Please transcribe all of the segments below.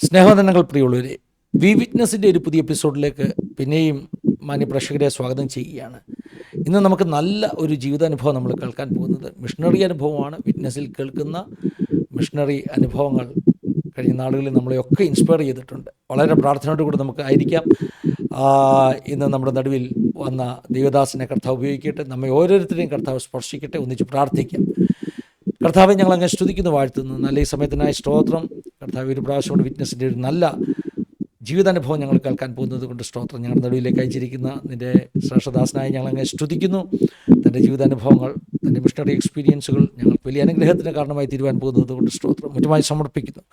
സ്നേഹവന്ദനങ്ങൾ പ്രിയമുള്ളവരെ, വി വിറ്റ്നസിൻ്റെ ഒരു പുതിയ എപ്പിസോഡിലേക്ക് പിന്നെയും മാന്യപ്രേക്ഷകരെ സ്വാഗതം ചെയ്യുകയാണ്. ഇന്ന് നമുക്ക് നല്ല ഒരു ജീവിതാനുഭവം നമ്മൾ കേൾക്കാൻ പോകുന്നത് മിഷണറി അനുഭവമാണ്. വിറ്റ്നസിൽ കേൾക്കുന്ന മിഷണറി അനുഭവങ്ങൾ കഴിഞ്ഞ നാളുകളിൽ നമ്മളെയൊക്കെ ഇൻസ്പയർ ചെയ്തിട്ടുണ്ട്. വളരെ പ്രാർത്ഥനയോട് കൂടി നമുക്ക് ആയിരിക്കാം. ഇന്ന് നമ്മുടെ നടുവിൽ വന്ന ദൈവദാസനെ കർത്താവ് ഉപയോഗിക്കട്ടെ, നമ്മെ ഓരോരുത്തരെയും കർത്താവ് സ്പർശിക്കട്ടെ. ഒന്നിച്ച് പ്രാർത്ഥിക്കാം. കർത്താവെ, ഞങ്ങളങ്ങ് സ്തുതിക്കുന്നു, വാഴ്ത്തുന്നു. നല്ല ഈ സമയത്തിനായി സ്തോത്രം. കർത്താവ്, ഒരു പ്രാവശ്യം കൊണ്ട് വിറ്റ്നസിൻ്റെ ഒരു നല്ല ജീവിതാനുഭവം ഞങ്ങൾ കേൾക്കാൻ പോകുന്നത് കൊണ്ട് സ്തോത്രം. ഞങ്ങളുടെ നടുവിലേക്ക് അയച്ചിരിക്കുന്ന നിൻ്റെ ശ്രേഷ്ഠദാസനായി ഞങ്ങളങ്ങ് സ്തുതിക്കുന്നു. തൻ്റെ ജീവിതാനുഭവങ്ങൾ, തൻ്റെ മിഷണറി എക്സ്പീരിയൻസുകൾ ഞങ്ങൾക്ക് വലിയ അനുഗ്രഹത്തിന് കാരണമായി തീരുവാൻ പോകുന്നത് കൊണ്ട് സ്തോത്രം മുറ്റുമായി സമർപ്പിക്കുന്നു.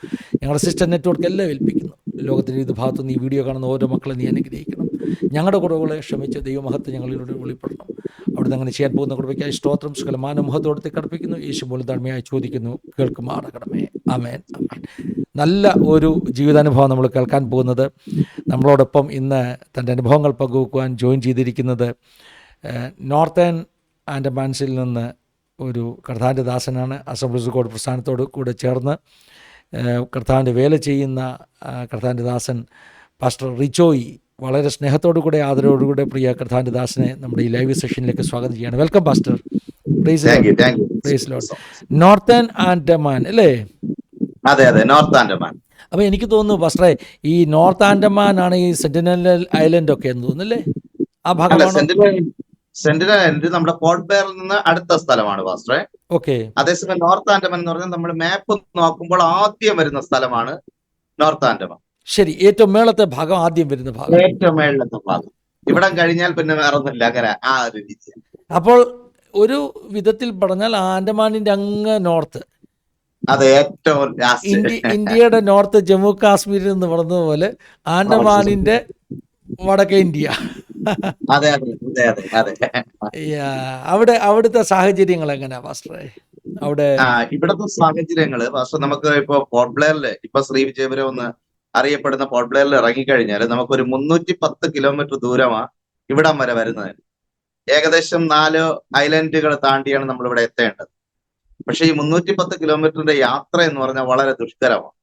ഞങ്ങളുടെ സിസ്റ്റർ നെറ്റ്വർക്ക് എല്ലാം ഏൽപ്പിക്കുന്നു. ലോകത്തിൻ്റെ ഇത് ഭാഗത്ത് നീ വീഡിയോ കാണുന്ന ഓരോ മക്കളെ നീ അനുഗ്രഹിക്കണം. ഞങ്ങളുടെ കുറവുകളെ ക്ഷമിച്ച് ദൈവമഹത്വം ഞങ്ങളിലൂടെ വെളിപ്പെടണം. അവിടുന്ന് അങ്ങനെ ചെയ്യാൻ പോകുന്ന കൃപയ്ക്കായി സ്തോത്രം. സകലമാന മുഖത്തോടത്തെ കടപ്പിക്കുന്നു. യേശു മൂലം താഴ്മയായി ചോദിക്കുന്നു, കേൾക്കുമാറാകണമേ. ആമേൻ, ആമേൻ. നല്ല ഒരു ജീവിതാനുഭവം നമ്മൾ കേൾക്കാൻ പോകുന്നത്. നമ്മളോടൊപ്പം ഇന്ന് തൻ്റെ അനുഭവങ്ങൾ പങ്കുവെക്കുവാൻ ജോയിൻ ചെയ്തിരിക്കുന്നത് നോർത്തേൺ ആൻഡമാൻസിൽ നിന്ന് ഒരു കർത്താവിൻ്റെ ദാസനാണ്. അസംബ്ലീസ് കോഡ് പ്രസ്ഥാനത്തോട് കൂടെ ചേർന്ന് കർത്താവിൻ്റെ വേല ചെയ്യുന്ന കർത്താവിൻ്റെ ദാസൻ പാസ്റ്റർ റിച്ചോയി. വളരെ സ്നേഹത്തോടു കൂടെ ആദരവോടുകൂടെ പ്രിയ കർത്താവിൻ്റെ ദാസനെ നമ്മുടെ ഈ ലൈവ് സെഷനിലേക്ക് സ്വാഗതം ചെയ്യാണ്. Welcome pastor. Praise lord. Northern Andaman അല്ലേ? അതെ, നോർത്ത് ആൻഡമാൻ. അപ്പോൾ എനിക്ക് തോന്നുന്നു പാസ്റ്ററെ, ഈ നോർത്ത് ആൻഡമാൻ ആണ് ഈ സെന്റിനൽ ഐലൻഡ് ഒക്കെ എന്ന് തോന്നുന്നല്ലേ? ആ ഭാഗമാണ്. സെന്റിനൽ ഐലൻഡ് നമ്മുടെ പോർട്ട് ബ്ലെയറിൽ നിന്ന് അടുത്ത സ്ഥലമാണ് പാസ്റ്ററെ. ഓക്കെ. അതേസമയം നോർത്ത് ആൻഡമാൻ എന്ന് പറഞ്ഞാൽ നമ്മൾ മാപ്പ് നോക്കുമ്പോൾ ആദ്യം വരുന്ന സ്ഥലമാണ് നോർത്ത് ആൻഡമാൻ. ശരി, ഏറ്റവും മേളത്തെ ഭാഗം ആദ്യം വരുന്ന ഭാഗം, ഏറ്റവും മേളത്തെ ഭാഗം. ഇവിടം കഴിഞ്ഞാൽ പിന്നെ വേറെ ഒന്നുമില്ല, അങ്ങനെ ആ ഒരു രീതി. അപ്പോൾ ഒരു വിധത്തിൽ പറഞ്ഞാൽ ആൻഡമാനിന്റെ അങ്ങ് നോർത്ത്, അതെ, ഏറ്റവും ഇന്ത്യയുടെ നോർത്ത് ജമ്മു കാശ്മീരിൽ നിന്ന് പറഞ്ഞതുപോലെ ആൻഡമാനിന്റെ വടക്കേ ഇന്ത്യ. അതെ അതെ അതെ അതെ. അവിടെ അവിടുത്തെ സാഹചര്യങ്ങൾ എങ്ങനെയാ പാസ്റ്ററെ? അവിടെ ഇവിടുത്തെ സാഹചര്യങ്ങള് പാസ്റ്റർ, നമുക്ക് ഇപ്പൊ പോർട്ട് ബ്ലെയറില് ഇപ്പൊ ശ്രീ വിജയപുരം ഒന്ന് അറിയപ്പെടുന്ന പോർട്ട് ബ്ലെയറിൽ ഇറങ്ങിക്കഴിഞ്ഞാൽ നമുക്കൊരു 310 കിലോമീറ്റർ ദൂരമാണ് ഇവിടം വരെ വരുന്നത്. ഏകദേശം 4 ഐലൻഡുകൾ താണ്ടിയാണ് നമ്മൾ ഇവിടെ എത്തേണ്ടത്. പക്ഷെ ഈ 310 കിലോമീറ്ററിന്റെ യാത്ര എന്ന് പറഞ്ഞാൽ വളരെ ദുഷ്കരമാണ്.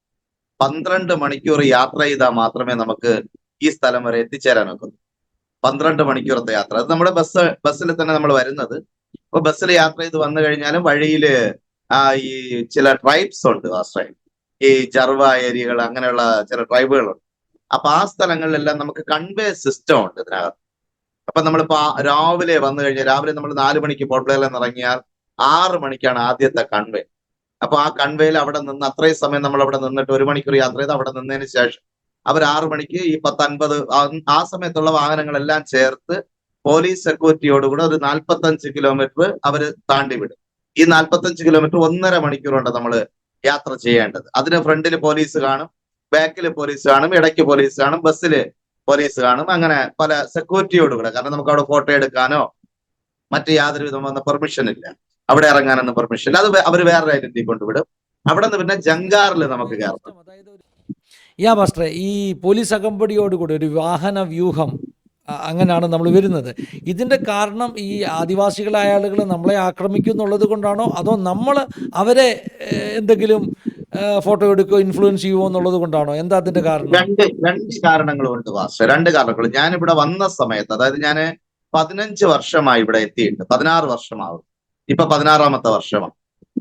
12 മണിക്കൂർ യാത്ര ചെയ്താൽ മാത്രമേ നമുക്ക് ഈ സ്ഥലം വരെ എത്തിച്ചേരാനൊക്കെ. 12 മണിക്കൂറത്തെ യാത്ര. അത് നമ്മുടെ ബസ്സിൽ തന്നെ നമ്മൾ വരുന്നത്. അപ്പൊ ബസ്സിൽ യാത്ര ചെയ്ത് വന്നു കഴിഞ്ഞാലും വഴിയില് ഈ ചില ട്രൈബ്സ് ഉണ്ട് ആശ്രയം, ഈ ജർവ ഏരിയകൾ, അങ്ങനെയുള്ള ചില ട്രൈബുകളുണ്ട്. അപ്പൊ ആ സ്ഥലങ്ങളിലെല്ലാം നമുക്ക് കൺവേ സിസ്റ്റം ഉണ്ട് ഇതിനകത്ത്. അപ്പൊ നമ്മളിപ്പോ രാവിലെ വന്നു കഴിഞ്ഞാൽ, രാവിലെ നമ്മൾ 4 മണിക്ക് പോർട്ട് ബ്ലെയറിൽ നിന്ന് ഇറങ്ങിയാൽ 6 മണിക്കാണ് ആദ്യത്തെ കൺവേ. അപ്പൊ ആ കൺവേയിൽ അവിടെ നിന്ന് അത്രയും സമയം നമ്മൾ അവിടെ നിന്നിട്ട് 1 മണിക്കൂർ യാത്ര ചെയ്ത് അവിടെ നിന്നതിന് ശേഷം അവർ 6 മണിക്ക് ഈ 10:50 ആ സമയത്തുള്ള വാഹനങ്ങളെല്ലാം ചേർത്ത് പോലീസ് സെക്യൂരിറ്റിയോടുകൂടെ ഒരു 45 കിലോമീറ്റർ അവർ താണ്ടി വിടും. ഈ 45 കിലോമീറ്റർ 1.5 മണിക്കൂറുണ്ട് നമ്മൾ യാത്ര ചെയ്യേണ്ടത്. അതിന് ഫ്രണ്ടിൽ പോലീസ് കാണും, ബാക്കിൽ പോലീസ് കാണും, ഇടയ്ക്ക് പോലീസ് കാണും, ബസ്സില് പോലീസ് കാണും. അങ്ങനെ പല സെക്യൂരിറ്റിയോടുകൂടെ. കാരണം നമുക്ക് അവിടെ ഫോട്ടോ എടുക്കാനോ മറ്റ് യാതൊരു വിധമായ പെർമിഷൻ ഇല്ല, അവിടെ ഇറങ്ങാനൊന്നും പെർമിഷൻ ഇല്ല. അത് അവർ വേറെ ഐഡന്റിറ്റി കൊണ്ടുവിടും. അവിടെ നിന്ന് പിന്നെ ജങ്കാറിൽ നമുക്ക് കയറണം. പാസ്റ്ററെ, ഈ പോലീസ് അകമ്പടിയോടുകൂടി ഒരു വാഹന വ്യൂഹം അങ്ങനെയാണ് നമ്മൾ വരുന്നത്. ഇതിന്റെ കാരണം ഈ ആദിവാസികളായ ആളുകൾ നമ്മളെ ആക്രമിക്കും എന്നുള്ളത് കൊണ്ടാണോ, അതോ നമ്മൾ അവരെ എന്തെങ്കിലും ഫോട്ടോ എടുക്കുകയോ ഇൻഫ്ലുവൻസ് ചെയ്യുമോ എന്നുള്ളത് കൊണ്ടാണോ? എന്താ അതിന്റെ കാരണം? രണ്ട് കാരണങ്ങളുണ്ട് പാസ്റ്റർ, 2 കാരണങ്ങൾ. ഞാനിവിടെ വന്ന സമയത്ത്, അതായത് ഞാൻ 15 വർഷമായി ഇവിടെ എത്തിയിട്ട്, 16 വർഷമാവും. ഇപ്പൊ 16ാമത്തെ വർഷമാണ്.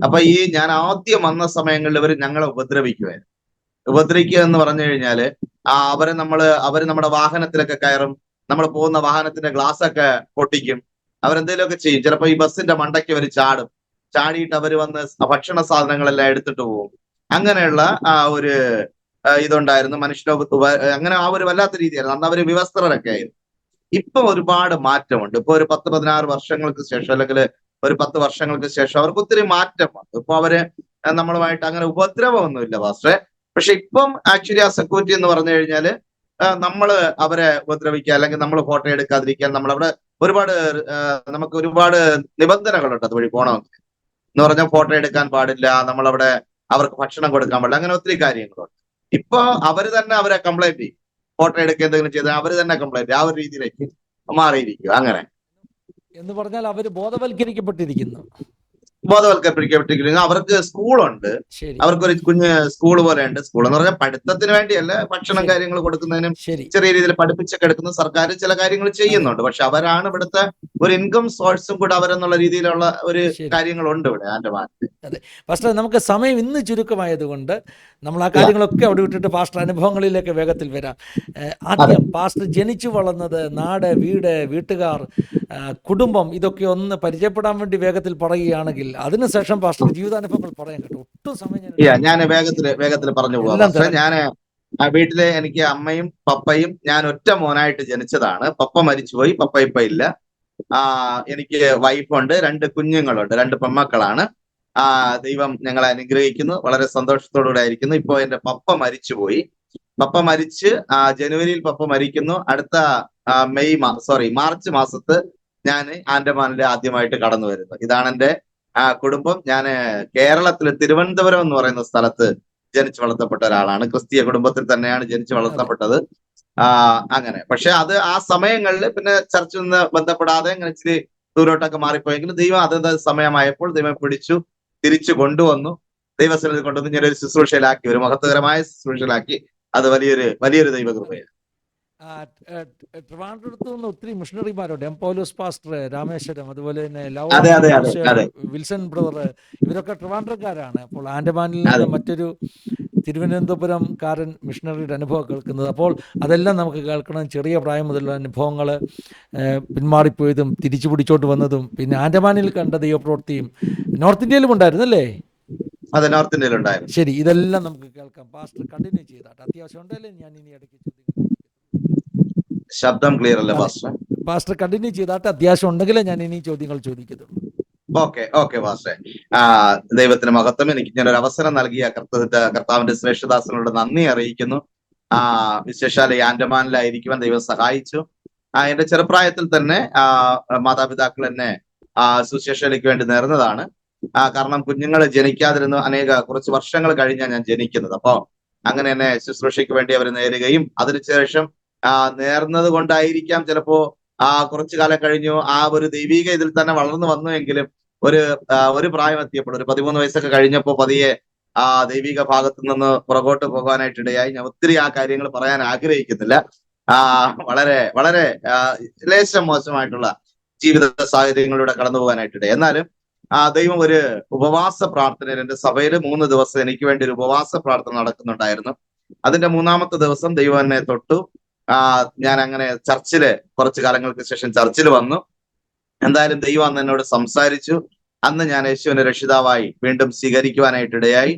അപ്പൊ ഈ ഞാൻ ആദ്യം വന്ന സമയങ്ങളിൽ ഇവർ ഞങ്ങളെ ഉപദ്രവിക്കുക എന്ന് പറഞ്ഞു കഴിഞ്ഞാല് അവര് നമ്മുടെ വാഹനത്തിലൊക്കെ കയറും, നമ്മൾ പോകുന്ന വാഹനത്തിന്റെ ഗ്ലാസ് ഒക്കെ പൊട്ടിക്കും, അവരെന്തെങ്കിലുമൊക്കെ ചെയ്യും. ചിലപ്പോ ഈ ബസ്സിന്റെ മണ്ടയ്ക്ക് അവർ ചാടിയിട്ട് അവർ വന്ന് ഭക്ഷണ സാധനങ്ങളെല്ലാം എടുത്തിട്ട് പോകും. അങ്ങനെയുള്ള ഒരു ഇതുണ്ടായിരുന്നു. മനുഷ്യനെ അങ്ങനെ ആ ഒരു വല്ലാത്ത രീതിയായിരുന്നു. അന്ന് അവര് വിവസ്ത്രരൊക്കെ ആയിരുന്നു. ഇപ്പൊ ഒരുപാട് മാറ്റമുണ്ട്. ഇപ്പൊ ഒരു 10-16 വർഷങ്ങൾക്ക് ശേഷം, അല്ലെങ്കിൽ ഒരു 10 വർഷങ്ങൾക്ക് ശേഷം അവർക്ക് ഒത്തിരി മാറ്റം വന്നു. ഇപ്പൊ അവര് നമ്മളുമായിട്ട് അങ്ങനെ ഉപദ്രവമൊന്നുമില്ല പാസ്റ്ററെ. പക്ഷെ ഇപ്പം ആക്ച്വലി ആ സെക്യൂരിറ്റി എന്ന് പറഞ്ഞു കഴിഞ്ഞാല് നമ്മള് അവരെ ഉപദ്രവിക്കുക, അല്ലെങ്കിൽ നമ്മൾ ഫോട്ടോ എടുക്കാതിരിക്കാൻ നമ്മളവിടെ നമുക്ക് ഒരുപാട് നിബന്ധനകളുണ്ട് അതുവഴി പോകണമെങ്കിൽ. എന്ന് പറഞ്ഞാൽ ഫോട്ടോ എടുക്കാൻ പാടില്ല, നമ്മളവിടെ അവർക്ക് ഭക്ഷണം കൊടുക്കാൻ പാടില്ല, അങ്ങനെ ഒത്തിരി കാര്യങ്ങളുണ്ട്. ഇപ്പൊ അവരെ കംപ്ലൈന്റ് ചെയ്യും. ഫോട്ടോ എടുക്കുക എന്തെങ്കിലും ചെയ്താൽ അവര് തന്നെ കംപ്ലൈന്റ്, ആ ഒരു രീതിയിലേക്ക് മാറിയിരിക്കും. അങ്ങനെ എന്ന് പറഞ്ഞാൽ അവര് ബോധവൽക്കരിക്കപ്പെട്ടിരിക്കുന്നു. ബോധവൽക്കരിക്കപ്പെട്ടിരിക്കുന്നത്. അവർക്ക് സ്കൂളുണ്ട്, ശരി അവർക്കൊരു കുഞ്ഞ് സ്കൂൾ പോലെ ഉണ്ട്. സ്കൂൾ എന്ന് പറഞ്ഞാൽ പഠിത്തത്തിന് വേണ്ടിയല്ല, ഭക്ഷണം ശരി കാര്യങ്ങൾ കൊടുക്കുന്നതിനും ശരി ചെറിയ രീതിയിൽ പഠിപ്പിച്ചൊക്കെ എടുക്കുന്ന സർക്കാർ ചില കാര്യങ്ങൾ അതെ ചെയ്യുന്നുണ്ട്. പക്ഷെ അവരാണ് ഇവിടുത്തെ ഒരു ഇൻകം സോഴ്സും കൂടെ അവരെന്നുള്ള രീതിയിലുള്ള ഒരു ശരി കാര്യങ്ങളുണ്ട് ഇവിടെ ആൻഡമാനിൽ. അതെ പാസ്റ്റർ, നമുക്ക് സമയം ഇന്ന് ചുരുക്കമായതുകൊണ്ട് നമ്മൾ ആ യാ. കാര്യങ്ങളൊക്കെ അവിടെ വിട്ടിട്ട് പാസ്റ്റർ അനുഭവങ്ങളിലേക്ക് വേഗത്തിൽ വരാം. അതെ. ആദ്യം പാസ്റ്റർ ജനിച്ചു വളർന്നത്, നാട്, വീട്, വീട്ടുകാർ, കുടുംബം, ഇതൊക്കെ ഒന്ന് പരിചയപ്പെടാൻ വേണ്ടി വേഗത്തിൽ പറയുകയാണെങ്കിൽ അതിനുശേഷം പാസ്റ്റർ ജീവിതാനുഭവങ്ങൾ പറയാൻ കേട്ടോ. ഒട്ടും സമയം ഞാൻ ഞാൻ എടുക്കുന്നില്ല. വേഗത്തിൽ പറഞ്ഞു പോവാ എല്ലാം പക്ഷെ തരാം. ഞാൻ വീട്ടിലെ എനിക്ക് അമ്മയും പപ്പയും ഞാൻ ഒറ്റ മോനായിട്ട് ജനിച്ചതാണ്. പപ്പ മരിച്ചുപോയി, പപ്പ ഇപ്പൊ ഇല്ല. എനിക്ക് വൈഫുണ്ട്, 2 കുഞ്ഞുങ്ങളുണ്ട്, 2 പെൺമക്കളാണ്. ദൈവം ഞങ്ങളെ അനുഗ്രഹിക്കുന്നു, വളരെ സന്തോഷത്തോടുകൂടെ ആയിരിക്കുന്നു. ഇപ്പോ എന്റെ പപ്പ മരിച്ചുപോയി. പപ്പ മരിച്ച് ജനുവരിയിൽ പപ്പ മരിക്കുന്നു. അടുത്ത മാർച്ച് മാസത്ത് ഞാൻ ആൻഡമാനിൽ ആദ്യമായിട്ട് കടന്നു വരുന്നു. ഇതാണ് എന്റെ കുടുംബം. ഞാൻ കേരളത്തിൽ തിരുവനന്തപുരം എന്ന് പറയുന്ന സ്ഥലത്ത് ജനിച്ചു വളർത്തപ്പെട്ട ഒരാളാണ്. ക്രിസ്തീയ കുടുംബത്തിൽ തന്നെയാണ് ജനിച്ചു അതെ വളർത്തപ്പെട്ടത്. അങ്ങനെ പക്ഷെ അത് ആ സമയങ്ങളിൽ പിന്നെ ചർച്ചിൽ നിന്ന് ബന്ധപ്പെടാതെ ഇങ്ങനെ ഇച്ചിരി ദൂരോട്ടൊക്കെ മാറിപ്പോയെങ്കിലും ദൈവം അതത് സമയമായപ്പോൾ ദൈവം പിടിച്ചു തിരിച്ചു കൊണ്ടുവന്നു. ദൈവസ്ഥലത്തിൽ കൊണ്ടുവന്ന് ഞാനൊരു ശുശ്രൂഷയിലാക്കി, ഒരു മഹത്വകരമായ ശുശ്രൂഷയിലാക്കി. അത് വലിയൊരു ദൈവകൃപയാണ്. ട്രിവാൻഡ്രത്ത് നിന്ന് ഒത്തിരി മിഷണറിമാരുണ്ട്. എം പൗലോസ് പാസ്റ്റർ, രാമേശ്വരം, അതുപോലെ തന്നെ അതെ ലവോൺ അതെ അതെ ജോസ്, അതെ വിൽസൺ ബ്രദർ, ഇവരൊക്കെ ട്രിവാൻഡ്രക്കാരാണ്. അപ്പോൾ ആൻഡമാനിൽ അതെ. നിന്ന് മറ്റൊരു തിരുവനന്തപുരംകാരൻ മിഷണറിയുടെ അനുഭവം കേൾക്കുന്നത്. അപ്പോൾ അതെല്ലാം നമുക്ക് കേൾക്കണം. ചെറിയ പ്രായം മുതലുള്ള അനുഭവങ്ങൾ, പിന്മാറിപ്പോയതും തിരിച്ചു പിടിച്ചോട്ട് വന്നതും, പിന്നെ ആൻഡമാനിൽ കണ്ട ദൈവപ്രവൃത്തിയും. നോർത്ത് ഇന്ത്യയിലും ഉണ്ടായിരുന്നല്ലേ? അതെ, നോർത്ത് ഇന്ത്യയിൽ ഉണ്ടായിരുന്നു. ശരി, ഇതെല്ലാം നമുക്ക് കേൾക്കാം. പാസ്റ്റർ കണ്ടിന്യൂ ചെയ്താട്ടെ. അത്യാവശ്യം ഉണ്ടല്ലേ ഞാൻ ഇനി ഇടയ്ക്ക് ചോദ്യങ്ങൾ ചോദിക്കത്തുള്ളൂ. ശബ്ദം ക്ലിയർ അല്ലേ അതെ, പാസ്റ്റർ? പാസ്റ്റർ കണ്ടിന്യൂ ചെയ്താട്ടെ. അത്യാവശ്യം ഉണ്ടെങ്കിലേ ഞാൻ ഇനി ചോദ്യങ്ങൾ ചോദിക്കത്തുള്ളൂ. Okay pastor. ദൈവത്തിന് മഹത്വം. എനിക്ക് ഞാനൊരു അവസരം നൽകിയ കർത്താവിന്റെ ശ്രേഷ്ഠദാസനോട് നന്ദി അറിയിക്കുന്നു. വിശേഷാൽ ഈ ആൻഡമാനിലായിരിക്കുവാൻ ദൈവം സഹായിച്ചു. എന്റെ ചെറുപ്രായത്തിൽ തന്നെ മാതാപിതാക്കൾ എന്നെ സുശേഷയിലേക്ക് വേണ്ടി നേർന്നതാണ്. കാരണം കുഞ്ഞുങ്ങൾ ജനിക്കാതിരുന്ന കുറച്ച് വർഷങ്ങൾ കഴിഞ്ഞാണ് ഞാൻ ജനിക്കുന്നത്. അപ്പോ അങ്ങനെ എന്നെ ശുശ്രൂഷയ്ക്ക് വേണ്ടി അവർ നേരുകയും അതിനുശേഷം നേർന്നത് കൊണ്ടായിരിക്കാം ചിലപ്പോ കുറച്ചു കാലം കഴിഞ്ഞു ഒരു ദൈവിക ഇതിൽ തന്നെ വളർന്നു വന്നുവെങ്കിലും ഒരു പ്രായം എത്തിയപ്പോൾ, ഒരു 13 വയസ്സൊക്കെ കഴിഞ്ഞപ്പോൾ പതിയെ ദൈവിക ഭാഗത്തു നിന്ന് പുറകോട്ട് പോകാനായിട്ട് ഇടയായി. ഞാൻ ഒത്തിരി ആ കാര്യങ്ങൾ പറയാൻ ആഗ്രഹിക്കുന്നില്ല. വളരെ വളരെ ലേശം മോശമായിട്ടുള്ള ജീവിത സാഹചര്യങ്ങളിലൂടെ കടന്നു പോകാനായിട്ടിടയായി. എന്നാലും ദൈവം ഒരു ഉപവാസ പ്രാർത്ഥനയിൽ, എന്റെ സഭയിൽ 3 ദിവസം എനിക്ക് വേണ്ടി ഒരു ഉപവാസ പ്രാർത്ഥന നടക്കുന്നുണ്ടായിരുന്നു. അതിന്റെ 3-മത്തെ ദിവസം ദൈവം എന്നെ തൊട്ടു. ഞാൻ അങ്ങനെ ചർച്ചില് കുറച്ചു കാലങ്ങൾക്ക് ശേഷം ചർച്ചിൽ വന്നു. എന്തായാലും ദൈവം അന്ന് എന്നോട് സംസാരിച്ചു. അന്ന് ഞാൻ യേശുവിനെ രക്ഷിതാവായി വീണ്ടും സ്വീകരിക്കുവാനായിട്ട് ഇടയായി.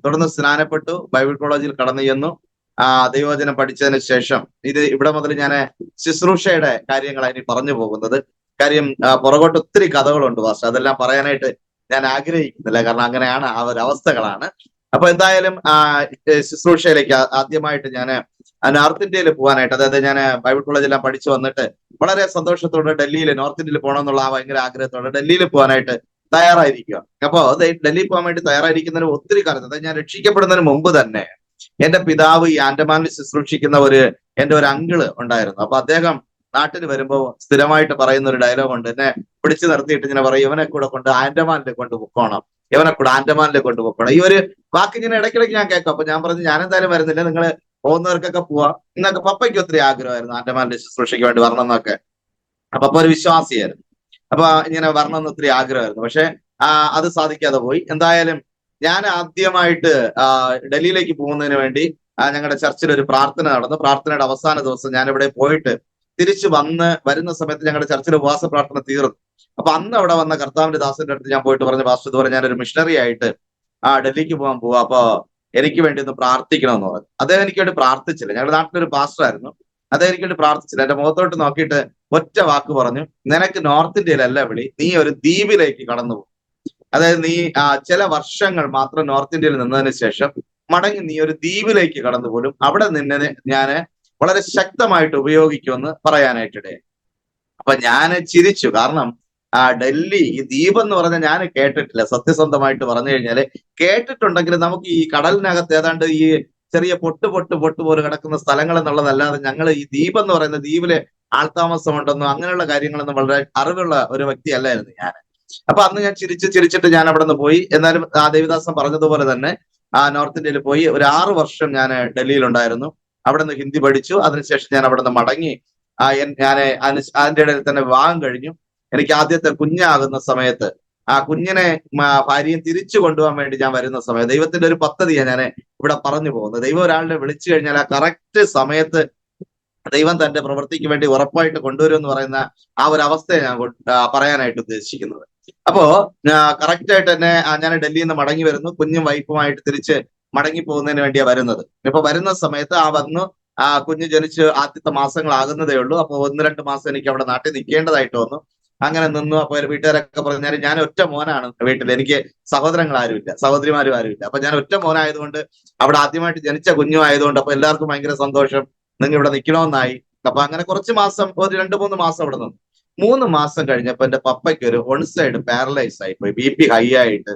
തുടർന്ന് സ്നാനപ്പെട്ടു, ബൈബിൾ കോളേജിൽ കടന്നു ചെന്നു. ദൈവവചനം പഠിച്ചതിന് ശേഷം ഇവിടെ മുതൽ ഞാൻ ശുശ്രൂഷയുടെ കാര്യങ്ങളാണ് ഇനി പറഞ്ഞു പോകുന്നത്. കാര്യം പുറകോട്ട് ഒത്തിരി കഥകളുണ്ട് പാസ്റ്റർ, അതെല്ലാം പറയാനായിട്ട് ഞാൻ ആഗ്രഹിക്കുന്നില്ല, കാരണം അങ്ങനെയാണ്, ആ ഒരു അവസ്ഥകളാണ്. അപ്പൊ എന്തായാലും ശുശ്രൂഷയിലേക്ക് ആദ്യമായിട്ട് ഞാൻ നോർത്ത് ഇന്ത്യയിൽ പോകാനായിട്ട്, അതായത് ഞാൻ ബൈബിൾ കോളേജെല്ലാം പഠിച്ചു വന്നിട്ട് വളരെ സന്തോഷത്തോടെ ഡൽഹിയിൽ, നോർത്ത് ഇന്ത്യയിൽ പോകണം എന്നുള്ള ഭയങ്കര ആഗ്രഹത്തോടെ ഡൽഹിയിൽ പോകാനായിട്ട് തയ്യാറായിരിക്കുക. അപ്പോ ഡൽഹിയിൽ പോകാൻ വേണ്ടി തയ്യാറായിരിക്കുന്നതിന് ഒത്തിരി കാലത്ത്, അതായത് ഞാൻ രക്ഷിക്കപ്പെടുന്നതിന് മുമ്പ് തന്നെ എന്റെ പിതാവ് ഈ ആൻഡമാനിൽ ശുശ്രൂഷിക്കുന്ന എന്റെ ഒരു അങ്കിള് ഉണ്ടായിരുന്നു. അപ്പൊ അദ്ദേഹം നാട്ടിൽ വരുമ്പോൾ സ്ഥിരമായിട്ട് പറയുന്ന ഒരു ഡയലോഗ് ഉണ്ട്. എന്നെ പിടിച്ചു നിർത്തിയിട്ട് ഇങ്ങനെ പറയും, ഇവനെ കൂടെ കൊണ്ട് ആൻഡമാനിൽ കൊണ്ടുപോക്കണം, ഇവനെ കൂടെ ആൻഡമാനിൽ കൊണ്ടുപോക്കണം. ഈ ഒരു വാക്ക് ഇങ്ങനെ ഇടയ്ക്കിടയ്ക്ക് ഞാൻ കേൾക്കും. അപ്പൊ ഞാൻ പറഞ്ഞു, ഞാൻ എന്തായാലും വരുന്നില്ല, നിങ്ങൾ പോകുന്നവർക്കൊക്കെ പോവാ എന്നൊക്കെ. പപ്പയ്ക്ക് ഒത്തിരി ആഗ്രഹമായിരുന്നു ആൻഡമാനിൽ ശുശ്രൂഷയ്ക്ക് വേണ്ടി വരണം എന്നൊക്കെ. അപ്പൊ ഒരു വിശ്വാസിയായിരുന്നു. അപ്പൊ ഇങ്ങനെ വരണം എന്ന് ഒത്തിരി ആഗ്രഹമായിരുന്നു. പക്ഷെ അത് സാധിക്കാതെ പോയി. എന്തായാലും ഞാൻ ആദ്യമായിട്ട് ഡൽഹിയിലേക്ക് പോകുന്നതിന് വേണ്ടി ഞങ്ങളുടെ ചർച്ചിൽ ഒരു പ്രാർത്ഥന നടന്നു. പ്രാർത്ഥനയുടെ അവസാന ദിവസം ഞാൻ ഇവിടെ പോയിട്ട് തിരിച്ചു വരുന്ന സമയത്ത് ഞങ്ങളുടെ ചർച്ചിൽ ഉപവാസ പ്രാർത്ഥന തീർന്നു. അപ്പൊ അന്ന് അവിടെ വന്ന കർത്താവിന്റെ ദാസന്റെ അടുത്ത് ഞാൻ പോയിട്ട് പറഞ്ഞു, പാസ്റ്റർ ഇതുപോലെ ഞാനൊരു മിഷണറി ആയിട്ട് ഡൽഹിക്ക് പോകാൻ പോവാ, അപ്പൊ എനിക്ക് വേണ്ടി ഒന്ന് പ്രാർത്ഥിക്കണമെന്ന് പറഞ്ഞു. അദ്ദേഹം എനിക്ക് വേണ്ടി പ്രാർത്ഥിച്ചില്ല. ഞങ്ങളുടെ നാട്ടിലൊരു പാസ്റ്റർ ആയിരുന്നു. അദ്ദേഹം എനിക്ക് വേണ്ടി പ്രാർത്ഥിച്ചില്ല. എന്റെ മുഖത്തോട്ട് നോക്കിയിട്ട് ഒറ്റ വാക്ക് പറഞ്ഞു, നിനക്ക് നോർത്ത് ഇന്ത്യയിലല്ല വിളി, നീ ഒരു ദ്വീപിലേക്ക് കടന്നു പോകും. അതായത് നീ ചില വർഷങ്ങൾ മാത്രം നോർത്ത് ഇന്ത്യയിൽ നിന്നതിന് ശേഷം മടങ്ങി നീ ഒരു ദ്വീപിലേക്ക് കടന്നു പോലും, അവിടെ നിന്നെ ഞാൻ വളരെ ശക്തമായിട്ട് ഉപയോഗിക്കുമെന്ന് പറയാനായിട്ടിടയായി. അപ്പൊ ഞാൻ ചിരിച്ചു. കാരണം ഡൽഹി, ഈ ദ്വീപ് എന്ന് പറഞ്ഞാൽ ഞാൻ കേട്ടിട്ടില്ല. സത്യസന്ധമായിട്ട് പറഞ്ഞു കഴിഞ്ഞാല് കേട്ടിട്ടുണ്ടെങ്കിൽ നമുക്ക് ഈ കടലിനകത്ത് ഏതാണ്ട് ഈ ചെറിയ പൊട്ട് പോലെ കിടക്കുന്ന സ്ഥലങ്ങൾ എന്നുള്ളതല്ലാതെ ഞങ്ങൾ ഈ ദ്വീപ് എന്ന് പറയുന്ന ദ്വീപിലെ ആൾതാമസം ഉണ്ടെന്നോ അങ്ങനെയുള്ള കാര്യങ്ങളൊന്നും വളരെ അറിവുള്ള ഒരു വ്യക്തിയല്ലായിരുന്നു ഞാൻ. അപ്പൊ അന്ന് ഞാൻ ചിരിച്ചിട്ട് ഞാൻ അവിടെ നിന്ന് പോയി. എന്നാലും ആ ദേവിദാസൻ പറഞ്ഞതുപോലെ തന്നെ ആ നോർത്ത് ഇന്ത്യയിൽ പോയി ഒരു 6 വർഷം ഞാൻ ഡൽഹിയിൽ ഉണ്ടായിരുന്നു. അവിടെ നിന്ന് ഹിന്ദി പഠിച്ചു. അതിനുശേഷം ഞാൻ അവിടെ നിന്ന് മടങ്ങി. ഞാൻ അതിന്റെ ഇടയിൽ തന്നെ വിവാഹം കഴിഞ്ഞു. എനിക്ക് ആദ്യത്തെ കുഞ്ഞാകുന്ന സമയത്ത് ആ കുഞ്ഞിനെ ഭാര്യയും തിരിച്ചു കൊണ്ടുപോകാൻ വേണ്ടി ഞാൻ വരുന്ന സമയത്ത് ദൈവത്തിന്റെ ഒരു പദ്ധതിയാണ് ഞാൻ ഇവിടെ പറഞ്ഞു പോകുന്നത്. ദൈവം ഒരാളിനെ വിളിച്ചു കഴിഞ്ഞാൽ ആ കറക്റ്റ് സമയത്ത് ദൈവം തന്റെ പ്രവൃത്തിക്ക് വേണ്ടി ഉറപ്പായിട്ട് കൊണ്ടുവരും എന്ന് പറയുന്ന ആ ഒരു അവസ്ഥയെ ഞാൻ പറയാനായിട്ട് ഉദ്ദേശിക്കുന്നത്. അപ്പോ കറക്റ്റ് ആയിട്ട് തന്നെ ഞാൻ ഡൽഹിയിൽ നിന്ന് മടങ്ങി വരുന്നു. കുഞ്ഞും വൈഫുമായിട്ട് തിരിച്ച് മടങ്ങി പോകുന്നതിന് വേണ്ടിയാണ് വരുന്നത്. ഇപ്പൊ വരുന്ന സമയത്ത് വന്നു കുഞ്ഞ് ജനിച്ച് ആദ്യത്തെ മാസങ്ങളാകുന്നതേ ഉള്ളൂ. അപ്പൊ 1-2 മാസം എനിക്ക് അവിടെ നാട്ടിൽ നിൽക്കേണ്ടതായിട്ട് വന്നു. അങ്ങനെ നിന്നു. അപ്പൊ വീട്ടുകാരൊക്കെ പറഞ്ഞാൽ ഞാൻ ഒറ്റ മോനാണ് വീട്ടിൽ. എനിക്ക് സഹോദരങ്ങൾ ആരുമില്ല, സഹോദരിമാരും ആരുമില്ല. അപ്പൊ ഞാൻ ഒറ്റ മോനായതുകൊണ്ട് അവിടെ ആദ്യമായിട്ട് ജനിച്ച കുഞ്ഞും ആയതുകൊണ്ട് അപ്പൊ എല്ലാവർക്കും ഭയങ്കര സന്തോഷം, നിങ്ങൾ ഇവിടെ നിൽക്കണമെന്നായി. അപ്പൊ അങ്ങനെ കുറച്ച് മാസം, ഒരു 2-3 മാസം അവിടെ നിന്നു. 3 മാസം കഴിഞ്ഞപ്പോ എന്റെ പപ്പയ്ക്ക് ഒരു വൺ സൈഡ് പാരലൈസ് ആയി പോയി. BP ഹൈ ആയിട്ട്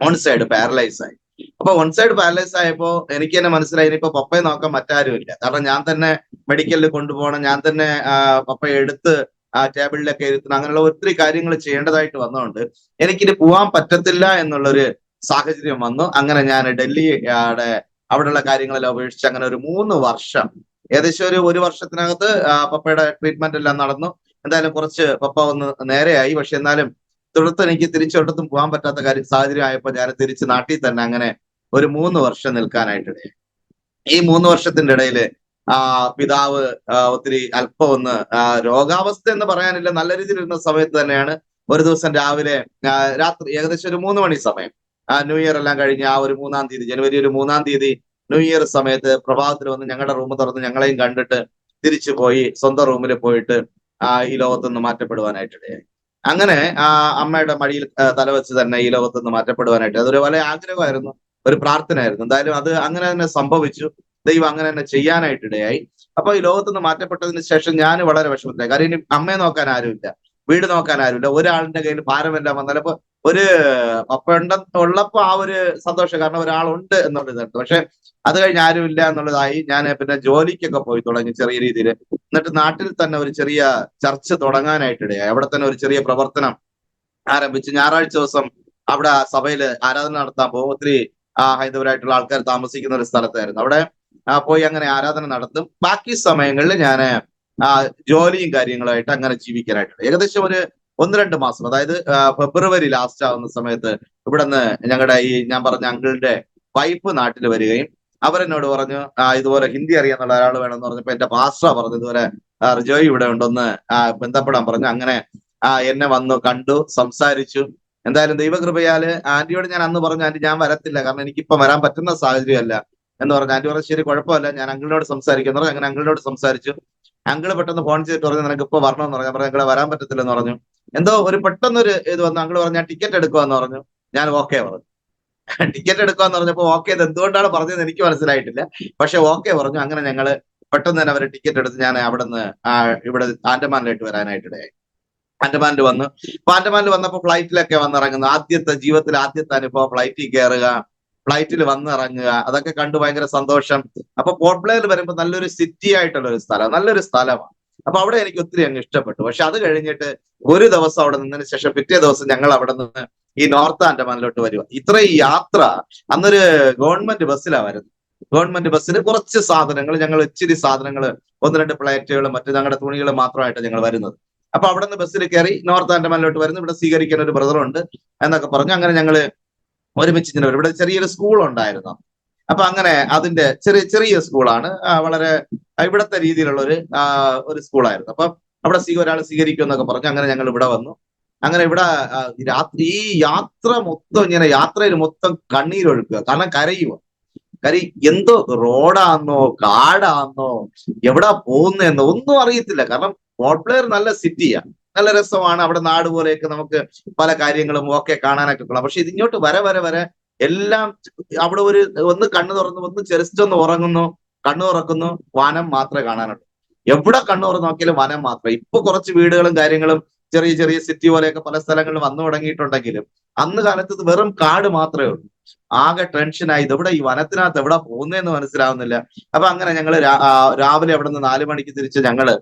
വൺ സൈഡ് പാരലൈസ് ആയി. അപ്പൊ വൺ സൈഡ് പാരലൈസ് ആയപ്പോ എനിക്ക് തന്നെ മനസ്സിലായി ഇനിയിപ്പോ പപ്പയെ നോക്കാൻ മറ്റാരുമില്ല. കാരണം ഞാൻ തന്നെ മെഡിക്കലിൽ കൊണ്ടുപോകണം, ഞാൻ തന്നെ പപ്പയെ എടുത്ത് ടേബിളിലൊക്കെ ഇരുത്തണം, അങ്ങനെയുള്ള ഒത്തിരി കാര്യങ്ങൾ ചെയ്യേണ്ടതായിട്ട് വന്നതുകൊണ്ട് എനിക്കിനി പോവാൻ പറ്റത്തില്ല എന്നുള്ളൊരു സാഹചര്യം വന്നു. അങ്ങനെ ഞാൻ ഡൽഹിയുടെ അവിടെയുള്ള കാര്യങ്ങളെല്ലാം ഉപേക്ഷിച്ച് അങ്ങനെ ഒരു 3 വർഷം, ഏകദേശം ഒരു വർഷത്തിനകത്ത് പപ്പയുടെ ട്രീറ്റ്മെന്റ് എല്ലാം നടന്നു. എന്തായാലും കുറച്ച് പപ്പ ഒന്ന് നേരെയായി. പക്ഷെ എന്നാലും തുടർത്ത് എനിക്ക് തിരിച്ചൊരിടത്തും പോകാൻ പറ്റാത്ത സാഹചര്യം ആയപ്പോൾ ഞാൻ തിരിച്ച് നാട്ടിൽ തന്നെ അങ്ങനെ ഒരു 3 വർഷം നിൽക്കാനായിട്ടിടയായി. ഈ 3 വർഷത്തിന്റെ ഇടയിൽ പിതാവ് ഒത്തിരി അല്പം ഒന്ന് രോഗാവസ്ഥ എന്ന് പറയാനില്ല, നല്ല രീതിയിൽ ഇരുന്ന സമയത്ത് തന്നെയാണ് ഒരു ദിവസം രാവിലെ രാത്രി ഏകദേശം ഒരു 3 മണി സമയം, ന്യൂ ഇയർ എല്ലാം കഴിഞ്ഞ് ആ ഒരു 3-ാം തീയതി, ജനുവരി ഒരു 3-ാം തീയതി ന്യൂ ഇയർ സമയത്ത് പ്രഭാതത്തിൽ വന്ന് ഞങ്ങളുടെ റൂം തുറന്ന് ഞങ്ങളെയും കണ്ടിട്ട് തിരിച്ചു പോയി സ്വന്തം റൂമിൽ പോയിട്ട് ഈ ലോകത്തുനിന്ന് മാറ്റപ്പെടുവാനായിട്ടിടയായി. അങ്ങനെ അമ്മയുടെ മടിയിൽ തലവെച്ച് തന്നെ ഈ ലോകത്തുനിന്ന് മാറ്റപ്പെടുവാനായിട്ട് അതൊരു വലിയ ആഗ്രഹമായിരുന്നു, ഒരു പ്രാർത്ഥനയായിരുന്നു. എന്തായാലും അത് അങ്ങനെ തന്നെ സംഭവിച്ചു. ദൈവം അങ്ങനെ തന്നെ ചെയ്യാനായിട്ടിടയായി. അപ്പൊ ഈ ലോകത്തുനിന്ന് മാറ്റപ്പെട്ടതിന് ശേഷം ഞാൻ വളരെ വിഷമത്തിലായി. കാര്യം ഇനി അമ്മയെ നോക്കാൻ ആരുമില്ല, വീട് നോക്കാൻ ആരുമില്ല, ഒരാളിന്റെ കയ്യിൽ ഭാരമെല്ലാം വന്നാൽ ഇപ്പൊ ഒരു പപ്പ ഉള്ളപ്പോ ആ ഒരു സന്തോഷം, കാരണം ഒരാളുണ്ട് എന്നുള്ളത്. പക്ഷെ അത് കഴിഞ്ഞ് ആരുമില്ല എന്നുള്ളതായി. ഞാൻ പിന്നെ ജോലിക്കൊക്കെ പോയി തുടങ്ങി ചെറിയ രീതിയിൽ. എന്നിട്ട് നാട്ടിൽ തന്നെ ഒരു ചെറിയ ചർച്ച് തുടങ്ങാനായിട്ടിടയായി. അവിടെ തന്നെ ഒരു ചെറിയ പ്രവർത്തനം ആരംഭിച്ചു. ഞായറാഴ്ച ദിവസം അവിടെ സഭയിൽ ആരാധന നടത്താൻ പോകും. ഒത്തിരി ഹൈന്ദവരായിട്ടുള്ള ആൾക്കാർ താമസിക്കുന്ന ഒരു സ്ഥലത്തായിരുന്നു. അവിടെ പോയി അങ്ങനെ ആരാധന നടത്തും. ബാക്കി സമയങ്ങളിൽ ഞാൻ ജോലിയും കാര്യങ്ങളായിട്ട് അങ്ങനെ ജീവിക്കാനായിട്ടുണ്ട്. ഏകദേശം ഒരു 1-2 മാസം, അതായത് ഫെബ്രുവരി ലാസ്റ്റ് ആവുന്ന സമയത്ത് ഇവിടുന്ന് ഞങ്ങളുടെ ഈ ഞാൻ പറഞ്ഞ അങ്കിളിന്റെ വൈഫ് നാട്ടിൽ വരികയും അവരെന്നോട് പറഞ്ഞു ഇതുപോലെ ഹിന്ദി അറിയാന്നുള്ള ഒരാൾ വേണമെന്ന് പറഞ്ഞപ്പോ എന്റെ പാസ്റ്റർ പറഞ്ഞു ഇതുപോലെ റിജോയ് ഇവിടെ ഉണ്ടൊന്ന് ബന്ധപ്പെടാൻ പറഞ്ഞു. അങ്ങനെ എന്നെ വന്നു കണ്ടു, സംസാരിച്ചു. എന്തായാലും ദൈവകൃപയാല് ആന്റിയോട് ഞാൻ അന്ന് പറഞ്ഞു, ആന്റി ഞാൻ വരത്തില്ല, കാരണം എനിക്കിപ്പോ വരാൻ പറ്റുന്ന സാഹചര്യമല്ല എന്ന് പറഞ്ഞു. ആന്റി പറഞ്ഞു ശരി കുഴപ്പമില്ല, ഞാൻ അങ്കിളിനോട് സംസാരിക്കുന്നു പറഞ്ഞു. അങ്ങനെ അങ്കിളിനോട് സംസാരിച്ചു. അങ്കിള് പെട്ടെന്ന് ഫോൺ ചെയ്തിട്ട് പറഞ്ഞു നിനക്ക് ഇപ്പൊ വരണമെന്ന് പറഞ്ഞു. പറഞ്ഞു അങ്കിളെ വരാൻ പറ്റത്തില്ലെന്ന് പറഞ്ഞു. എന്തോ ഒരു പെട്ടെന്നൊരു ഇത് വന്നു. അങ്കിള് പറഞ്ഞു ഞാൻ ടിക്കറ്റ് എടുക്കുവാന്ന് പറഞ്ഞു. ഞാൻ ഓക്കെ പറഞ്ഞു. ടിക്കറ്റ് എടുക്കാന്ന് പറഞ്ഞപ്പോ ഓക്കെ ഇത് എന്തുകൊണ്ടാണ് പറഞ്ഞത് എനിക്ക് മനസ്സിലായിട്ടില്ല, പക്ഷെ ഓക്കെ പറഞ്ഞു. അങ്ങനെ ഞങ്ങള് പെട്ടെന്ന് തന്നെ അവര് ടിക്കറ്റ് എടുത്ത് ഞാൻ അവിടെ നിന്ന് ഇവിടെ ആൻഡമാനിലേക്ക് വരാനായിട്ടിടയായി. ആൻഡമാനിൽ വന്നു. അപ്പൊ ആൻഡമാനിൽ വന്നപ്പോ ഫ്ലൈറ്റിലൊക്കെ വന്നിറങ്ങുന്നു. ജീവിതത്തിൽ ആദ്യത്തെ അനുഭവം ഫ്ലൈറ്റിൽ കയറുക, ഫ്ലൈറ്റിൽ വന്നിറങ്ങുക, അതൊക്കെ കണ്ടു ഭയങ്കര സന്തോഷം. അപ്പൊ പോർട്ട് ബ്ലെയറിൽ വരുമ്പോൾ നല്ലൊരു സിറ്റി ആയിട്ടുള്ള ഒരു സ്ഥലം, നല്ലൊരു സ്ഥലമാണ്. അപ്പൊ അവിടെ എനിക്ക് ഒത്തിരി അങ്ങ് ഇഷ്ടപ്പെട്ടു. പക്ഷെ അത് കഴിഞ്ഞിട്ട് ഒരു ദിവസം അവിടെ നിന്നതിന് ശേഷം പിറ്റേ ദിവസം ഞങ്ങൾ അവിടെ നിന്ന് ഈ നോർത്ത് ആൻഡമാനിലോട്ട് വരിക. ഇത്രയും യാത്ര അന്നൊരു ഗവൺമെന്റ് ബസ്സിലാണ് വരുന്നത്. ഗവൺമെന്റ് ബസ്സിൽ കുറച്ച് സാധനങ്ങൾ, ഞങ്ങൾ ഇച്ചിരി സാധനങ്ങൾ, 1-2 പ്ലേറ്റുകളും മറ്റു ഞങ്ങളുടെ തുണികളും മാത്രമായിട്ട് ഞങ്ങൾ വരുന്നത്. അപ്പൊ അവിടെ നിന്ന് ബസ്സിൽ കയറി നോർത്ത് ആൻഡമാനിലോട്ട് വരുന്നു. ഇവിടെ സ്വീകരിക്കാൻ ഒരു ബ്രദറുണ്ട് എന്നൊക്കെ പറഞ്ഞു. അങ്ങനെ ഞങ്ങള് ഒരുമിച്ച് ഇങ്ങനെ വരും. ഇവിടെ ചെറിയൊരു സ്കൂൾ ഉണ്ടായിരുന്നു. അപ്പൊ അങ്ങനെ അതിന്റെ ചെറിയ സ്കൂളാണ്, വളരെ ഇവിടത്തെ രീതിയിലുള്ള ഒരു സ്കൂളായിരുന്നു. അപ്പൊ അവിടെ ഒരാൾ സ്വീകരിക്കും എന്നൊക്കെ പറഞ്ഞു. അങ്ങനെ ഞങ്ങൾ ഇവിടെ വന്നു. അങ്ങനെ ഇവിടെ ഈ യാത്ര മൊത്തം ഇങ്ങനെ യാത്രയിൽ മൊത്തം കണ്ണീരൊഴുക്കുക, കാരണം കരയുക. എന്തോ റോഡാന്നോ കാടാന്നോ എവിടാ പോകുന്നതെന്നോ ഒന്നും അറിയത്തില്ല. കാരണം പോർട്ട് ബ്ലെയർ നല്ല സിറ്റിയാ, നല്ല രസമാണ്. അവിടെ നാട് പോലെയൊക്കെ നമുക്ക് പല കാര്യങ്ങളും ഒക്കെ കാണാനൊക്കെ കൊള്ളാം. പക്ഷെ ഇതിങ്ങോട്ട് വരെ എല്ലാം അവിടെ ഒന്ന് കണ്ണു തുറന്നു, ഒന്ന് ജസ്റ്റ് ഒന്ന് ഉറങ്ങുന്നു, കണ്ണു തുറക്കുന്നു, വനം മാത്രമേ കാണാനുള്ളൂ. എവിടെ കണ്ണു തുറന്ന് നോക്കിയാലും വനം മാത്രമേ. ഇപ്പൊ കുറച്ച് വീടുകളും കാര്യങ്ങളും ചെറിയ സിറ്റി പോലെയൊക്കെ പല സ്ഥലങ്ങളിൽ വന്നു തുടങ്ങിയിട്ടുണ്ടെങ്കിലും അന്ന് കാലത്ത് ഇത് വെറും കാട് മാത്രമേ ഉള്ളൂ. ആകെ ടെൻഷനായി, ഇതെവിടെ ഈ വനത്തിനകത്ത് എവിടെ പോകുന്നതെന്ന് മനസ്സിലാവുന്നില്ല. അപ്പൊ അങ്ങനെ ഞങ്ങള് രാവിലെ അവിടെ നിന്ന് 4 മണിക്ക് തിരിച്ച് ഞങ്ങള്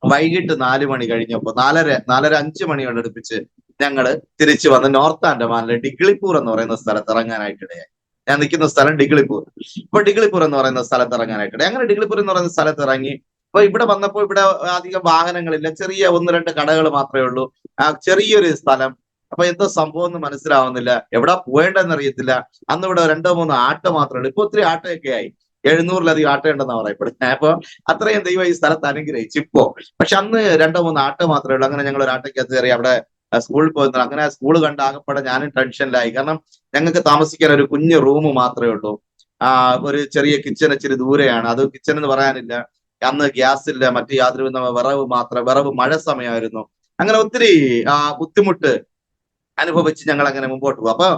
വൈകിട്ട് 4 മണി കഴിഞ്ഞപ്പോ 4:30 5 മണിയോട് അടുപ്പിച്ച് ഞങ്ങള് തിരിച്ചു വന്ന് നോർത്ത് ആൻഡമാനിലെ ഡിഗ്ലിപൂർ എന്ന് പറയുന്ന സ്ഥലത്ത് ഇറങ്ങാനായിട്ടിടയായി. ഞാൻ നിൽക്കുന്ന സ്ഥലം ഡിഗ്ലിപൂർ. ഇപ്പൊ ഡിഗ്ലിപൂർ എന്ന് പറയുന്ന സ്ഥലത്ത് ഇറങ്ങാനായിട്ടിടയായി. അങ്ങനെ ഡിഗ്ലിപൂർ എന്ന് പറയുന്ന സ്ഥലത്ത് ഇറങ്ങി. അപ്പൊ ഇവിടെ വന്നപ്പോൾ ഇവിടെ അധികം വാഹനങ്ങളില്ല, ചെറിയ 1-2 കടകൾ മാത്രമേ ഉള്ളൂ, ചെറിയൊരു സ്ഥലം. അപ്പൊ എന്തോ സംഭവം എന്ന് മനസ്സിലാവുന്നില്ല, എവിടെ പോകേണ്ടെന്ന് അറിയത്തില്ല. അന്ന് ഇവിടെ 2-3 ആട്ടോ മാത്രമേ ഉള്ളൂ. ഇപ്പൊ ഒത്തിരി ആട്ടയൊക്കെ ആയി, 700-ലധികം ആട്ടയുണ്ടെന്നാ പറയപ്പെടുന്നത്. അപ്പൊ അത്രയും ദൈവം ഈ സ്ഥലത്ത് അനുഗ്രഹിച്ചു ഇപ്പോ. പക്ഷെ അന്ന് 2-3 ആട്ടോ മാത്രമേ ഉള്ളൂ. അങ്ങനെ ഞങ്ങൾ ഒരു ആട്ടയ്ക്കകത്ത് കയറി അവിടെ സ്കൂളിൽ പോകുന്നത്. അങ്ങനെ സ്കൂൾ കണ്ട ആകപ്പെടെ ഞാനും ടെൻഷനിലായി. കാരണം ഞങ്ങൾക്ക് താമസിക്കാൻ ഒരു കുഞ്ഞു റൂം മാത്രമേ ഉള്ളൂ. ഒരു ചെറിയ കിച്ചൺ ഇച്ചിരി ദൂരെയാണ്. അത് കിച്ചൺ എന്ന് പറയാനില്ല, അന്ന് ഗ്യാസ് ഇല്ല, മറ്റു യാതൊരു വിറവ് മാത്രം, വിറവ് മഴ സമയമായിരുന്നു. അങ്ങനെ ഒത്തിരി ബുദ്ധിമുട്ട് അനുഭവിച്ച് ഞങ്ങൾ അങ്ങനെ മുമ്പോട്ട് പോകും. അപ്പൊ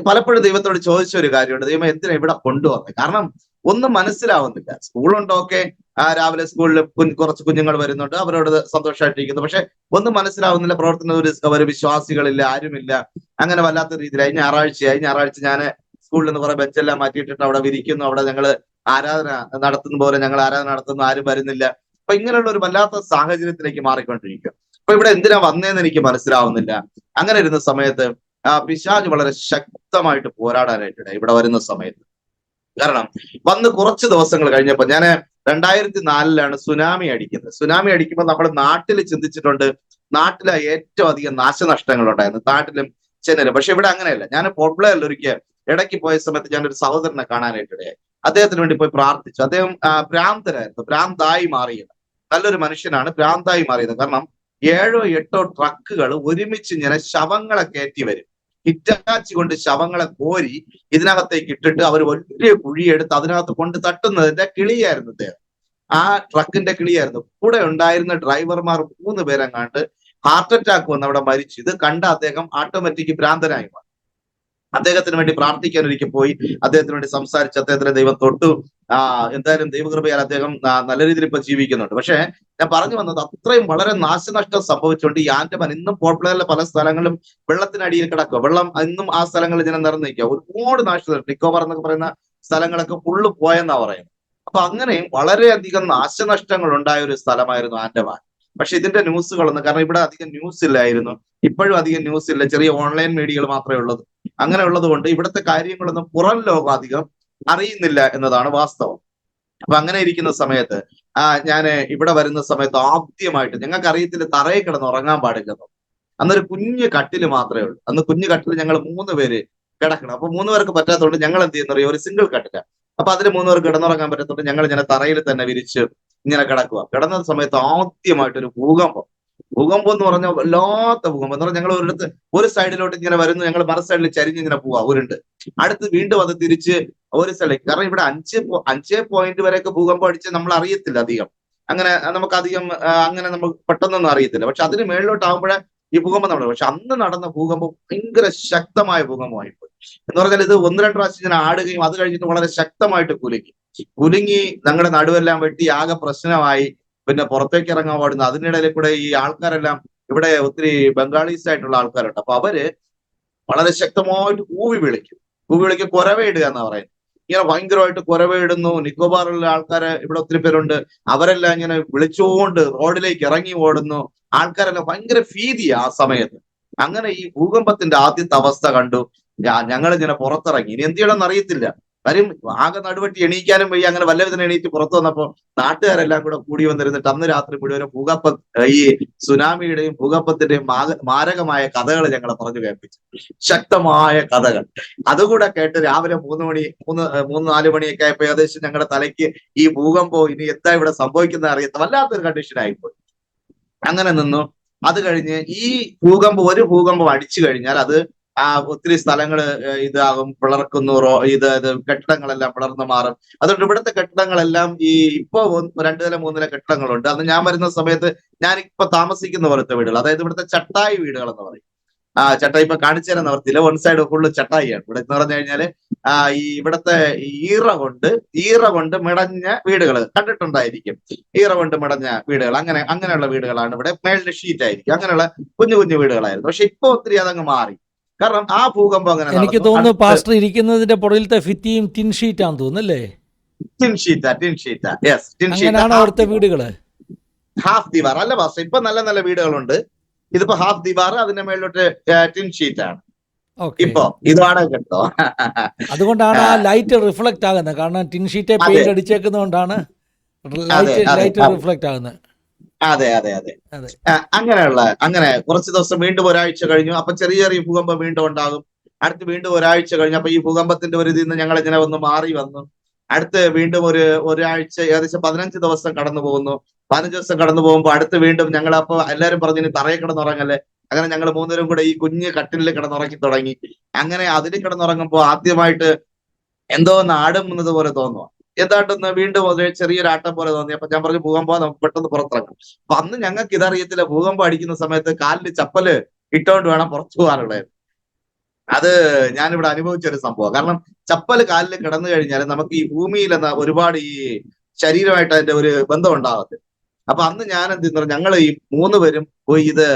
പലപ്പോഴും ദൈവത്തോട് ചോദിച്ച ഒരു കാര്യമുണ്ട്, ദൈവം എന്തിനാ ഇവിടെ കൊണ്ടുവന്നത്? കാരണം ഒന്നും മനസ്സിലാവുന്നില്ല. സ്കൂളുണ്ടൊക്കെ, രാവിലെ സ്കൂളിൽ കുറച്ച് കുഞ്ഞുങ്ങൾ വരുന്നുണ്ട്, അവരോട് സന്തോഷമായിട്ടിരിക്കുന്നു. പക്ഷെ ഒന്നും മനസ്സിലാവുന്നില്ല. പ്രവർത്തന ഒരു വിശ്വാസികളില്ല, ആരുമില്ല. അങ്ങനെ വല്ലാത്ത രീതിയിലായി. ഞായറാഴ്ച ഞാൻ സ്കൂളിൽ നിന്ന് കുറെ ബെഞ്ചെല്ലാം മാറ്റിയിട്ടിട്ട് അവിടെ വിരിക്കുന്നു. അവിടെ ഞങ്ങൾ ആരാധന നടത്തുന്ന പോലെ ഞങ്ങൾ ആരാധന നടത്തുന്നു, ആരും വരുന്നില്ല. അപ്പൊ ഇങ്ങനെയുള്ള ഒരു വല്ലാത്ത സാഹചര്യത്തിലേക്ക് മാറിക്കൊണ്ടിരിക്കുക. അപ്പൊ ഇവിടെ എന്തിനാ വന്നേന്ന് എനിക്ക് മനസ്സിലാവുന്നില്ല. അങ്ങനെ ഇരുന്ന സമയത്ത് പിശാച് വളരെ ശക്തമായിട്ട് പോരാടാനായിട്ടിടയായി ഇവിടെ വരുന്ന സമയത്ത്. കാരണം വന്ന് കുറച്ച് ദിവസങ്ങൾ കഴിഞ്ഞപ്പോൾ, ഞാൻ 2004-ലാണ് സുനാമി അടിക്കുന്നത്. സുനാമി അടിക്കുമ്പോൾ നമ്മൾ നാട്ടിൽ ചിന്തിച്ചിട്ടുണ്ട്, നാട്ടിലെ ഏറ്റവും അധികം നാശനഷ്ടങ്ങൾ ഉണ്ടായിരുന്നു, നാട്ടിലും ചെന്നൈയിലും. പക്ഷെ ഇവിടെ അങ്ങനെയല്ല. ഞാൻ പോർട്ട് ബ്ലെയറിൽ ഒരിക്കൽ ഇടയ്ക്ക് പോയ സമയത്ത് ഞാനൊരു സഹോദരനെ കാണാനായിട്ടിടയായി. അദ്ദേഹത്തിന് വേണ്ടി പോയി പ്രാർത്ഥിച്ചു. അദ്ദേഹം ഭ്രാന്തരായിരുന്നു, ഭ്രാന്തായി മാറിയത്. നല്ലൊരു മനുഷ്യനാണ്, ഭ്രാന്തായി മാറിയത്. കാരണം 7-8 ട്രക്കുകൾ ഒരുമിച്ച് ഇങ്ങനെ ശവങ്ങളെ കയറ്റി വരും. ഹിറ്റാച്ചി കൊണ്ട് ശവങ്ങളെ കോരി ഇതിനകത്തേക്ക് ഇട്ടിട്ട് അവർ വലിയ കുഴിയെടുത്ത് അതിനകത്ത് കൊണ്ട് തട്ടുന്നതിന്റെ കിളിയായിരുന്നു അദ്ദേഹം. ആ ട്രക്കിന്റെ കിളിയായിരുന്നു. കൂടെ ഉണ്ടായിരുന്ന ഡ്രൈവർമാർ 3 പേരെങ്ങാണ്ട് ഹാർട്ട് അറ്റാക്ക് വന്ന് അവിടെ മരിച്ചു. ഇത് കണ്ട അദ്ദേഹം ഓട്ടോമാറ്റിക് ഭ്രാന്തനായി മാറി. അദ്ദേഹത്തിന് വേണ്ടി പ്രാർത്ഥിക്കാൻ ഒരിക്കൽ പോയി, അദ്ദേഹത്തിന് വേണ്ടി സംസാരിച്ച് അദ്ദേഹത്തിന് ദൈവം തൊട്ടു. എന്തായാലും ദൈവകൃപയാൽ അദ്ദേഹം നല്ല രീതിയിൽ ഇപ്പൊ ജീവിക്കുന്നുണ്ട്. പക്ഷെ ഞാൻ പറഞ്ഞു വന്നത്, അത്രയും വളരെ നാശനഷ്ടം സംഭവിച്ചുകൊണ്ട് ഈ ആൻഡമാൻ ഇന്നും പോർട്ട് ബ്ലെയറിലെ പല സ്ഥലങ്ങളിലും വെള്ളത്തിനടിയിൽ കിടക്കുക. വെള്ളം ഇന്നും ആ സ്ഥലങ്ങളിൽ ഇങ്ങനെ നിറഞ്ഞു നിൽക്കുക. ഒരുപാട് നാശനഷ്ടം, നിക്കോബാർ എന്നൊക്കെ പറയുന്ന സ്ഥലങ്ങളൊക്കെ ഫുള്ള് പോയെന്നാ പറയുന്നത്. അപ്പൊ അങ്ങനെയും വളരെയധികം നാശനഷ്ടങ്ങൾ ഉണ്ടായ ഒരു സ്ഥലമായിരുന്നു ആൻഡമാൻ. പക്ഷെ ഇതിന്റെ ന്യൂസുകളൊന്നും, കാരണം ഇവിടെ അധികം ന്യൂസ് ഇല്ലായിരുന്നു, ഇപ്പോഴും അധികം ന്യൂസ് ഇല്ല, ചെറിയ ഓൺലൈൻ മീഡിയകൾ മാത്രമേ ഉള്ളത്. അങ്ങനെ ഉള്ളത് കൊണ്ട് ഇവിടുത്തെ കാര്യങ്ങളൊന്നും പുറം ലോകം അധികം അറിയുന്നില്ല എന്നതാണ് വാസ്തവം. അപ്പൊ അങ്ങനെ ഇരിക്കുന്ന സമയത്ത് ഞാൻ ഇവിടെ വരുന്ന സമയത്ത് ആദ്യമായിട്ട്, ഞങ്ങൾക്ക് അറിയത്തില്ല തറയിൽ കിടന്ന് ഉറങ്ങാൻ പാടില്ലെന്നോ. അന്നൊരു കുഞ്ഞു കട്ടില് മാത്രമേ ഉള്ളൂ. അന്ന് കുഞ്ഞു കട്ടില് ഞങ്ങൾ 3 പേര് കിടക്കണം. അപ്പൊ 3 പേർക്ക് പറ്റാത്തതുകൊണ്ട് ഞങ്ങൾ എന്ത് ചെയ്യുന്നറിയോ, ഒരു സിംഗിൾ കട്ടില. അപ്പൊ അതിൽ 3 പേർക്ക് കിടന്നുറങ്ങാൻ പറ്റാത്തതുകൊണ്ട് ഞങ്ങൾ ഇങ്ങനെ തറയിൽ തന്നെ വിരിച്ച് ഇങ്ങനെ കിടക്കുക. കിടന്ന സമയത്ത് ആദ്യമായിട്ടൊരു ഭൂകമ്പം എന്ന് പറഞ്ഞാൽ വല്ലാത്ത ഭൂകമ്പം എന്ന് പറഞ്ഞാൽ, ഞങ്ങൾ ഒരിടത്ത് ഒരു സൈഡിലോട്ട് ഇങ്ങനെ വരുന്നു, ഞങ്ങൾ മറു സൈഡിൽ ചരിഞ്ഞ് ഇങ്ങനെ പോവാ ഉരുണ്ട്. അടുത്ത് വീണ്ടും അത് തിരിച്ച് ഒരു സൈഡിലേക്ക്. കാരണം ഇവിടെ 5 പോയിന്റ് വരെയൊക്കെ ഭൂകമ്പം അടിച്ച് നമ്മൾ അറിയത്തില്ല അധികം. അങ്ങനെ നമുക്കധികം അങ്ങനെ നമുക്ക് പെട്ടെന്നൊന്നും അറിയത്തില്ല. പക്ഷെ അതിന് മേളിലോട്ടാകുമ്പോഴേ ഈ ഭൂകമ്പം നമ്മൾ. പക്ഷെ അന്ന് നടന്ന ഭൂകമ്പം ഭയങ്കര ശക്തമായ ഭൂകമ്പമായിപ്പോയി. എന്ന് പറഞ്ഞാൽ ഇത് 1-2 പ്രാവശ്യം ഇങ്ങനെ ആടുകയും അത് കഴിഞ്ഞിട്ട് വളരെ ശക്തമായിട്ട് കുലുങ്ങി ഞങ്ങളുടെ നടുവെല്ലാം വെട്ടി ആകെ പ്രശ്നമായി. പിന്നെ പുറത്തേക്ക് ഇറങ്ങാൻ പാടുന്നു. അതിനിടയിൽ കൂടെ ഈ ആൾക്കാരെല്ലാം, ഇവിടെ ഒത്തിരി ബംഗാളീസ് ആയിട്ടുള്ള ആൾക്കാരുണ്ട്. അപ്പൊ അവര് വളരെ ശക്തമായിട്ട് കൂവി വിളിക്കും, കുരവയിടുക എന്നാ പറയുന്നത്. ഇങ്ങനെ ഭയങ്കരമായിട്ട് കുരവയിടുന്നു. നിക്കോബാറിലുള്ള ആൾക്കാര് ഇവിടെ ഒത്തിരി പേരുണ്ട്. അവരെല്ലാം ഇങ്ങനെ വിളിച്ചുകൊണ്ട് റോഡിലേക്ക് ഇറങ്ങി ഓടുന്നു. ആൾക്കാരെല്ലാം ഭയങ്കര ഭീതിയാ ആ സമയത്ത്. അങ്ങനെ ഈ ഭൂകമ്പത്തിന്റെ ആദ്യത്തെ അവസ്ഥ കണ്ടു. ഞങ്ങൾ ഇങ്ങനെ പുറത്തിറങ്ങി. ഇനി എന്ത് ചെയ്യണമെന്ന് അറിയത്തില്ല. കാര്യം ആകെ നടുവെട്ടി എണീക്കാനും വയ്യ. അങ്ങനെ വല്ലവിധന എണീറ്റ് പുറത്തു വന്നപ്പോ നാട്ടുകാരെല്ലാം കൂടെ കൂടി വന്നിരുന്നിട്ട് അന്ന് രാത്രി മുഴുവനും ഈ സുനാമിയുടെയും ഭൂകമ്പത്തിന്റെയും മാരകമായ കഥകൾ ഞങ്ങളെ പറഞ്ഞു കേൾപ്പിച്ചു. ശക്തമായ കഥകൾ. അതുകൂടെ കേട്ട് രാവിലെ 3-4 മണിയൊക്കെ ആയപ്പോ ഏകദേശം ഞങ്ങളുടെ തലയ്ക്ക് ഈ ഭൂകമ്പം ഇനി എന്താ ഇവിടെ സംഭവിക്കുന്നത് അറിയാത്ത വല്ലാത്തൊരു കണ്ടീഷൻ ആയിപ്പോയി. അങ്ങനെ നിന്നു. അത് കഴിഞ്ഞ് ഈ ഒരു ഭൂകമ്പം അടിച്ചു കഴിഞ്ഞാൽ അത് ഒത്തിരി സ്ഥലങ്ങള് ഇതാകും, പിളർക്കുന്നു. ഇത് കെട്ടിടങ്ങളെല്ലാം പിളർന്നു മാറും. അതുകൊണ്ട് ഇവിടുത്തെ കെട്ടിടങ്ങളെല്ലാം ഇപ്പൊ 2 നില 3 നില കെട്ടിടങ്ങളുണ്ട്. അന്ന് ഞാൻ വരുന്ന സമയത്ത് ഞാൻ ഇപ്പൊ താമസിക്കുന്ന പോലത്തെ വീടുകൾ, അതായത് ഇവിടുത്തെ ചട്ടായി വീടുകൾ എന്ന് പറയും. ചട്ടായി ഇപ്പൊ കാണിച്ചു തരാൻ നിവർത്തിയില്ല. 1 സൈഡ് ഫുള്ള് ചട്ടായിയാണ്. ഇവിടെ എന്ന് പറഞ്ഞു കഴിഞ്ഞാല് ഇവിടുത്തെ ഈറ കൊണ്ട് മിടഞ്ഞ വീടുകൾ കണ്ടിട്ടുണ്ടായിരിക്കും. ഈറ കൊണ്ട് മിടഞ്ഞ വീടുകൾ, അങ്ങനെയുള്ള വീടുകളാണ് ഇവിടെ. മേളിൽ ഷീറ്റ് ആയിരിക്കും. അങ്ങനെയുള്ള കുഞ്ഞു വീടുകളായിരുന്നു. പക്ഷെ ഇപ്പൊ ഒത്തിരി അതങ്ങ് മാറി. കാരണം ആ ഭൂകമ്പം അങ്ങനെ എനിക്ക് തോന്നുന്നു പാസ്റ്റർ ഇരിക്കുന്നതിന്റെ പുറകിലത്തെ ഭിത്തിയും ടിൻ ഷീറ്റാന്ന് തോന്നുന്നല്ലേ? ടിൻ ഷീറ്റാ. Yes, tin sheet. അങ്ങനെയാണ് അവിടുത്തെ വീടുകള്. ഹാഫ് ദിവാർ അല്ല പാസ്റ്റർ. ഇപ്പൊ നല്ല നല്ല വീടുകളുണ്ട്. ഇതിപ്പോ ഹാഫ് ദിവാർ, അതിന്റെ മേളിലോട്ട് ടിൻ ഷീറ്റ് ആണ്. ഓക്കെ. ഇപ്പൊ ഇതാണ് കേട്ടോ. അതുകൊണ്ടാണ് ആ ലൈറ്റ് റിഫ്ലക്റ്റ് ആകുന്നത്. കാരണം ടിൻ ഷീറ്റ് അതെ പെയിന്റ് അടിച്ചേക്കുന്നതുകൊണ്ടാണ് അതെ ലൈറ്റ് അതെ ലൈറ്റ് റിഫ്ലക്റ്റ് ആകുന്നത്. അതെ അതെ അതെ. അതെ. അങ്ങനെ കുറച്ച് ദിവസം വീണ്ടും ഒരാഴ്ച കഴിഞ്ഞു. അപ്പൊ ചെറിയ ചെറിയ ഭൂകമ്പം വീണ്ടും ഉണ്ടാകും. അടുത്ത് വീണ്ടും ഒരാഴ്ച കഴിഞ്ഞു. അപ്പൊ ഈ ഭൂകമ്പത്തിന്റെ ഒരു ഇതിൽ നിന്ന് ഞങ്ങൾ ഇങ്ങനെ ഒന്ന് മാറി വന്നു. അടുത്ത് വീണ്ടും ഒരാഴ്ച, ഏകദേശം 15 ദിവസം കടന്നു പോകുന്നു. 15 ദിവസം കടന്നു പോകുമ്പോൾ അടുത്ത് വീണ്ടും ഞങ്ങൾ, അപ്പൊ എല്ലാവരും പറഞ്ഞു ഇനി തറയിൽ കിടന്നുറങ്ങല്ലേ. അങ്ങനെ ഞങ്ങൾ മൂന്നുപേരും കൂടെ ഈ കുഞ്ഞ് കട്ടിലിൽ കിടന്നുറങ്ങി തുടങ്ങി. അങ്ങനെ അതിൽ കിടന്നുറങ്ങുമ്പോൾ ആദ്യമായിട്ട് എന്തോ ഒന്ന് ആടുന്നത് പോലെ തോന്നുക. എന്തായിട്ടൊന്ന് വീണ്ടും ഒരു ചെറിയൊരു ആട്ടം പോലെ തോന്നി. അപ്പൊ ഞാൻ പറഞ്ഞു ഭൂകമ്പം, നമുക്ക് പെട്ടെന്ന് പുറത്തിറങ്ങാം. അപ്പൊ അന്ന് ഞങ്ങൾക്ക് ഇതറിയത്തില്ല, ഭൂകമ്പം അടിക്കുന്ന സമയത്ത് കാലിൽ ചപ്പല് ഇട്ടോണ്ട് വേണം പുറത്തു പോകാനുള്ളത്. അത് ഞാനിവിടെ അനുഭവിച്ച ഒരു സംഭവം. കാരണം ചപ്പല് കാലിൽ കിടന്നു കഴിഞ്ഞാൽ നമുക്ക് ഈ ഭൂമിയിൽ എന്ന ഒരുപാട് ഈ ശരീരമായിട്ട് അതിന്റെ ഒരു ബന്ധം ഉണ്ടാകത്തില്ല. അപ്പൊ അന്ന് ഞാൻ എന്ത് ചെയ്യുന്നു, ഞങ്ങൾ ഈ 3 പേരും പോയി ഇത്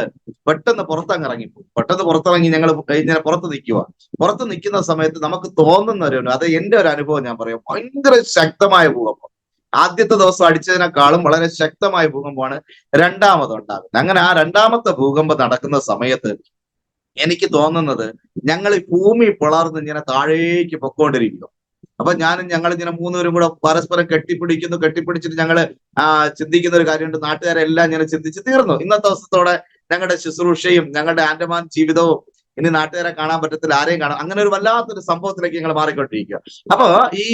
പെട്ടെന്ന് പുറത്തങ്ങ് ഇറങ്ങിപ്പോയി. പെട്ടെന്ന് പുറത്തിറങ്ങി ഞങ്ങൾ ഇങ്ങനെ പുറത്ത് നിൽക്കുക. പുറത്ത് നിൽക്കുന്ന സമയത്ത് നമുക്ക് തോന്നുന്ന അത് എന്റെ ഒരു അനുഭവം ഞാൻ പറയാം. ഭയങ്കര ശക്തമായ ഭൂകമ്പം. ആദ്യത്തെ ദിവസം അടിച്ചതിനേക്കാളും വളരെ ശക്തമായ ഭൂകമ്പമാണ് രണ്ടാമത് ഉണ്ടാകുന്നത്. അങ്ങനെ ആ രണ്ടാമത്തെ ഭൂകമ്പം നടക്കുന്ന സമയത്ത് എനിക്ക് തോന്നുന്നത് ഞങ്ങൾ ഈ ഭൂമി പിളർന്ന് ഇങ്ങനെ താഴേക്ക് പൊക്കോണ്ടിരിക്കുന്നു. അപ്പൊ ഞങ്ങളിങ്ങനെ 3 പേരും കൂടെ പരസ്പരം കെട്ടിപ്പിടിച്ചിട്ട് ഞങ്ങള് ചിന്തിക്കുന്ന ഒരു കാര്യമുണ്ട്. നാട്ടുകാരെല്ലാം ഇങ്ങനെ ചിന്തിച്ച് തീർന്നു. ഇന്നത്തെ ദിവസത്തോടെ ഞങ്ങളുടെ ശുശ്രൂഷയും ഞങ്ങളുടെ ആൻഡമാൻ ജീവിതവും ഇനി നാട്ടുകാരെ കാണാൻ പറ്റത്തില്ല, ആരെയും കാണാം, അങ്ങനെ ഒരു വല്ലാത്തൊരു സംഭവത്തിലേക്ക് ഞങ്ങൾ മാറിക്കൊണ്ടിരിക്കുക. അപ്പൊ ഈ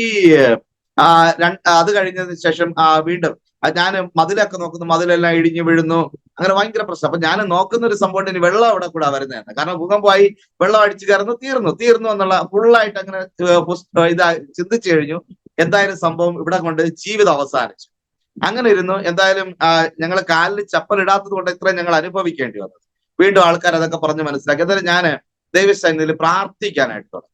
അത് കഴിഞ്ഞതിന് ശേഷം വീണ്ടും ഞാൻ മതിലൊക്കെ നോക്കുന്നു, മതിലെല്ലാം ഇടിഞ്ഞു വീഴുന്നു. അങ്ങനെ ഭയങ്കര പ്രശ്നം. അപ്പൊ ഞാൻ നോക്കുന്ന ഒരു സംഭവം, ഇനി വെള്ളം അവിടെ കൂടെ വരുന്നതാണ്. കാരണം ഭൂകമ്പമായി വെള്ളം അടിച്ചു കയറുന്നു, തീർന്നു എന്നുള്ള ഫുള്ളായിട്ട് അങ്ങനെ ഇതാ ചിന്തിച്ചു കഴിഞ്ഞു. എന്തായാലും സംഭവം ഇവിടെ കൊണ്ട് ജീവിതം അവസാനിച്ചു. അങ്ങനെ ഇരുന്നു. എന്തായാലും ഞങ്ങൾ കാലിൽ ചപ്പലിടാത്തത് കൊണ്ട് ഇത്രയും ഞങ്ങൾ അനുഭവിക്കേണ്ടി വന്നത്. വീണ്ടും ആൾക്കാർ അതൊക്കെ പറഞ്ഞ് മനസ്സിലാക്കി. എന്തായാലും ഞാൻ ദൈവസന്നിധിയിൽ പ്രാർത്ഥിക്കാനായിട്ട് തുടങ്ങി.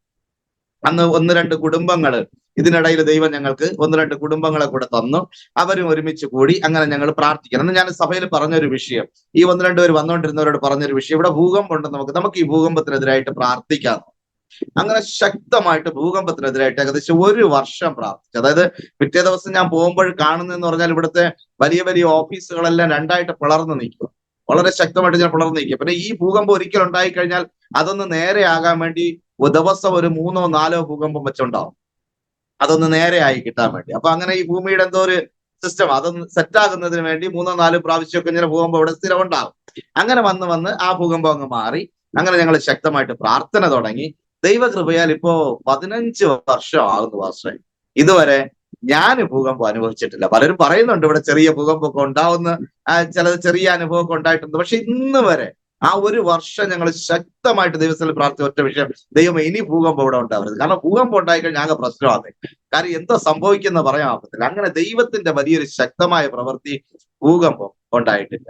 അന്ന് 1-2 കുടുംബങ്ങള്, ഇതിനിടയിൽ ദൈവം ഞങ്ങൾക്ക് 1-2 കുടുംബങ്ങളെ കൂടെ തന്നു. അവരും ഒരുമിച്ച് കൂടി അങ്ങനെ ഞങ്ങൾ പ്രാർത്ഥിക്കണം. അന്ന് ഞാൻ സഭയിൽ പറഞ്ഞൊരു വിഷയം, ഈ 1-2 പേര് വന്നുകൊണ്ടിരുന്നവരോട് പറഞ്ഞൊരു വിഷയം, ഇവിടെ ഭൂകമ്പം ഉണ്ടെന്ന്, നമുക്ക് ഈ ഭൂകമ്പത്തിനെതിരായിട്ട് പ്രാർത്ഥിക്കാം. അങ്ങനെ ശക്തമായിട്ട് ഭൂകമ്പത്തിനെതിരായിട്ട് ഏകദേശം 1 വർഷം പ്രാർത്ഥിച്ചു. അതായത് പിറ്റേ ദിവസം ഞാൻ പോകുമ്പോൾ കാണുന്നതെന്ന് പറഞ്ഞാൽ ഇവിടുത്തെ വലിയ വലിയ ഓഫീസുകളെല്ലാം രണ്ടായിട്ട് പിളർന്നു നിൽക്കുക. വളരെ ശക്തമായിട്ട് ഞാൻ പിളർന്നു നിൽക്കുക. പിന്നെ ഈ ഭൂകമ്പം ഒരിക്കൽ ഉണ്ടായി കഴിഞ്ഞാൽ അതൊന്ന് നേരെയാകാൻ വേണ്ടി ദിവസം ഒരു 3-4 ഭൂകമ്പം വെച്ചുണ്ടാവും, അതൊന്ന് നേരെയായി കിട്ടാൻ വേണ്ടി. അപ്പൊ അങ്ങനെ ഈ ഭൂമിയുടെ എന്തോ ഒരു സിസ്റ്റം അതൊന്ന് സെറ്റ് ആകുന്നതിന് വേണ്ടി 3-4 പ്രാവശ്യമൊക്കെ ഇങ്ങനെ ഭൂകമ്പം ഇവിടെ സ്ഥിരം ഉണ്ടാകും. അങ്ങനെ വന്ന് ആ ഭൂകമ്പം അങ്ങ് മാറി. അങ്ങനെ ഞങ്ങൾ ശക്തമായിട്ട് പ്രാർത്ഥന തുടങ്ങി. ദൈവകൃപയാൽ ഇപ്പോ 15 വർഷം ആകുന്നു പാസ്റ്ററെ. ഇതുവരെ ഞാൻ ഭൂകമ്പം അനുഭവിച്ചിട്ടില്ല. പലരും പറയുന്നുണ്ട് ഇവിടെ ചെറിയ ഭൂകമ്പമൊക്കെ ഉണ്ടാവുന്ന, ചിലത് ചെറിയ അനുഭവമൊക്കെ ഉണ്ടായിട്ടുണ്ട്. പക്ഷെ ഇന്ന് വരെ ആ 1 വർഷം ഞങ്ങൾ ശക്തമായിട്ട് ദൈവത്തിൽ പ്രാർത്ഥിച്ച ഒറ്റ വിഷയം, ദൈവം ഇനി ഭൂകമ്പം ഇവിടെ ഉണ്ടാവരുത്. കാരണം ഭൂകമ്പം ഉണ്ടായിക്കഴിഞ്ഞാൽ ആകെ പ്രശ്നമാണ്. കാര്യം എന്തോ സംഭവിക്കുന്ന പറയാൻ പറ്റത്തില്ല. അങ്ങനെ ദൈവത്തിന്റെ വലിയൊരു ശക്തമായ പ്രവൃത്തി ഭൂകമ്പം ഉണ്ടായിട്ടില്ല.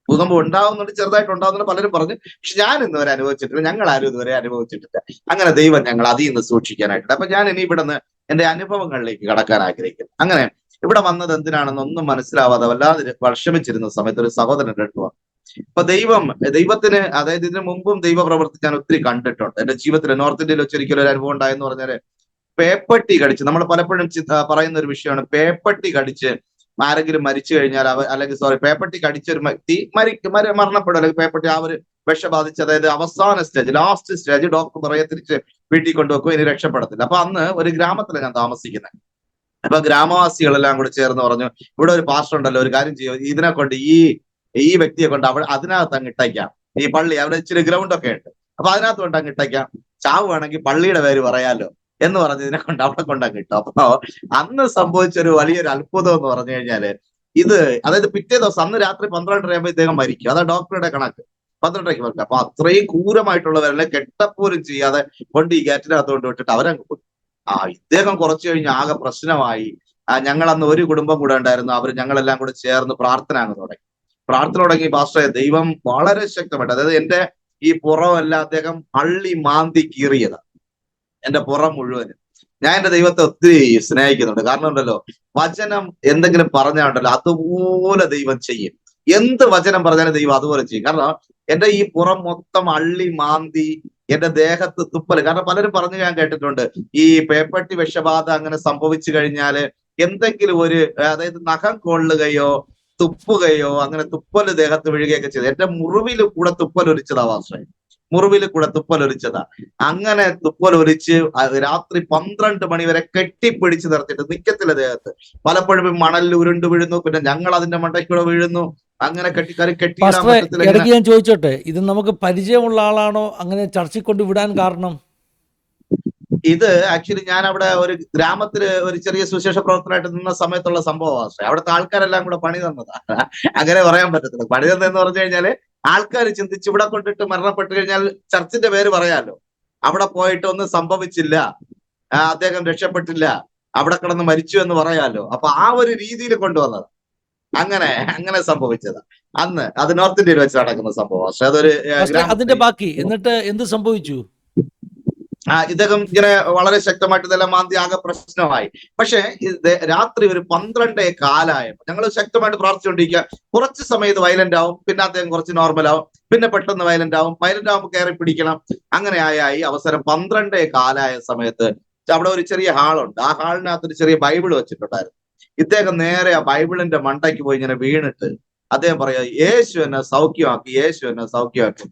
ഭൂകമ്പം ഉണ്ടാവുന്നുണ്ട്, ചെറുതായിട്ട് ഉണ്ടാവുന്നുണ്ട്, പലരും പറഞ്ഞു. പക്ഷെ ഞാൻ ഇന്നുവരെ അനുഭവിച്ചിട്ടില്ല, ഞങ്ങൾ ആരും ഇതുവരെ അനുഭവിച്ചിട്ടില്ല. അങ്ങനെ ദൈവം ഞങ്ങൾ അതിൽ നിന്ന് സൂക്ഷിക്കാനായിട്ടുണ്ട്. അപ്പൊ ഞാൻ ഇനി ഇവിടെ നിന്ന് എന്റെ അനുഭവങ്ങളിലേക്ക് കടക്കാൻ ആഗ്രഹിക്കുന്നു. അങ്ങനെ ഇവിടെ വന്നത് എന്തിനാണെന്ന് ഒന്നും മനസ്സിലാവാതെ വല്ലാതെ വിഷമിച്ചിരുന്ന സമയത്ത് ഒരു സഹോദരൻ അടുത്ത് വന്നു. അപ്പൊ ദൈവത്തിന്, അതായത് ഇതിനു മുമ്പും ദൈവ പ്രവൃത്തി ഞാൻ ഒത്തിരി കണ്ടിട്ടുണ്ട് എന്റെ ജീവിതത്തിൽ. നോർത്ത് ഇന്ത്യയിൽ വെച്ചൊരിക്കലും ഒരു അനുഭവം ഉണ്ടായെന്ന് പറഞ്ഞാല്, പേപ്പട്ടി കടിച്ച്, നമ്മൾ പലപ്പോഴും പറയുന്ന ഒരു വിഷയമാണ്, പേപ്പട്ടി കടിച്ച് ആരെങ്കിലും മരിച്ചു കഴിഞ്ഞാൽ അല്ലെങ്കിൽ പേപ്പട്ടി കടിച്ച ഒരു വ്യക്തി മരണപ്പെടും, അല്ലെങ്കിൽ പേപ്പട്ടി ആ ഒരു വിഷം ബാധിച്ച്, അതായത് അവസാന സ്റ്റേജ്, ലാസ്റ്റ് സ്റ്റേജ്, ഡോക്ടർ പറയാ തിരിച്ച് വീട്ടിൽ കൊണ്ടുവെക്കും, ഇനി രക്ഷപ്പെടത്തില്ല. അപ്പൊ അന്ന് ഒരു ഗ്രാമത്തിലാണ് ഞാൻ താമസിക്കുന്നത്. അപ്പൊ ഗ്രാമവാസികളെല്ലാം കൂടി ചേർന്ന് പറഞ്ഞു, ഇവിടെ ഒരു പാസ്റ്റർ ഉണ്ടല്ലോ, ഒരു കാര്യം ചെയ്യും, ഇതിനെ കൊണ്ട് ഈ വ്യക്തിയെ കൊണ്ട് അതിനകത്ത് അങ്ങ് ഇട്ടയ്ക്കാം. ഈ പള്ളി അവിടെ ഇച്ചിരി ഗ്രൗണ്ട് ഒക്കെ ഉണ്ട്, അപ്പൊ അതിനകത്ത് കൊണ്ട് അങ്ങ് ഇട്ടയ്ക്കാം, ചാവ് വേണമെങ്കിൽ പള്ളിയുടെ പേര് പറയാലോ എന്ന് പറഞ്ഞ് ഇതിനെ കൊണ്ട് അവിടെ കൊണ്ടങ്ങ് ഇട്ടു. അപ്പൊ അന്ന് സംഭവിച്ചൊരു വലിയൊരു അത്ഭുതം എന്ന് പറഞ്ഞു കഴിഞ്ഞാല്, അതായത് പിറ്റേ ദിവസം അന്ന് രാത്രി 12:30 ആകുമ്പോൾ ഇദ്ദേഹം മരിക്കും. അതാ ഡോക്ടറുടെ കണക്ക്, 12:30 മരിക്കും. അപ്പൊ അത്രയും ക്രൂരമായിട്ടുള്ളവരെല്ലാം കെട്ടപ്പോലും ചെയ്യാതെ കൊണ്ട് ഈ ഗേറ്റിനകത്ത് കൊണ്ട് വിട്ടിട്ട് അവരങ്ങ് പോയി. ഇദ്ദേഹം കുറച്ചു കഴിഞ്ഞ് ആകെ പ്രശ്നമായി. ഞങ്ങൾ അന്ന് ഒരു കുടുംബം കൂടെ ഉണ്ടായിരുന്നു, ഞങ്ങളെല്ലാം കൂടെ ചേർന്ന് പ്രാർത്ഥന അങ്ങ് തുടങ്ങി. പ്രാർത്ഥന തുടങ്ങി പാസ്റ്ററെ, ദൈവം വളരെ ശക്തമായിട്ട്, അതായത് എന്റെ ഈ പുറമെല്ലാം അദ്ദേഹം അള്ളി മാന്തി കീറിയതാണ്, എന്റെ പുറം മുഴുവനും. ഞാൻ എന്റെ ദൈവത്തെ ഒത്തിരി സ്നേഹിക്കുന്നുണ്ട്. കാരണം ഉണ്ടല്ലോ, വചനം എന്തെങ്കിലും പറഞ്ഞാണ്ടല്ലോ അതുപോലെ ദൈവം ചെയ്യും. എന്ത് വചനം പറഞ്ഞാലും ദൈവം അതുപോലെ ചെയ്യും. കാരണം എന്റെ ഈ പുറം മൊത്തം അള്ളി മാന്തി, എന്റെ ദേഹത്ത് തുപ്പല്. കാരണം പലരും പറഞ്ഞു ഞാൻ കേട്ടിട്ടുണ്ട്, ഈ പേപ്പട്ടി വിഷബാധ അങ്ങനെ സംഭവിച്ചു കഴിഞ്ഞാല് എന്തെങ്കിലും അതായത് നഖം കൊള്ളുകയോ തുപ്പുകയോ അങ്ങനെ തുപ്പല് ദേഹത്ത് വീഴുകയൊക്കെ ചെയ്തു. എന്റെ മുറിവിൽ കൂടെ തുപ്പലൊലിച്ചതാ വാസേ, മുറിവിൽ കൂടെ തുപ്പലൊലിച്ചതാ. അങ്ങനെ തുപ്പലൊലിച്ച് രാത്രി 12 മണി വരെ കെട്ടിപ്പിടിച്ച് നിർത്തിയിട്ട് നിക്കത്തില്ല ദേഹത്ത്. പലപ്പോഴും ഈ മണലിൽ ഉരുണ്ട് വീഴുന്നു, പിന്നെ ഞങ്ങൾ അതിന്റെ മണ്ടയ്ക്കൂടെ വീഴുന്നു. അങ്ങനെ കെട്ടിയിടാൻ പാസ്റ്ററെ, പറ്റത്തില്ല. ഇങ്ങനെ ഇടയ്ക്ക് ഞാൻ ചോദിച്ചോട്ടെ, ഇത് നമുക്ക് പരിചയമുള്ള ആളാണോ അങ്ങനെ ചർച്ചിൽ കൊണ്ട് വിടാൻ കാരണം? ഇത് ആക്ച്വലി ഞാൻ അവിടെ ഒരു ഗ്രാമത്തില് ഒരു ചെറിയ സുവിശേഷ പ്രവർത്തനമായിട്ട് നിന്ന സമയത്തുള്ള സംഭവമാണ്. അവിടുത്തെ ആൾക്കാരെല്ലാം കൂടെ പണി തന്നതാ. അങ്ങനെ പറയാൻ പറ്റത്തില്ല. പണി തന്നെന്ന് പറഞ്ഞു കഴിഞ്ഞാല് ആൾക്കാർ ചിന്തിച്ച് ഇവിടെ കൊണ്ടിട്ട് മരണപ്പെട്ട് കഴിഞ്ഞാൽ ചർച്ചിന്റെ പേര് പറയാലോ. അവിടെ പോയിട്ട് ഒന്നും സംഭവിച്ചില്ല, അദ്ദേഹം രക്ഷപ്പെട്ടില്ല, അവിടെ കിടന്ന് മരിച്ചു എന്ന് പറയാലോ. അപ്പൊ ആ ഒരു രീതിയിൽ കൊണ്ടുവന്നത്. അങ്ങനെ അങ്ങനെ സംഭവിച്ചതാ. അന്ന് അത് നോർത്ത് ഇന്ത്യയിൽ വെച്ച് നടക്കുന്ന സംഭവം. പക്ഷെ അതൊരു പാസ്റ്ററെ, അതിന്റെ ഗ്രാമത്തിൽ ബാക്കി എന്നിട്ട് എന്ത് സംഭവിച്ചു? ഇദ്ദേഹം ഇങ്ങനെ വളരെ ശക്തമായിട്ട് ഇതെല്ലാം മാന്തി ആകെ പ്രശ്നമായി. പക്ഷെ രാത്രി ഒരു 12:15 ഞങ്ങൾ ശക്തമായിട്ട് പ്രാർത്ഥിച്ചുകൊണ്ടിരിക്കുക. കുറച്ച് സമയം ഇത് വയലന്റ് ആവും, പിന്നെ അദ്ദേഹം കുറച്ച് നോർമൽ ആവും, പിന്നെ പെട്ടെന്ന് വയലന്റ് ആവും. വയലന്റ് ആവുമ്പോൾ കയറി പിടിക്കണം. അങ്ങനെ ആയി അവസരം 12:15 സമയത്ത് അവിടെ ഒരു ചെറിയ ഹാളുണ്ട്. ആ ഹാളിനകത്ത് ഒരു ചെറിയ ബൈബിൾ വെച്ചിട്ടുണ്ടായിരുന്നു. ഇദ്ദേഹം നേരെ ആ ബൈബിളിന്റെ മണ്ടയ്ക്ക് പോയി ഇങ്ങനെ വീണിട്ട് അദ്ദേഹം പറയാ, യേശു എന്നെ സൗഖ്യമാക്കി, യേശു എന്നെ സൗഖ്യമാക്കി.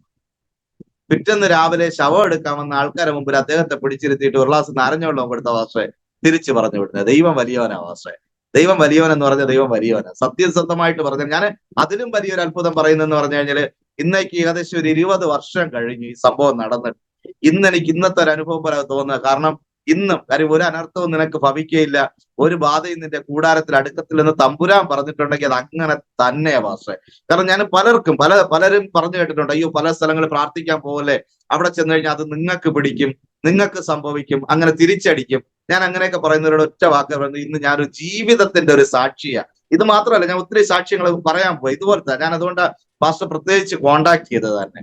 പിറ്റേന്ന് രാവിലെ ശവം എടുക്കാൻ വന്ന ആൾക്കാരെ മുമ്പിൽ അദ്ദേഹത്തെ പിടിച്ചിരുത്തിയിട്ട് ഒരു ഗ്ലാസ് നാരങ്ങ കൊടുത്ത വാസേ തിരിച്ചു പറഞ്ഞു വിടുന്നത്. ദൈവം വലിയവനാ വാസേ. ദൈവം വലിയവൻ എന്ന് പറഞ്ഞ ദൈവം വലിയവനാ. സത്യസന്ധമായിട്ട് പറഞ്ഞ ഞാൻ അതിലും വലിയൊരു അത്ഭുതം പറയുന്നെന്ന് പറഞ്ഞു കഴിഞ്ഞാല് ഇന്നേക്ക് ഏകദേശം ഒരു 20 വർഷം കഴിഞ്ഞ് ഈ സംഭവം നടന്നിട്ട് ഇന്ന് എനിക്ക് ഇന്നത്തെ ഒരു അനുഭവം പോലെ തോന്നുന്നത്. കാരണം ഇന്നും കാര്യം ഒരു അനർത്ഥവും നിനക്ക് ഭവിക്കുകയില്ല, ഒരു ബാധയും നിന്റെ കൂടാരത്തിൽ അടുക്കത്തില്ലെന്ന് തമ്പുരാൻ പറഞ്ഞിട്ടുണ്ടെങ്കിൽ അത് അങ്ങനെ തന്നെയാ വാസേ. കാരണം ഞാൻ പലരും പറഞ്ഞു കേട്ടിട്ടുണ്ട്, അയ്യോ പല സ്ഥലങ്ങളിൽ പ്രാർത്ഥിക്കാൻ പോകല്ലേ, അവിടെ ചെന്ന് കഴിഞ്ഞാൽ അത് നിങ്ങൾക്ക് പിടിക്കും, നിങ്ങൾക്ക് സംഭവിക്കും, അങ്ങനെ തിരിച്ചടിക്കും. ഞാൻ അങ്ങനെയൊക്കെ പറയുന്നവരോട് ഒറ്റ വാക്ക് പറയുന്നത്, ഇന്ന് ഞാനൊരു ജീവിതത്തിന്റെ ഒരു സാക്ഷിയാ. ഇത് മാത്രമല്ല, ഞാൻ ഒത്തിരി സാക്ഷ്യങ്ങൾ പറയാൻ പോയി ഇതുപോലത്തെ. ഞാൻ അതുകൊണ്ട് പാസ്റ്റർ പ്രത്യേകിച്ച് കോണ്ടാക്ട് ചെയ്തത് തന്നെ.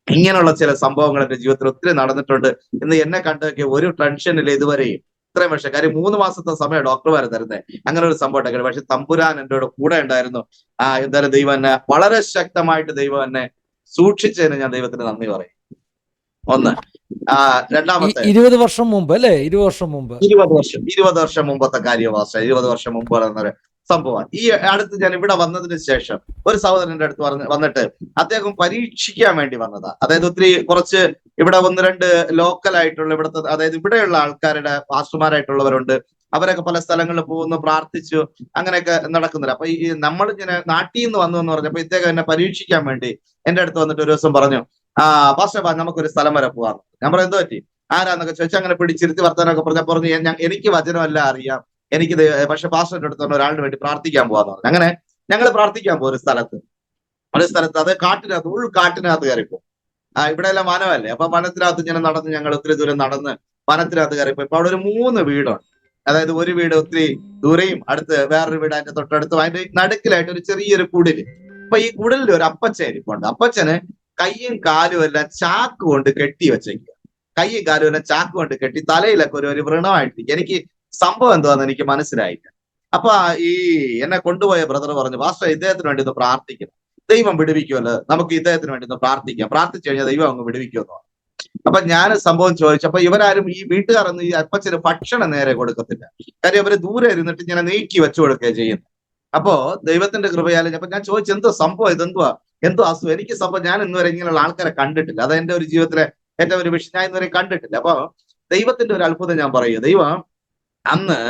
ഇങ്ങനെയുള്ള ചില സംഭവങ്ങൾ എന്റെ ജീവിതത്തിൽ ഒത്തിരി നടന്നിട്ടുണ്ട്. ഇന്ന് എന്നെ കണ്ടൊക്കെ ഒരു ടെൻഷനില്ല ഇതുവരെയും, ഇത്രയും വർഷം. കാര്യം 3 മാസത്തെ സമയം ഡോക്ടർമാർ തരുന്നത്. അങ്ങനെ ഒരു സംഭവം ഉണ്ടായിരുന്നു. പക്ഷെ തമ്പുരാൻ എൻ്റെ കൂടെ ഉണ്ടായിരുന്നു. എന്തായാലും ദൈവം എന്നെ വളരെ ശക്തമായിട്ട് ദൈവം എന്നെ സൂക്ഷിച്ചതിന് ഞാൻ ദൈവത്തിന് നന്ദി പറയും. ഒന്ന്. രണ്ടാമത്തെ 20 വർഷം മുമ്പ് അല്ലേ? 20 വർഷം മുമ്പ് 20 വർഷം മുമ്പത്തെ കാര്യവാസ. 20 വർഷം മുമ്പ് നടന്നൊരു സംഭവമാണ്. ഈ അടുത്ത് ഞാൻ ഇവിടെ വന്നതിന് ശേഷം ഒരു സഹോദരന്റെ അടുത്ത് വന്നിട്ട് അദ്ദേഹം പരീക്ഷിക്കാൻ വേണ്ടി വന്നതാ. അതായത് കുറച്ച് ഇവിടെ 1-2 ലോക്കൽ ആയിട്ടുള്ള ഇവിടുത്തെ, അതായത് ഇവിടെയുള്ള ആൾക്കാരുടെ പാസ്റ്റർമാരായിട്ടുള്ളവരുണ്ട്. അവരൊക്കെ പല സ്ഥലങ്ങളിൽ പോകുന്നു, പ്രാർത്ഥിച്ചു, അങ്ങനെയൊക്കെ നടക്കുന്നില്ല. അപ്പൊ ഈ നമ്മളിങ്ങനെ നാട്ടിൽ നിന്ന് വന്നു എന്ന് പറഞ്ഞപ്പോ ഇദ്ദേഹം എന്നെ പരീക്ഷിക്കാൻ വേണ്ടി എന്റെ അടുത്ത് വന്നിട്ട് ഒരു ദിവസം പറഞ്ഞു, പാസ്റ്റർ നമുക്കൊരു സ്ഥലം വരെ പോവാം. ഞാൻ പറഞ്ഞു, എന്ത് പറ്റി, ആരാന്നൊക്കെ ചോദിച്ചാൽ അങ്ങനെ പിടിച്ചിരുത്തി വർത്തമാനമൊക്കെ പറഞ്ഞു എനിക്ക് വചനമെല്ലാം അറിയാം, എനിക്ക് പക്ഷെ പാസ്റ്ററിന്റെ അടുത്ത് തന്നെ ഒരാളിന് വേണ്ടി പ്രാർത്ഥിക്കാൻ പോവാന്ന് പറഞ്ഞു. അങ്ങനെ ഞങ്ങൾ പ്രാർത്ഥിക്കാൻ പോകും ഒരു സ്ഥലത്ത്. അത് കാട്ടിനകത്ത്, ഉൾക്കാട്ടിനകത്ത് കയറിപ്പോ. ഇവിടെ എല്ലാം വനമല്ലേ, അപ്പൊ വനത്തിനകത്ത് ഇങ്ങനെ നടന്ന് ഞങ്ങൾ ഒത്തിരി ദൂരം നടന്ന് വനത്തിനകത്ത് കയറിപ്പോ. ഇപ്പൊ അവിടെ ഒരു 3 വീടുണ്ട്. അതായത് ഒരു വീട് ഒത്തിരി ദൂരെയും, അടുത്ത് വേറൊരു വീട് അതിന്റെ തൊട്ടടുത്തും, അതിന്റെ നടുക്കിലായിട്ട് ഒരു ചെറിയൊരു കുടില്. അപ്പൊ ഈ കുടിലിൽ ഒരു അപ്പച്ചൻ ഇരിപ്പുണ്ട്. അപ്പച്ചന് കയ്യും കാലും എല്ലാം ചാക്ക് കൊണ്ട് കെട്ടി വെച്ചേക്കുക. കയ്യും കാലും എല്ലാം ചാക്ക് കൊണ്ട് കെട്ടി, തലയിലൊക്കെ ഒരു വ്രണമായിട്ടിരിക്കും. എനിക്ക് സംഭവം എന്താന്ന് എനിക്ക് മനസ്സിലായില്ല. അപ്പൊ ഈ എന്നെ കൊണ്ടുപോയ ബ്രദർ പറഞ്ഞു, പാസ്റ്റർ ഇദ്ദേഹത്തിന് വേണ്ടി ഒന്ന് പ്രാർത്ഥിക്കണം, ദൈവം വിടുവിക്കുമല്ലോ, നമുക്ക് ഇദ്ദേഹത്തിന് വേണ്ടി ഒന്ന് പ്രാർത്ഥിക്കാം, പ്രാർത്ഥിച്ചു കഴിഞ്ഞാൽ ദൈവം അങ്ങ് വിടുവിക്കുമെന്ന് പറഞ്ഞു. അപ്പൊ ഞാൻ സംഭവം ചോദിച്ചു. അപ്പൊ ഇവരാരും, ഈ വീട്ടുകാരൊന്നും ഈ അപ്പച്ചന് ഭക്ഷണം നേരെ കൊടുക്കത്തില്ല. കാര്യം അവര് ദൂരെ ഇരുന്നിട്ട് ഇങ്ങനെ നീക്കി വെച്ചു കൊടുക്കുകയാണ് ചെയ്യുന്നത്. അപ്പോ ദൈവത്തിന്റെ കൃപയാലും അപ്പൊ ഞാൻ ചോദിച്ചു, എന്തോ സംഭവം, എന്തോ അസുഖം. എനിക്ക് സംഭവം ഞാൻ ഇന്നുവരെ ഇങ്ങനെയുള്ള ആൾക്കാരെ കണ്ടിട്ടില്ല. അത് എന്റെ ഒരു ജീവിതത്തിലെ ഏറ്റവും ഒരു വിഷയം, ഞാൻ ഇന്നുവരെ കണ്ടിട്ടില്ല. അപ്പൊ ദൈവത്തിന്റെ ഒരു അത്ഭുതം ഞാൻ പറയൂ. ദൈവം അന്ന്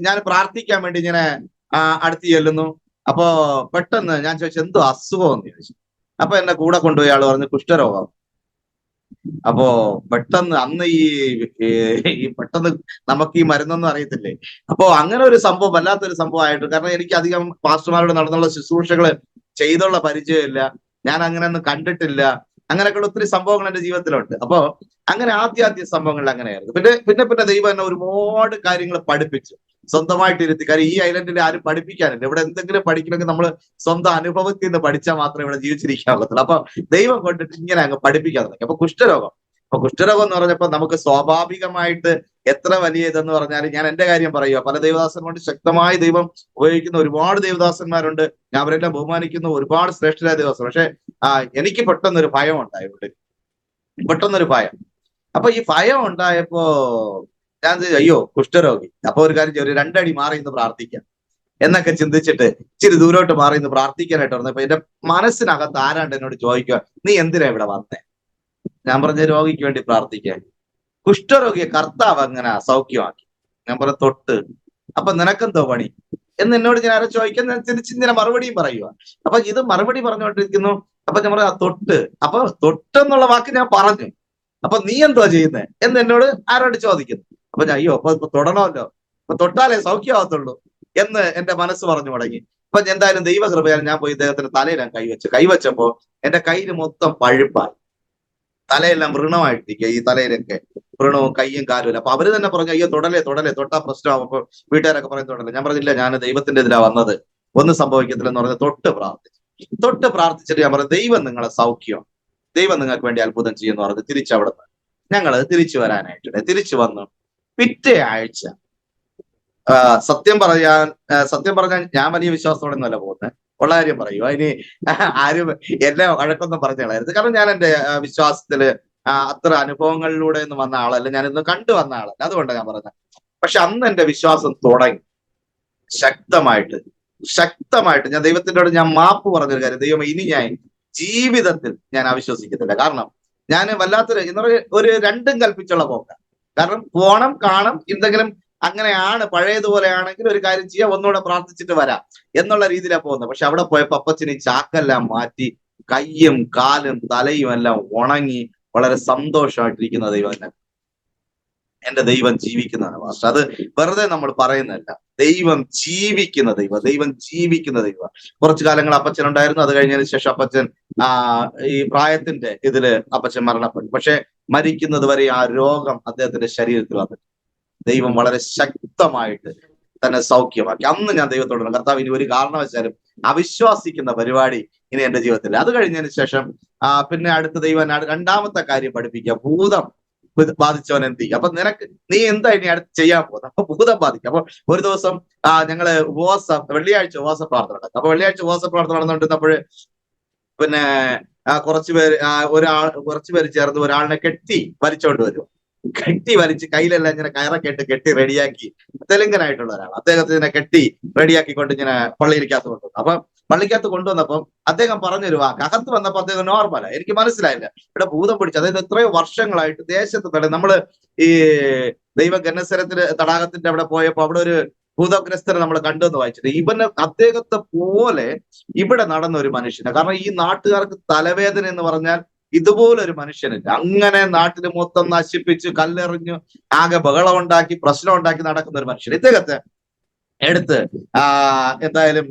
ഞാൻ പ്രാർത്ഥിക്കാൻ വേണ്ടി ഇങ്ങനെ അടുത്ത് ചെല്ലുന്നു. അപ്പോ പെട്ടെന്ന് ഞാൻ ചോദിച്ചു, എന്തോ അസുഖം എന്ന് ചോദിച്ചു. അപ്പൊ എന്നെ കൂടെ കൊണ്ടുപോയി ആള് പറഞ്ഞു, കുഷ്ഠരോഗം. അപ്പോ പെട്ടെന്ന് അന്ന് ഈ പെട്ടെന്ന് നമുക്ക് ഈ മരുന്നൊന്നും അറിയത്തില്ലേ. അപ്പോ അങ്ങനെ ഒരു സംഭവം, വല്ലാത്തൊരു സംഭവമായിട്ട്. കാരണം എനിക്ക് അധികം പാസ്റ്റർമാരോട് നടന്നുള്ള ശുശ്രൂഷകള് ചെയ്തുള്ള പരിചയമില്ല, ഞാൻ അങ്ങനെ ഒന്നും കണ്ടിട്ടില്ല. അങ്ങനെയൊക്കെയുള്ള ഒത്തിരി സംഭവങ്ങൾ എന്റെ ജീവിതത്തിലുണ്ട്. അപ്പോ അങ്ങനെ ആദ്യ സംഭവങ്ങളിൽ അങ്ങനെയായിരുന്നു. പിന്നെ ദൈവം എന്നെ ഒരുപാട് കാര്യങ്ങൾ പഠിപ്പിച്ചു, സ്വന്തമായിട്ട് ഇരുത്തി. കാര്യം ഈ ഐലൻഡിൽ ആരും പഠിപ്പിക്കാനില്ല. ഇവിടെ എന്തെങ്കിലും പഠിക്കണമെങ്കിൽ നമ്മൾ സ്വന്തം അനുഭവത്തിൽ നിന്ന് പഠിച്ചാൽ മാത്രമേ ഇവിടെ ജീവിച്ചിരിക്കാൻ പറ്റുള്ളൂ. അപ്പൊ ദൈവം കൊണ്ടിട്ട് ഇങ്ങനെ അങ്ങ് പഠിപ്പിക്കാൻ തുടങ്ങി. അപ്പൊ കുഷ്ഠരോഗം എന്ന് പറഞ്ഞപ്പോ നമുക്ക് സ്വാഭാവികമായിട്ട് എത്ര വലിയ ഇതെന്ന് പറഞ്ഞാൽ, ഞാൻ എന്റെ കാര്യം പറയുക, പല ദൈവദാസൻ കൊണ്ട് ശക്തമായി ദൈവം ഉപയോഗിക്കുന്ന ഒരുപാട് ദൈവദാസന്മാരുണ്ട്. ഞാൻ അവരെല്ലാം ബഹുമാനിക്കുന്ന ഒരുപാട് ശ്രേഷ്ഠരായ ദൈവദാസൻ. പക്ഷെ എനിക്ക് പെട്ടെന്നൊരു ഭയം ഉണ്ടായി, പെട്ടെന്നൊരു ഭയം. അപ്പൊ ഈ ഭയം ഉണ്ടായപ്പോ ഞാൻ അയ്യോ കുഷ്ഠരോഗി. അപ്പൊ ഒരു കാര്യം ഒരു 2 അടി മാറി ഇന്ന് പ്രാർത്ഥിക്കാം. എന്നൊക്കെ ചിന്തിച്ചിട്ട് ഇച്ചിരി ദൂരോട്ട് മാറി നിന്ന് പ്രാർത്ഥിക്കാനായിട്ട് വന്നപ്പോ എന്റെ മനസ്സിനകത്ത് ആരാണ്ട് എന്നോട് ചോദിക്കുക, നീ എന്തിനാ ഇവിടെ വന്നേ? ഞാൻ പറഞ്ഞ രോഗിക്ക് വേണ്ടി പ്രാർത്ഥിക്കാൻ. കുഷ്ഠരോഗിയെ കർത്താവ് അങ്ങനെ സൗഖ്യമാക്കി. ഞാൻ പറഞ്ഞ തൊട്ട്. അപ്പൊ നിനക്കെന്തോ പണി എന്ന് എന്നോട് ഞാൻ ആരോ ചോദിക്കാൻ ചിന്തിച്ചിങ്ങനെ മറുപടിയും പറയുക. അപ്പൊ ഇത് മറുപടി പറഞ്ഞുകൊണ്ടിരിക്കുന്നു. അപ്പൊ ഞാൻ പറയാം തൊട്ട്. അപ്പൊ തൊട്ടെന്നുള്ള വാക്ക് ഞാൻ പറഞ്ഞു. അപ്പൊ നീ എന്തോ ചെയ്യുന്നേ എന്ന് എന്നോട് ആരോട് ചോദിക്കുന്നു. അപ്പൊ ഞാൻ അയ്യോ അപ്പൊ തൊടണമല്ലോ, അപ്പൊ തൊട്ടാലേ സൗഖ്യമാകത്തുള്ളൂ എന്ന് എന്റെ മനസ്സ് പറഞ്ഞു തുടങ്ങി. അപ്പൊ എന്തായാലും ദൈവകൃപയാൽ ഞാൻ പോയി ഇദ്ദേഹത്തിന്റെ തലയിൽ ഞാൻ കൈവച്ചപ്പോ എന്റെ കയ്യിൽ മൊത്തം പഴുപ്പായി, തലയെല്ലാം വൃണമായിട്ടിരിക്കുക, ഈ തലയിലൊക്കെ വൃണവും കയ്യും കാലും. അപ്പൊ അവര് തന്നെ പറഞ്ഞു അയ്യോ തൊടലേ തൊട്ടാ പ്രശ്നമാകും. അപ്പൊ വീട്ടുകാരൊക്കെ പറയും തൊടലേ. ഞാൻ പറഞ്ഞില്ല, ഞാൻ ദൈവത്തിന്റെ എതിരാ വന്നത്, ഒന്നും സംഭവിക്കത്തില്ലെന്ന് പറഞ്ഞ് തൊട്ട് പ്രാർത്ഥിച്ചിട്ട് ഞാൻ പറഞ്ഞു ദൈവം നിങ്ങളെ സൗഖ്യം, ദൈവം നിങ്ങൾക്ക് വേണ്ടി അത്ഭുതം ചെയ്യുന്നു പറഞ്ഞ് തിരിച്ചവിടുന്ന് ഞങ്ങള് തിരിച്ചു വരാനായിട്ടുണ്ട്. തിരിച്ചു വന്നു പിറ്റേ ആഴ്ച സത്യം പറഞ്ഞാൽ ഞാൻ വലിയ വിശ്വാസത്തോടെ ഒന്നുമല്ല പോകുന്നത്, ഉള്ള കാര്യം പറയൂ. അതിന് ആരും എന്നെ വഴക്കൊന്നും പറഞ്ഞു കളയരുത്. കാരണം ഞാൻ എന്റെ വിശ്വാസത്തില് അത്ര അനുഭവങ്ങളിലൂടെ ഒന്നും വന്ന ആളല്ല, ഞാൻ ഇന്ന് കണ്ടു വന്ന ആളല്ല, അതുകൊണ്ടാണ് ഞാൻ പറഞ്ഞത്. പക്ഷെ അന്ന് എന്റെ വിശ്വാസം തുടങ്ങി ശക്തമായിട്ട് ഞാൻ ദൈവത്തിനോട് ഞാൻ മാപ്പ് പറഞ്ഞൊരു കാര്യം, ദൈവം ഇനി ഞാൻ ജീവിതത്തിൽ ഞാൻ അവിശ്വസിക്കത്തില്ല. കാരണം ഞാൻ വല്ലാത്തൊരു എന്താ പറയുക, ഒരു രണ്ടും കൽപ്പിച്ചുള്ള പോക്കാണ്. കാരണം പോണം കാണും എന്തെങ്കിലും അങ്ങനെയാണ്, പഴയതുപോലെ ആണെങ്കിൽ ഒരു കാര്യം ചെയ്യാം, ഒന്നുകൂടെ പ്രാർത്ഥിച്ചിട്ട് വരാം എന്നുള്ള രീതിയിലാണ് പോകുന്നത്. പക്ഷെ അവിടെ പോയപ്പോ അപ്പച്ചന് ചാക്കെല്ലാം മാറ്റി കയ്യും കാലും തലയും എല്ലാം ഉണങ്ങി വളരെ സന്തോഷമായിട്ടിരിക്കുന്ന ദൈവം തന്നെ. എന്റെ ദൈവം ജീവിക്കുന്നതാണ് മാസ്റ്റർ, അത് വെറുതെ നമ്മൾ പറയുന്നതല്ല. ദൈവം ജീവിക്കുന്ന ദൈവം. കുറച്ചു കാലങ്ങൾ അപ്പച്ചൻ ഉണ്ടായിരുന്നു. അത് കഴിഞ്ഞതിന് ശേഷം അപ്പച്ചൻ ഈ പ്രായത്തിന്റെ ഇതില് അപ്പച്ചൻ മരണപ്പെട്ടു. പക്ഷെ മരിക്കുന്നത് വരെ ആ രോഗം അദ്ദേഹത്തിന്റെ ശരീരത്തിൽ വന്നിട്ട് ദൈവം വളരെ ശക്തമായിട്ട് തന്നെ സൗഖ്യമാക്കി. അന്ന് ഞാൻ ദൈവത്തോട് കർത്താവ് ഇനി ഒരു കാരണവശാലും അവിശ്വാസിക്കുന്ന പരിപാടി ഇനി എന്റെ ജീവിതത്തിൽ. അത് കഴിഞ്ഞതിന് ശേഷം പിന്നെ അടുത്ത ദൈവം രണ്ടാമത്തെ കാര്യം പഠിപ്പിക്കുക, ഭൂതം ബാധിച്ചവൻ എന്ത് ചെയ്യും. അപ്പൊ നീ എന്താ ഇനി അടുത്ത് ചെയ്യാൻ പോകുന്നത്? അപ്പൊ ഭൂതം ബാധിക്കും. അപ്പൊ ഒരു ദിവസം ഞങ്ങള് വെള്ളിയാഴ്ച ഉപവാസ പ്രാർത്ഥന നടക്കും. അപ്പൊ വെള്ളിയാഴ്ച ഉപവാസ പ്രാർത്ഥന നടന്നുകൊണ്ടിരുന്നപ്പോൾ പിന്നെ കുറച്ചു പേര് ചേർന്ന് ഒരാളിനെ കെട്ടി വലിച്ചോണ്ട് വരും. കെട്ടി വലിച്ച് കയ്യിലെല്ലാം ഇങ്ങനെ കയറൊക്കെ ഇട്ട് കെട്ടി റെഡിയാക്കി, തെലുങ്കനായിട്ടുള്ള ഒരാൾ അദ്ദേഹത്തിനെ കെട്ടി റെഡിയാക്കിക്കൊണ്ട് ഇങ്ങനെ പള്ളിയിലേക്കകത്ത് കൊണ്ടുവന്നു. അപ്പൊ പള്ളിക്കകത്ത് കൊണ്ടുവന്നപ്പം അദ്ദേഹം പറഞ്ഞൊരു വാക്ക്, അകത്ത് വന്നപ്പോ അദ്ദേഹം നോർമലാ, എനിക്ക് മനസ്സിലായില്ല ഇവിടെ ഭൂതം പിടിച്ചു. അതായത് എത്രയോ വർഷങ്ങളായിട്ട് ദേശത്ത് നമ്മള് ഈ ദൈവ ഗന്നസരത്തിന് തടാകത്തിന്റെ അവിടെ പോയപ്പോ അവിടെ ഒരു ഭൂതഗ്രസ്തനെ നമ്മൾ കണ്ടെന്ന് വായിച്ചിട്ട്, അദ്ദേഹത്തെ പോലെ ഇവിടെ നടന്ന ഒരു മനുഷ്യന്. കാരണം ഈ നാട്ടുകാർക്ക് തലവേദന എന്ന് പറഞ്ഞാൽ ഇതുപോലൊരു മനുഷ്യനില്ല. അങ്ങനെ നാട്ടിൽ മൊത്തം നശിപ്പിച്ച് കല്ലെറിഞ്ഞു ആകെ ബഹളം ഉണ്ടാക്കി പ്രശ്നം ഉണ്ടാക്കി നടക്കുന്ന ഒരു മനുഷ്യൻ. ഇദ്ദേഹത്തെ എടുത്ത് എന്തായാലും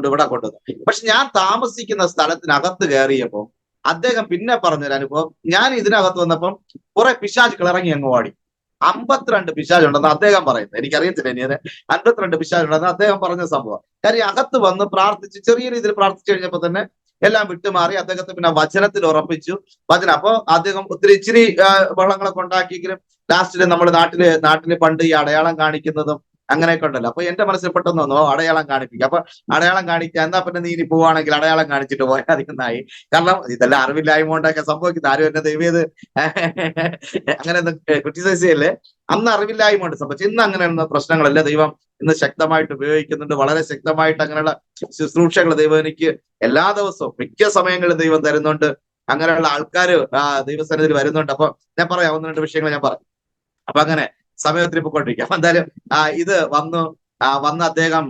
ഇവിടെ കൊണ്ടുവന്നു. പക്ഷെ ഞാൻ താമസിക്കുന്ന സ്ഥലത്തിനകത്ത് കയറിയപ്പോൾ അദ്ദേഹം പിന്നെ പറഞ്ഞൊരു അനുഭവം, ഞാൻ ഇതിനകത്ത് വന്നപ്പം കുറെ പിശാചുകൾ ഇറങ്ങി അങ്ങ് ഓടി. 52 പിശാചുണ്ടെന്ന് അദ്ദേഹം പറയുന്നത്, എനിക്കറിയത്തില്ല ഇനി 52 പിശാചുണ്ടെന്ന് അദ്ദേഹം പറഞ്ഞ സംഭവം. കാര്യം അകത്ത് വന്ന് പ്രാർത്ഥിച്ച് ചെറിയ രീതിയിൽ പ്രാർത്ഥിച്ചു കഴിഞ്ഞപ്പോ തന്നെ എല്ലാം വിട്ടുമാറി. അദ്ദേഹത്തെ പിന്നെ വചനത്തിൽ ഉറപ്പിച്ചു. അപ്പൊ അദ്ദേഹം ഇച്ചിരി ബഹളങ്ങളൊക്കെ ഉണ്ടാക്കിയെങ്കിലും ലാസ്റ്റില് നമ്മുടെ നാട്ടില് പണ്ട് ഈ അടയാളം കാണിക്കുന്നതും അങ്ങനെയൊക്കെ ഉണ്ടല്ലോ. അപ്പൊ എന്റെ മനസ്സിൽ പെട്ടെന്ന് വന്നു അടയാളം കാണിപ്പിക്കുക. അപ്പൊ അടയാളം കാണിക്കുക, എന്നാ പിന്നെ നീ ഇനി പോവാണെങ്കിൽ അടയാളം കാണിച്ചിട്ട് പോയാൽ അതിനായി. കാരണം ഇതെല്ലാം അറിവില്ലായ്മ കൊണ്ടൊക്കെ സംഭവിക്കുന്നത്. ആരും എന്നെ ദൈവം അങ്ങനെ ക്രിറ്റിസൈസ് ചെയ്യല്ലേ. അന്ന് അറിവില്ലായ്മ കൊണ്ട് സംഭവിച്ചു. ഇന്ന് അങ്ങനെയുള്ള പ്രശ്നങ്ങളല്ല. ദൈവം ഇന്ന് ശക്തമായിട്ട് ഉപയോഗിക്കുന്നുണ്ട്. വളരെ ശക്തമായിട്ട് അങ്ങനെയുള്ള ശുശ്രൂഷകൾ ദൈവം എനിക്ക് എല്ലാ ദിവസവും മിക്ക സമയങ്ങളിലും ദൈവം തരുന്നുണ്ട്. അങ്ങനെയുള്ള ആൾക്കാർ ദൈവസന്നിധിയിൽ വരുന്നുണ്ട്. അപ്പൊ ഞാൻ പറയാം, 1-2 വിഷയങ്ങൾ ഞാൻ പറയാം. അപ്പൊ അങ്ങനെ സമയത്തിൽ പൊയ്ക്കൊണ്ടിരിക്കുക. അപ്പൊ എന്തായാലും ഇത് വന്ന് അദ്ദേഹം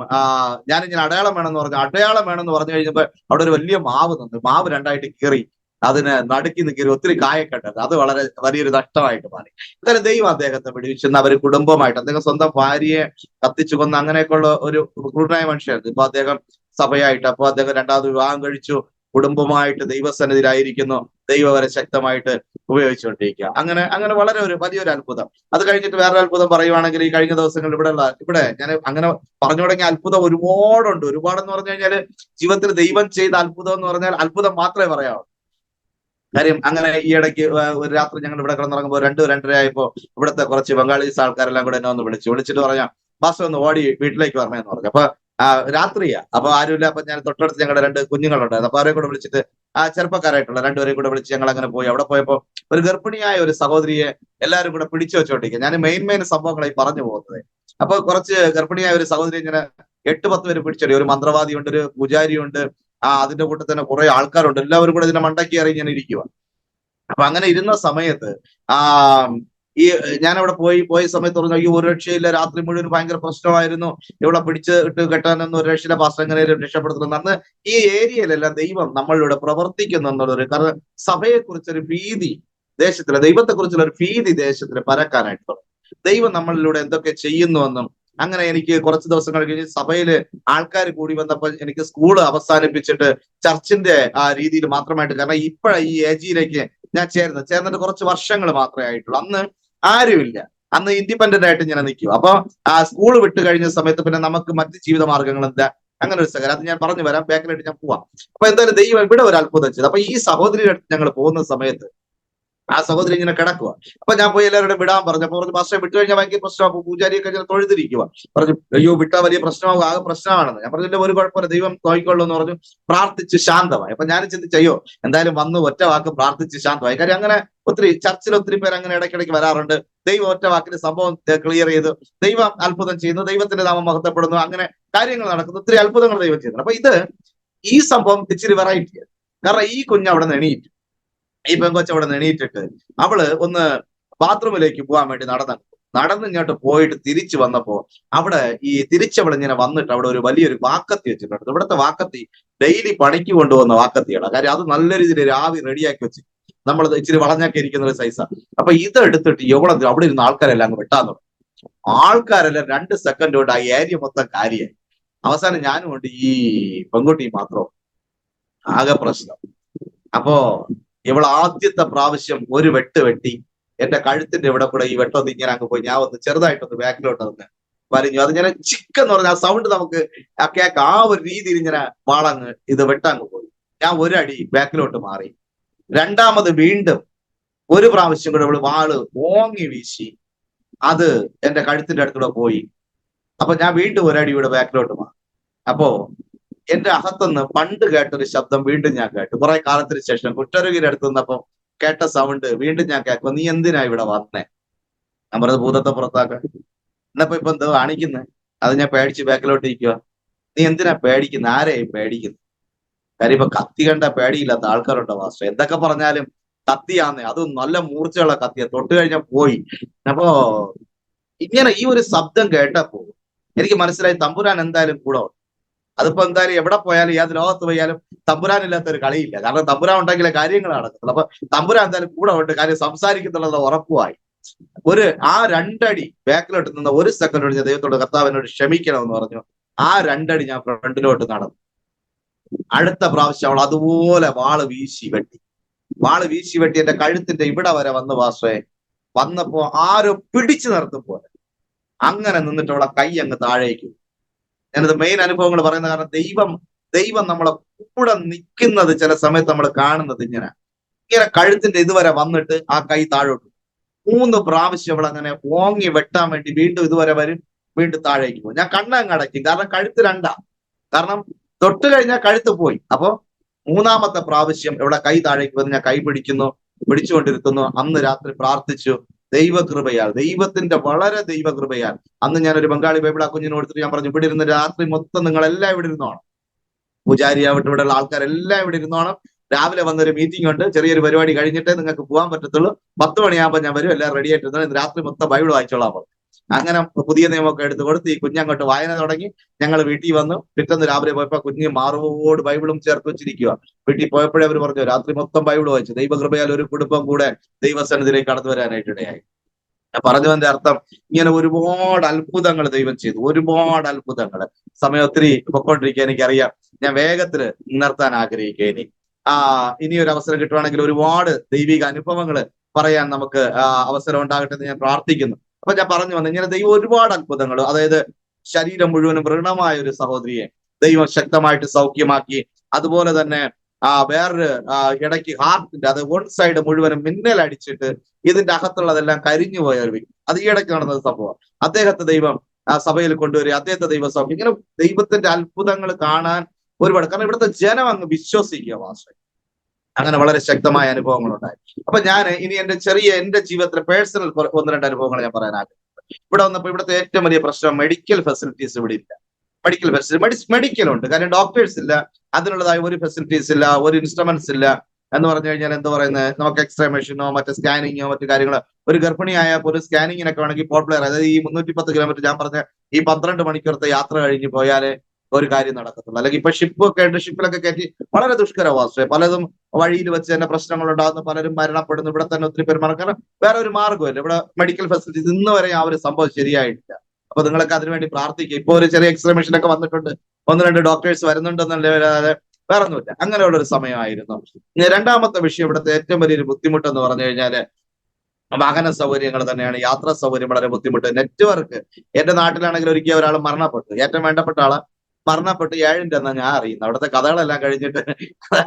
ഞാനിങ്ങനെ അടയാളം വേണമെന്ന് പറഞ്ഞു. അടയാളം വേണമെന്ന് പറഞ്ഞു കഴിഞ്ഞപ്പോ അവിടെ ഒരു വലിയ മാവ് തന്നു. മാവ് രണ്ടായിട്ട് കീറി അതിന് നടുക്കിന്ന് കീറി ഒത്തിരി കായക്കെട്ടത്. അത് വളരെ വലിയൊരു നഷ്ടമായിട്ട് മാറി. എന്തായാലും ദൈവം അദ്ദേഹത്തെ പിടിച്ചെന്ന് അവര് കുടുംബമായിട്ട്, അദ്ദേഹം സ്വന്തം ഭാര്യയെ കത്തിച്ചു കൊന്ന് അങ്ങനെയൊക്കെയുള്ള ഒരു ക്രൂരനായ മനുഷ്യനായിരുന്നു. ഇപ്പൊ അദ്ദേഹം സഭയായിട്ട്, അപ്പൊ അദ്ദേഹം രണ്ടാമത് വിവാഹം കഴിച്ചു, കുടുംബമായിട്ട് ദൈവസന്നിധിയിലായിരിക്കുന്നു. ദൈവം അവരെ ശക്തമായിട്ട് ഉപയോഗിച്ചുകൊണ്ടിരിക്കുക. അങ്ങനെ വളരെ വലിയൊരു അത്ഭുതം. അത് കഴിഞ്ഞിട്ട് വേറൊരു അത്ഭുതം പറയുവാണെങ്കിൽ, ഈ കഴിഞ്ഞ ദിവസങ്ങളിൽ ഇവിടെ ഞാൻ അങ്ങനെ പറഞ്ഞു തുടങ്ങിയ അത്ഭുതം ഒരുപാടുണ്ട്. ഒരുപാടെന്ന് പറഞ്ഞു കഴിഞ്ഞാല് ജീവിതത്തിൽ ദൈവം ചെയ്ത അത്ഭുതം എന്ന് പറഞ്ഞാൽ അത്ഭുതം മാത്രമേ പറയാവൂ. കാര്യം അങ്ങനെ ഈ ഇടയ്ക്ക് ഒരു രാത്രി ഞങ്ങൾ ഇവിടെ കിടന്നിറങ്ങുമ്പോൾ 2-2:30 ആയപ്പോ ഇവിടുത്തെ കുറച്ച് ബംഗാളീസ് ആൾക്കാരെല്ലാം കൂടെ എന്നെ ഒന്ന് വിളിച്ചിട്ട് പറഞ്ഞാൽ ബസ് ഒന്ന് ഓടി വീട്ടിലേക്ക് വരണമെന്ന് പറഞ്ഞു. അപ്പൊ രാത്രിയാ, അപ്പൊ ആരുമില്ല. അപ്പൊ ഞാൻ തൊട്ടടുത്ത് ഞങ്ങളുടെ 2 കുഞ്ഞുങ്ങളുണ്ടായിരുന്നു. അപ്പൊ അവരെ കൂടെ വിളിച്ചിട്ട് ചെറുപ്പക്കാരായിട്ടുള്ള 2 പേരെയും കൂടെ വിളിച്ച് ഞങ്ങൾ അങ്ങനെ പോയി. അവിടെ പോയപ്പോ ഒരു ഗർഭിണിയായ ഒരു സഹോദരിയെ എല്ലാവരും കൂടെ പിടിച്ചു വെച്ചോണ്ടിരിക്കുക. ഞാൻ മെയിൻ സംഭവങ്ങളായി പറഞ്ഞു പോകുന്നത്. അപ്പൊ കുറച്ച് ഗർഭിണിയായ ഒരു സഹോദരി ഇങ്ങനെ 8-10 പേര് പിടിച്ചടി. ഒരു മന്ത്രവാദിയുണ്ട്, ഒരു പൂജാരിയുണ്ട്, അതിന്റെ കൂട്ടത്തിൽ തന്നെ കുറെ ആൾക്കാരുണ്ട്. എല്ലാവരും കൂടെ ഇതിനെ മണ്ടയ്ക്ക് കയറി ഇങ്ങനെ ഇരിക്കുക. അപ്പൊ അങ്ങനെ ഇരുന്ന സമയത്ത് ആ ഈ ഞാൻ അവിടെ പോയ സമയത്ത് പറഞ്ഞു, അയ്യോ ഒരു രക്ഷയില്ല, രാത്രി മുഴുവൻ ഭയങ്കര പ്രശ്നമായിരുന്നു, ഇവിടെ പിടിച്ച് ഇട്ട് കെട്ടാനൊന്നും ഒരു രക്ഷയില്ല, പാസ്റ്റർ എങ്ങനെ രക്ഷപ്പെടുത്തുന്നു. അന്ന് ഈ ഏരിയയിലെല്ലാം ദൈവം നമ്മളിവിടെ പ്രവർത്തിക്കുന്നു എന്നുള്ളൊരു, കാരണം സഭയെ കുറിച്ചൊരു ഭീതി ദേശത്തില്, ദൈവത്തെ കുറിച്ചുള്ള ഒരു ഭീതി ദേശത്തിന് പരക്കാനായിട്ട് തുടങ്ങി. ദൈവം നമ്മളിലൂടെ എന്തൊക്കെ ചെയ്യുന്നുവെന്നും. അങ്ങനെ എനിക്ക് കുറച്ച് ദിവസങ്ങൾ കഴിഞ്ഞ് സഭയില് ആൾക്കാർ കൂടി വന്നപ്പോൾ എനിക്ക് സ്കൂള് അവസാനിപ്പിച്ചിട്ട് ചർച്ചിന്റെ ആ രീതിയിൽ മാത്രമായിട്ട്, കാരണം ഇപ്പോഴാണ് ഈ ഏജിയിലേക്ക് ഞാൻ ചേർന്നിട്ട് കുറച്ച് വർഷങ്ങൾ മാത്രമേ ആയിട്ടുള്ളൂ. അന്ന് ആരുമില്ല, അന്ന് ഇൻഡിപെൻഡന്റ് ആയിട്ട് ഞാൻ നിൽക്കും. അപ്പൊ സ്കൂൾ വിട്ട് കഴിഞ്ഞ സമയത്ത് പിന്നെ നമുക്ക് മറ്റ് ജീവിത മാർഗങ്ങൾ എന്താ, അങ്ങനെ ഒരു സഹകരണം, അത് ഞാൻ പറഞ്ഞു വരാം, ബാക്കിലായിട്ട് ഞാൻ പോവാം. അപ്പൊ എന്തായാലും ദൈവം ഇവിടെ ഒരു അത്ഭുതം ചെയ്തു. അപ്പൊ ഈ സഹോദരിയുടെ അടുത്ത് ഞങ്ങൾ പോകുന്ന സമയത്ത് ആ സഹോദരി ഇങ്ങനെ കിടക്കുക. അപ്പൊ ഞാൻ പോയി എല്ലാവരും വിടാൻ പറഞ്ഞു. പറഞ്ഞു പാസ്റ്ററെ വിട്ടു കഴിഞ്ഞാൽ ഭയങ്കര പ്രശ്നമാകും, പൂജാരിയൊക്കെ ഇങ്ങനെ തൊഴുതിരിക്കുക. പറഞ്ഞു അയ്യോ വിട്ടാ വലിയ പ്രശ്നമാകും, ആകെ പ്രശ്നമാണെന്ന്. ഞാൻ പറഞ്ഞില്ല ഒരു കുഴപ്പമില്ല, ദൈവം നോക്കിക്കൊള്ളൂ എന്ന് പറഞ്ഞു. പ്രാർത്ഥിച്ച് ശാന്തമായി. അപ്പൊ ഞാൻ ചിന്തിച്ചയ്യോ എന്തായാലും വന്ന് ഒറ്റ വാക്ക് പ്രാർത്ഥിച്ച് ശാന്തമായി. കാര്യം അങ്ങനെ ചർച്ചിൽ ഒത്തിരി പേര് അങ്ങനെ ഇടയ്ക്കിടയ്ക്ക് വരാറുണ്ട്. ദൈവം ഒറ്റ വാക്കിന് സംഭവം ക്ലിയർ ചെയ്തു, ദൈവം അത്ഭുതം ചെയ്യുന്നു, ദൈവത്തിന്റെ നാമം മഹത്വപ്പെടുന്നു, അങ്ങനെ കാര്യങ്ങൾ നടക്കുന്നു, ഒത്തിരി അത്ഭുതങ്ങൾ ദൈവം ചെയ്യുന്നു. അപ്പൊ ഈ സംഭവം ഇച്ചിരി വെറൈറ്റിയാണ്. കാരണം ഈ കുഞ്ഞ് അവിടെ നിന്ന് എണീറ്റു, ഈ പെങ്കൊച്ച അവിടെ നിന്ന് എണീറ്റിട്ട് അവള് ഒന്ന് ബാത്റൂമിലേക്ക് പോകാൻ വേണ്ടി നടന്നിങ്ങോട്ട് പോയിട്ട് തിരിച്ചു വന്നപ്പോ അവിടെ തിരിച്ചവൾ ഇങ്ങനെ വന്നിട്ട് അവിടെ ഒരു വലിയൊരു വാക്കത്തി വെച്ചിട്ടുണ്ട്. ഇവിടുത്തെ വാക്കത്തി ഡെയിലി പണിക്ക് കൊണ്ടുവന്ന വാക്കത്തിയാണ്. കാര്യം അത് നല്ല രീതിയിൽ രാവി റെഡിയാക്കി വെച്ച് നമ്മൾ ഇച്ചിരി വളഞ്ഞൊക്കെ ഇരിക്കുന്ന ഒരു സൈസാണ്. അപ്പൊ ഇതെടുത്തിട്ട് അവിടെ ഇരുന്ന ആൾക്കാരെല്ലാം അങ്ങ് വെട്ടാൻ തുടങ്ങി. ആൾക്കാരെല്ലാം 2 സെക്കൻഡ് കൊണ്ട് ആ ഏരിയ മൊത്തം കാര്യമായി. അവസാനം ഞാനും കൊണ്ട് ഈ പെൺകുട്ടി മാത്രം ആകെ പ്രശ്നം. അപ്പോ ഇവൾ ആദ്യത്തെ പ്രാവശ്യം ഒരു വെട്ടി എന്റെ കഴുത്തിന്റെ ഇവിടെ കൂടെ ഈ വെട്ടൊന്ന് ഇങ്ങനെ അങ്ങ് പോയി. ഞാൻ ഒന്ന് ചെറുതായിട്ടൊന്ന് ബാക്കിലോട്ട് ഒന്ന് വലിഞ്ഞു. അത് ഇങ്ങനെ ചിക്കെന്ന് പറഞ്ഞ ആ സൗണ്ട് നമുക്ക് കേൾക്കാം. ആ ഒരു രീതിയിൽ ഇങ്ങനെ വാളങ്ങ് വെട്ടങ്ങ് പോയി. ഞാൻ ഒരടി ബാക്കിലോട്ട് മാറി. രണ്ടാമത് വീണ്ടും ഒരു പ്രാവശ്യം കൂടെ ഇവള് വാള് ഓങ്ങി വീശി അത് എന്റെ കഴുത്തിന്റെ അടുത്തൂടെ പോയി. അപ്പൊ ഞാൻ വീണ്ടും ഒരടി ഇവിടെ ബാക്കിലോട്ട് മാറി. അപ്പോ എന്റെ അകത്തുനിന്ന് പണ്ട് കേട്ടൊരു ശബ്ദം വീണ്ടും ഞാൻ കേട്ടു. കുറെ കാലത്തിന് ശേഷം കുറ്റരുകിന്റെ അടുത്ത് നിന്നപ്പോ കേട്ട സൗണ്ട് വീണ്ടും ഞാൻ കേൾക്കും, നീ എന്തിനാ ഇവിടെ വന്നേ? ഞാൻ പറഞ്ഞത് ഭൂതത്തെ പുറത്താക്കാൻ. എന്നപ്പോ ഇപ്പൊ എന്തോ കാണിക്കുന്നത്? അത് ഞാൻ പേടിച്ച് ബാക്കിലോട്ട് ഇരിക്കുക. നീ എന്തിനാ പേടിക്കുന്നത്? ആരെയും പേടിക്കുന്നത്? കാര്യം ഇപ്പൊ കത്തി കണ്ട പേടിയില്ലാത്ത ആൾക്കാരുണ്ടോ മാസ്റ്റർ? എന്തൊക്കെ പറഞ്ഞാലും കത്തിയാന്നേ, അതും നല്ല മൂർച്ചയുള്ള കത്തിയ, തൊട്ട് കഴിഞ്ഞാൽ പോയി. അപ്പോ ഇങ്ങനെ ഈ ഒരു ശബ്ദം കേട്ടപ്പോ എനിക്ക് മനസ്സിലായി തമ്പുരാൻ എന്തായാലും കൂടെ ഉണ്ട്. അതിപ്പോ എന്തായാലും എവിടെ പോയാലും ഏത് ലോകത്ത് പോയാലും തമ്പുരാനില്ലാത്ത ഒരു കളിയില്ല. കാരണം തമ്പുരാൻ ഉണ്ടെങ്കിലേ കാര്യങ്ങൾ നടക്കത്തുള്ളൂ. അപ്പൊ തമ്പുരാൻ എന്തായാലും കൂടെ ഉണ്ട്, കാര്യം സംസാരിക്കുന്നുള്ളത് ഉറപ്പുമായി. ആ 2 അടി ബാക്കിലോട്ട് നിന്ന് 1 സെക്കൻഡ് കൊണ്ട് ഞാൻ ദൈവത്തോട് കർത്താവിനോട് ക്ഷമിക്കണമെന്ന് പറഞ്ഞു. ആ 2 അടി ഞാൻ ഫ്രണ്ടിലോട്ട് നടന്നു. അടുത്ത പ്രാവശ്യം അവൾ അതുപോലെ വാള് വീശി വെട്ടി എന്റെ കഴുത്തിന്റെ ഇവിടെ വരെ വന്ന് പാസ്റ്ററെ. വന്നപ്പോ ആരോ പിടിച്ചു നിർത്തും പോലെ അങ്ങനെ നിന്നിട്ട് അവളെ കൈ അങ്ങ് താഴേക്ക്. ഞാനത് മെയിൻ അനുഭവങ്ങൾ പറയുന്ന കാരണം ദൈവം നമ്മളെ കൂടെ നിൽക്കുന്നത് ചില സമയത്ത് നമ്മൾ കാണുന്നത് ഇങ്ങനെ കഴുത്തിന്റെ ഇതുവരെ വന്നിട്ട് ആ കൈ താഴോട്ട് 3 പ്രാവശ്യം അവൾ അങ്ങനെ ഓങ്ങി വെട്ടാൻ വേണ്ടി വീണ്ടും ഇതുവരെ വരും, വീണ്ടും താഴേക്ക് പോകും. ഞാൻ കണ്ണങ്ങ് അടയ്ക്കും, കാരണം കഴുത്ത് 2 കാരണം തൊട്ട് കഴിഞ്ഞാൽ കഴുത്ത് പോയി. അപ്പൊ 3ാമത്തെ പ്രാവശ്യം ഇവിടെ കൈ താഴേക്ക് വന്ന് ഞാൻ കൈ പിടിച്ചുകൊണ്ടിരിക്കുന്നു. അന്ന് രാത്രി പ്രാർത്ഥിച്ചു. ദൈവകൃപയാൽ, ദൈവത്തിന്റെ വളരെ ദൈവകൃപയാൽ അന്ന് ഞാനൊരു ബംഗാളി ബൈബിൾ ആ കുഞ്ഞിന് കൊടുത്തിട്ട് ഞാൻ പറഞ്ഞു, ഇവിടെ ഇരുന്ന് രാത്രി മൊത്തം നിങ്ങളെല്ലാം ഇവിടെ ഇരുന്നോണം, പൂജാരിയാവട്ടെ ഇവിടെയുള്ള ആൾക്കാരെല്ലാം ഇവിടെ ഇരുന്നോണം. രാവിലെ വന്നൊരു മീറ്റിംഗ് ഉണ്ട്, ചെറിയൊരു പരിപാടി കഴിഞ്ഞിട്ടേ നിങ്ങൾക്ക് പോകാൻ പറ്റത്തുള്ളൂ. 10 മണിയാകുമ്പോൾ ഞാൻ വരും, എല്ലാം റെഡി ആയിട്ടിരുന്നു. ഇന്ന് രാത്രി മൊത്തം ബൈബിൾ വായിച്ചോളാൻ പറഞ്ഞു. അങ്ങനെ പുതിയ നിയമമൊക്കെ എടുത്തു കൊടുത്ത് ഈ കുഞ്ഞങ്ങോട്ട് വായന തുടങ്ങി. ഞങ്ങൾ വീട്ടിൽ വന്നു. പിറ്റേന്ന് രാവിലെ പോയപ്പോ കുഞ്ഞ് മാറോട് ബൈബിളും ചേർത്ത് വെച്ചിരിക്കുക. വീട്ടിൽ പോയപ്പോഴേ അവർ പറഞ്ഞു രാത്രി മൊത്തം ബൈബിൾ വായിച്ചു. ദൈവകൃപയാൽ ഒരു കുടുംബം കൂടെ ദൈവസന്നിധിയിലേക്ക് കടന്നു വരാനായിട്ട് ഇടയായി. പറഞ്ഞതിന്റെ അർത്ഥം ഇങ്ങനെ ഒരുപാട് അത്ഭുതങ്ങൾ ദൈവം ചെയ്തു, ഒരുപാട് അത്ഭുതങ്ങൾ. സമയം ഒത്തിരി പൊക്കോണ്ടിരിക്കുക, എനിക്കറിയാം. ഞാൻ വേഗത്തിൽ നിർത്താൻ ആഗ്രഹിക്കുക. ഇനി ഒരു അവസരം കിട്ടുവാണെങ്കിൽ ഒരുപാട് ദൈവിക അനുഭവങ്ങൾ പറയാൻ നമുക്ക് അവസരം ഉണ്ടാകട്ടെ എന്ന് ഞാൻ പ്രാർത്ഥിക്കുന്നു. അപ്പൊ ഞാൻ പറഞ്ഞു വന്നു, ഇങ്ങനെ ദൈവം ഒരുപാട് അത്ഭുതങ്ങൾ, അതായത് ശരീരം മുഴുവനും വ്രണമായ ഒരു സഹോദരിയെ ദൈവം ശക്തമായിട്ട് സൗഖ്യമാക്കി. അതുപോലെ തന്നെ വേറൊരു ഇടയ്ക്ക് ഹാർട്ടിന്റെ അത് 1 സൈഡ് മുഴുവനും മിന്നലടിച്ചിട്ട് ഇതിന്റെ അകത്തുള്ളതെല്ലാം കരിഞ്ഞു പോയ ഒരു വ്യക്തി, അത് ഈ ഇടയ്ക്ക് നടന്ന സംഭവം. അദ്ദേഹത്തെ ദൈവം സഭയിൽ കൊണ്ടുവരിക, അദ്ദേഹത്തെ ദൈവം സൗഖ്യം. ഇങ്ങനെ ദൈവത്തിന്റെ അത്ഭുതങ്ങൾ കാണാൻ ഒരുപാട്, കാരണം ഇവിടുത്തെ ജനം അങ്ങ് വിശ്വസിക്കുക മാസ്റ്റർ. അങ്ങനെ വളരെ ശക്തമായ അനുഭവങ്ങൾ ഉണ്ടായി. അപ്പൊ ഞാൻ ഇനി എന്റെ ജീവിതത്തിലെ പേഴ്സണൽ 1-2 അനുഭവങ്ങൾ ഞാൻ പറയാൻ ആഗ്രഹിക്കുന്നു. ഇവിടെ വന്നപ്പോൾ ഇവിടുത്തെ ഏറ്റവും വലിയ പ്രശ്നം മെഡിക്കൽ ഫെസിലിറ്റീസ് ഇവിടെ ഇല്ല. Medical facility. മെഡിക്കൽ ഉണ്ട്, കാര്യം ഡോക്ടേഴ്സ് ഇല്ല, അതിനുള്ളതായ ഒരു ഫെസിലിറ്റീസ് ഇല്ല, ഒരു ഇൻസ്ട്രുമെന്റ്സ് ഇല്ല. എന്ന് പറഞ്ഞു കഴിഞ്ഞാൽ എന്ത് പറയുന്നത്, നമുക്ക് എക്സ്റേ മെഷീനോ മറ്റേ സ്കാനിങ്ങോ മറ്റു കാര്യങ്ങളോ, ഒരു ഗർഭിണിയായ ഒരു സ്കാനിങ്ങിനൊക്കെ വേണമെങ്കിൽ പോർട്ട് ബ്ലെയർ, അതായത് ഈ 310 കിലോമീറ്റർ ഞാൻ പറഞ്ഞ ഈ 12 മണിക്കൂറത്തെ യാത്ര കഴിഞ്ഞ് പോയാലേ ഒരു കാര്യം നടക്കത്തുള്ളൂ. അല്ലെങ്കിൽ ഇപ്പൊ ഷിപ്പ് ഒക്കെ ഉണ്ട്, ഷിപ്പിലൊക്കെ കയറ്റി വളരെ ദുഷ്കരവാസ, പലതും വഴിയിൽ വെച്ച് തന്നെ പ്രശ്നങ്ങൾ ഉണ്ടാകുന്നു, പലരും മരണപ്പെടുന്നു. ഇവിടെ തന്നെ ഒത്തിരി പേര് മരണം, കാരണം വേറെ ഒരു മാർഗ്ഗമില്ല. ഇവിടെ മെഡിക്കൽ ഫെസിലിറ്റീസ് ഇന്ന് വരെ ആ ഒരു സംഭവം ശരിയായിട്ടില്ല. അപ്പൊ നിങ്ങളൊക്കെ അതിനുവേണ്ടി പ്രാർത്ഥിക്കുക. ഇപ്പൊ ഒരു ചെറിയ എക്സ്റേ മെഷീൻ ഒക്കെ വന്നിട്ടുണ്ട്, 1-2 ഡോക്ടേഴ്സ് വരുന്നുണ്ടെന്നല്ലാതെ വേറെ ഒന്നുമില്ല. അങ്ങനെയുള്ള ഒരു സമയമായിരുന്നു. ഇനി രണ്ടാമത്തെ വിഷയം, ഇവിടുത്തെ ഏറ്റവും വലിയൊരു ബുദ്ധിമുട്ടെന്ന് പറഞ്ഞു കഴിഞ്ഞാല് വാഹന സൗകര്യങ്ങൾ തന്നെയാണ്. യാത്രാ സൗകര്യം വളരെ ബുദ്ധിമുട്ട്. നെറ്റ്വർക്ക്, എന്റെ നാട്ടിലാണെങ്കിൽ ഒരിക്കൽ ഒരാൾ മരണപ്പെട്ടു, ഏറ്റവും വേണ്ടപ്പെട്ട ആള് മരണപ്പെട്ട് 7ന്റെ എന്നാ ഞാൻ അറിയുന്നത്. അവിടുത്തെ കഥകളെല്ലാം കഴിഞ്ഞിട്ട്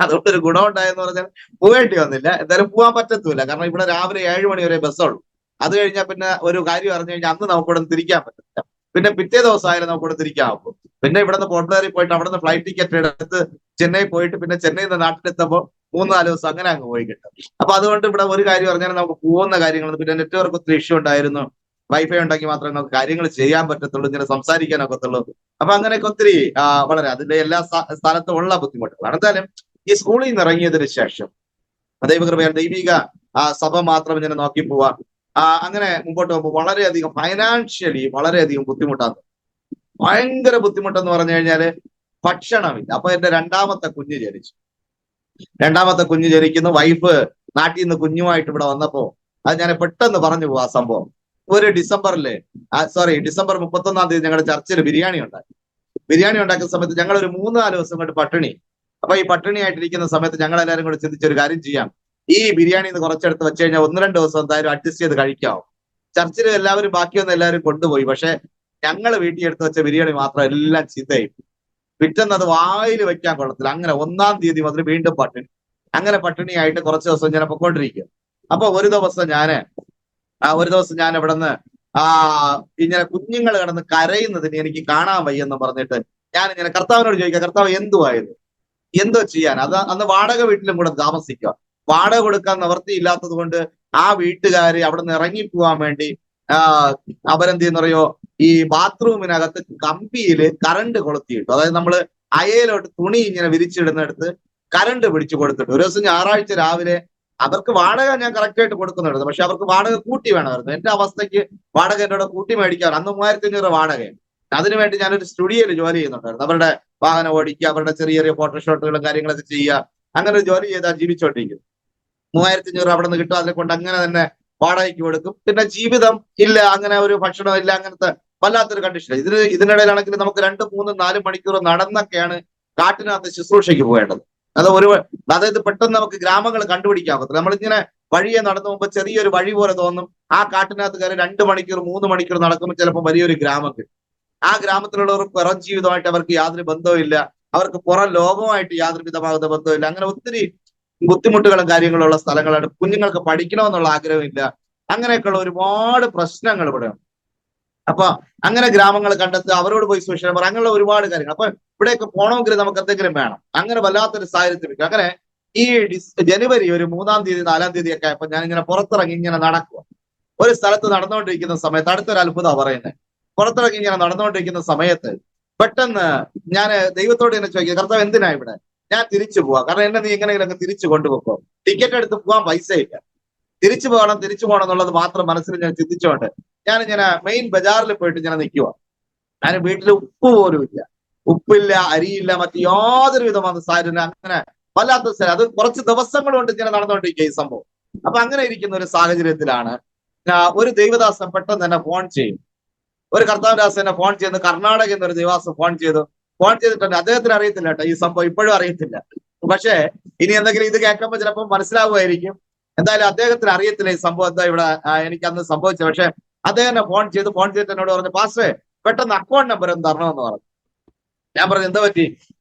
അതുകൊണ്ടൊരു ഗുണം ഉണ്ടായെന്ന് പറഞ്ഞാൽ പോവേണ്ടി വന്നില്ല. എന്തായാലും പോകാൻ പറ്റത്തൂല, കാരണം ഇവിടെ രാവിലെ 7 മണി വരെ ബസ്സുള്ളൂ. അത് കഴിഞ്ഞാൽ പിന്നെ ഒരു കാര്യം അറിഞ്ഞു കഴിഞ്ഞാൽ അന്ന് നമുക്കിവിടെ തിരിക്കാൻ പറ്റില്ല. പിന്നെ പിറ്റേ ദിവസം ആയാലും നമുക്കിവിടെ തിരിക്കാവും. പിന്നെ ഇവിടുന്ന് പോർട്ട് ബ്ലെയറിൽ പോയിട്ട് അവിടുന്ന് ഫ്ലൈറ്റ് ടിക്കറ്റ് എടുത്ത് ചെന്നൈ പോയിട്ട് പിന്നെ ചെന്നൈയിൽ നിന്ന് നാട്ടിലെത്തുമ്പോൾ 3-4 ദിവസം അങ്ങനെ അങ്ങ് പോയി കിട്ടും. അപ്പൊ അതുകൊണ്ട് ഇവിടെ ഒരു കാര്യം പറഞ്ഞാൽ നമുക്ക് പോകുന്ന കാര്യങ്ങൾ, പിന്നെ നെറ്റ്വർക്ക് ഒത്തിരി ഇഷ്യൂ ഉണ്ടായിരുന്നു. വൈഫൈ ഉണ്ടെങ്കിൽ മാത്രമേ നമുക്ക് കാര്യങ്ങൾ ചെയ്യാൻ പറ്റത്തുള്ളൂ, ഇങ്ങനെ സംസാരിക്കാനൊക്കത്തുള്ളൂ. അപ്പൊ അങ്ങനെയൊക്കെ ഒത്തിരി വളരെ അതിന്റെ എല്ലാ സ്ഥലത്തും ഉള്ള ബുദ്ധിമുട്ടുകളാണ്. എന്തായാലും ഈ സ്കൂളിൽ നിന്ന് ഇറങ്ങിയതിനു ശേഷം ദൈവകൃപയാൽ ദൈവിക സഭ മാത്രം ഇങ്ങനെ നോക്കി പോവാ, അങ്ങനെ മുമ്പോട്ട് പോകുമ്പോൾ വളരെയധികം ഫൈനാൻഷ്യലി വളരെയധികം ബുദ്ധിമുട്ടാണ്. ഭയങ്കര ബുദ്ധിമുട്ടെന്ന് പറഞ്ഞു കഴിഞ്ഞാല് ഭക്ഷണമില്ല. അപ്പൊ എന്റെ രണ്ടാമത്തെ കുഞ്ഞ് ജനിക്കുന്നു. വൈഫ് നാട്ടിൽ നിന്ന് കുഞ്ഞുമായിട്ട് ഇവിടെ വന്നപ്പോ അത് ഞാൻ പെട്ടെന്ന് പറഞ്ഞു പോവാ സംഭവം. ഒരു ഡിസംബർ 31-ാം തീയതി ഞങ്ങളുടെ ചർച്ചിൽ ബിരിയാണി ഉണ്ടാക്കുന്ന സമയത്ത് ഞങ്ങൾ ഒരു 3-4 ദിവസം കൊണ്ട് പട്ടിണി. അപ്പൊ ഈ പട്ടിണിയായിട്ടിരിക്കുന്ന സമയത്ത് ഞങ്ങൾ എല്ലാവരും കൂടെ ചിന്തിച്ചൊരു കാര്യം ചെയ്യാം, ഈ ബിരിയാണിന്ന് കുറച്ചെടുത്ത് വെച്ച് കഴിഞ്ഞാൽ 1-2 ദിവസം എന്തായാലും അഡ്ജസ്റ്റ് ചെയ്ത് കഴിക്കാവും. ചർച്ചിൽ എല്ലാവരും ബാക്കിയൊന്നും എല്ലാവരും കൊണ്ടുപോയി. പക്ഷെ ഞങ്ങൾ വീട്ടിൽ എടുത്ത് വെച്ച ബിരിയാണി മാത്രം എല്ലാം ചീത്തയായി. പിറ്റേന്ന് അത് വായിൽ വെക്കാൻ കൊള്ളത്തില്ല. അങ്ങനെ 1-ാം തീയതി മുതൽ വീണ്ടും പട്ടിണി. അങ്ങനെ പട്ടിണിയായിട്ട് കുറച്ച് ദിവസം ഞാൻ പൊക്കോണ്ടിരിക്കും. അപ്പൊ ഒരു ദിവസം ഞാൻ ഇവിടെ നിന്ന് ഇങ്ങനെ കുഞ്ഞുങ്ങൾ കിടന്ന് കരയുന്നതിന് എനിക്ക് കാണാൻ വയ്യെന്ന് പറഞ്ഞിട്ട് ഞാൻ ഇങ്ങനെ കർത്താവിനോട് ചോദിക്കാം, കർത്താവ് എന്തുവായത്, എന്തോ ചെയ്യാൻ. അത് അന്ന് വാടക വീട്ടിലും കൂടെ താമസിക്കുക. വാടക കൊടുക്കാൻ നിവൃത്തിയില്ലാത്തത് കൊണ്ട് ആ വീട്ടുകാര് അവിടെ നിന്ന് ഇറങ്ങിപ്പോവാൻ വേണ്ടി അവരെന്ത് ചെയ്യുന്നറിയോ, ഈ ബാത്റൂമിനകത്ത് കമ്പിയില് കറണ്ട് കൊളുത്തിയിട്ടു. അതായത് നമ്മള് അയയിലോട്ട് തുണി ഇങ്ങനെ വിരിച്ചിടുന്നിടത്ത് കറണ്ട് പിടിച്ചു കൊടുത്തിട്ട് ഒരു ദിവസം ഞായറാഴ്ച രാവിലെ, അവർക്ക് വാടക ഞാൻ കറക്റ്റ് ആയിട്ട് കൊടുക്കുന്നുണ്ട്, പക്ഷെ അവർക്ക് വാടക കൂട്ടി വേണമായിരുന്നു. എന്റെ അവസ്ഥയ്ക്ക് വാടക എന്നോട് കൂട്ടി മേടിക്കാറ്. അന്ന് 3500 വാടകയാണ്. അതിനുവേണ്ടി ഞാനൊരു സ്റ്റുഡിയോയിൽ ജോലി ചെയ്യുന്നുണ്ടായിരുന്നു. അവരുടെ വാഹനം ഓടിക്കുക, അവരുടെ ചെറിയ ചെറിയ ഫോട്ടോഷോട്ടുകളും കാര്യങ്ങളൊക്കെ ചെയ്യുക, അങ്ങനെ ഒരു ജോലി ചെയ്താൽ ജീവിച്ചോണ്ടിരിക്കും. 3500 അവിടെ നിന്ന് കിട്ടും. അതിനെ കൊണ്ട് അങ്ങനെ തന്നെ വാടകയ്ക്ക് കൊടുക്കും. പിന്നെ ജീവിതം ഇല്ല, അങ്ങനെ ഒരു ഭക്ഷണം ഇല്ല, അങ്ങനത്തെ വല്ലാത്തൊരു കണ്ടീഷൻ. ഇതിനിടയിലാണെങ്കിൽ നമുക്ക് 2-3-4 മണിക്കൂർ നടന്നൊക്കെയാണ് കാട്ടിനകത്ത് ശുശ്രൂഷയ്ക്ക് പോകേണ്ടത്. അതായത് പെട്ടെന്ന് നമുക്ക് ഗ്രാമങ്ങൾ കണ്ടുപിടിക്കാൻ പറ്റില്ല. നമ്മളിങ്ങനെ വഴിയെ നടന്നു പോകുമ്പോൾ ചെറിയൊരു വഴി പോലെ തോന്നും. ആ കാട്ടിനകത്ത് കയറി 2 മണിക്കൂർ 3 മണിക്കൂർ നടക്കുമ്പോൾ ചിലപ്പോൾ വലിയൊരു ഗ്രാമം കിട്ടും. ആ ഗ്രാമത്തിലുള്ളവർ പുറം ജീവിതമായിട്ട് അവർക്ക് യാതൊരു ബന്ധവുമില്ല, അവർക്ക് പുറം ലോകവുമായിട്ട് യാതൊരു വിധമാകുന്ന ബന്ധമില്ല. അങ്ങനെ ഒത്തിരി ബുദ്ധിമുട്ടുകളും കാര്യങ്ങളുള്ള സ്ഥലങ്ങളാണ്. കുഞ്ഞുങ്ങൾക്ക് പഠിക്കണമെന്നുള്ള ആഗ്രഹമില്ല. അങ്ങനെയൊക്കെയുള്ള ഒരുപാട് പ്രശ്നങ്ങൾ ഇവിടെ. അപ്പൊ അങ്ങനെ ഗ്രാമങ്ങൾ കണ്ടെത്തുക, അവരോട് പോയി സുവിശേഷം പറയാം, അങ്ങനെയുള്ള ഒരുപാട് കാര്യങ്ങൾ. അപ്പൊ ഇവിടെയൊക്കെ പോകണമെങ്കിൽ നമുക്ക് എന്തെങ്കിലും വേണം. അങ്ങനെ വല്ലാത്തൊരു സാഹചര്യത്തിൽ അങ്ങനെ ഈ ജനുവരി ഒരു 3-ാം തീയതി 4-ാം തീയതി ഒക്കെ ആയപ്പോ ഞാൻ ഇങ്ങനെ പുറത്തിറങ്ങി ഇങ്ങനെ നടക്കുക. ഒരു സ്ഥലത്ത് നടന്നുകൊണ്ടിരിക്കുന്ന സമയത്ത് അടുത്തൊരു അത്ഭുതമാണ് പറയുന്നത്. പുറത്തിറങ്ങി ഇങ്ങനെ നടന്നുകൊണ്ടിരിക്കുന്ന സമയത്ത് പെട്ടെന്ന് ഞാൻ ദൈവത്തോട് ഇങ്ങനെ ചോദിക്കുക, കർത്താവ് എന്തിനാ ഇവിടെ, ഞാൻ തിരിച്ചു പോവാം, കാരണം എന്നെ നീ എങ്ങനെയെങ്കിലും തിരിച്ചു കൊണ്ടുപോക്കോ, ടിക്കറ്റ് എടുത്ത് പോകാൻ പൈസയില്ല, തിരിച്ചു പോകണം എന്നുള്ളത് മാത്രം മനസ്സിൽ ഞാൻ ചിന്തിച്ചുകൊണ്ട് ഞാനിങ്ങനെ മെയിൻ ബജാറിൽ പോയിട്ട് ഇങ്ങനെ നിൽക്കുക. ഞാൻ വീട്ടിൽ ഉപ്പ് പോലും ഇല്ല, ഉപ്പില്ല, അരിയില്ല, മറ്റു യാതൊരു വിധமான സാഹചര്യം. അങ്ങനെ വല്ലാത്ത സ്ഥലം. അത് കുറച്ച് ദിവസങ്ങൾ കൊണ്ട് ഇങ്ങനെ നടന്നുകൊണ്ടിരിക്കുക ഈ സംഭവം. അപ്പൊ അങ്ങനെ ഇരിക്കുന്ന ഒരു സാഹചര്യത്തിലാണ് ഒരു ദൈവദാസൻ പെട്ടെന്ന് തന്നെ ഫോൺ ചെയ്യും. ഒരു കർത്താവദാസനെ ഫോൺ ചെയ്ത്, കർണാടക എന്നൊരു ദൈവദാസൻ ഫോൺ ചെയ്തിട്ടുണ്ട്. അദ്ദേഹത്തിന് അറിയത്തില്ല കേട്ടോ ഈ സംഭവം, ഇപ്പോഴും അറിയത്തില്ല. പക്ഷേ ഇനി എന്തെങ്കിലും ഇത് കേൾക്കുമ്പോൾ ചിലപ്പോൾ മനസ്സിലാവുമായിരിക്കും. എന്തായാലും അദ്ദേഹത്തിന് അറിയത്തില്ല ഈ സംഭവം എന്താ ഇവിടെ എനിക്ക് അന്ന് സംഭവിച്ചത്. പക്ഷെ അദ്ദേഹം ഫോൺ ചെയ്തിട്ട് എന്നോട് പറഞ്ഞു, പാസ്റ്റേ പെട്ടെന്ന് അക്കൗണ്ട് നമ്പർ ഒന്ന് തരണമെന്ന് പറഞ്ഞു. ഞാൻ പറഞ്ഞു, എന്താ പറ്റി?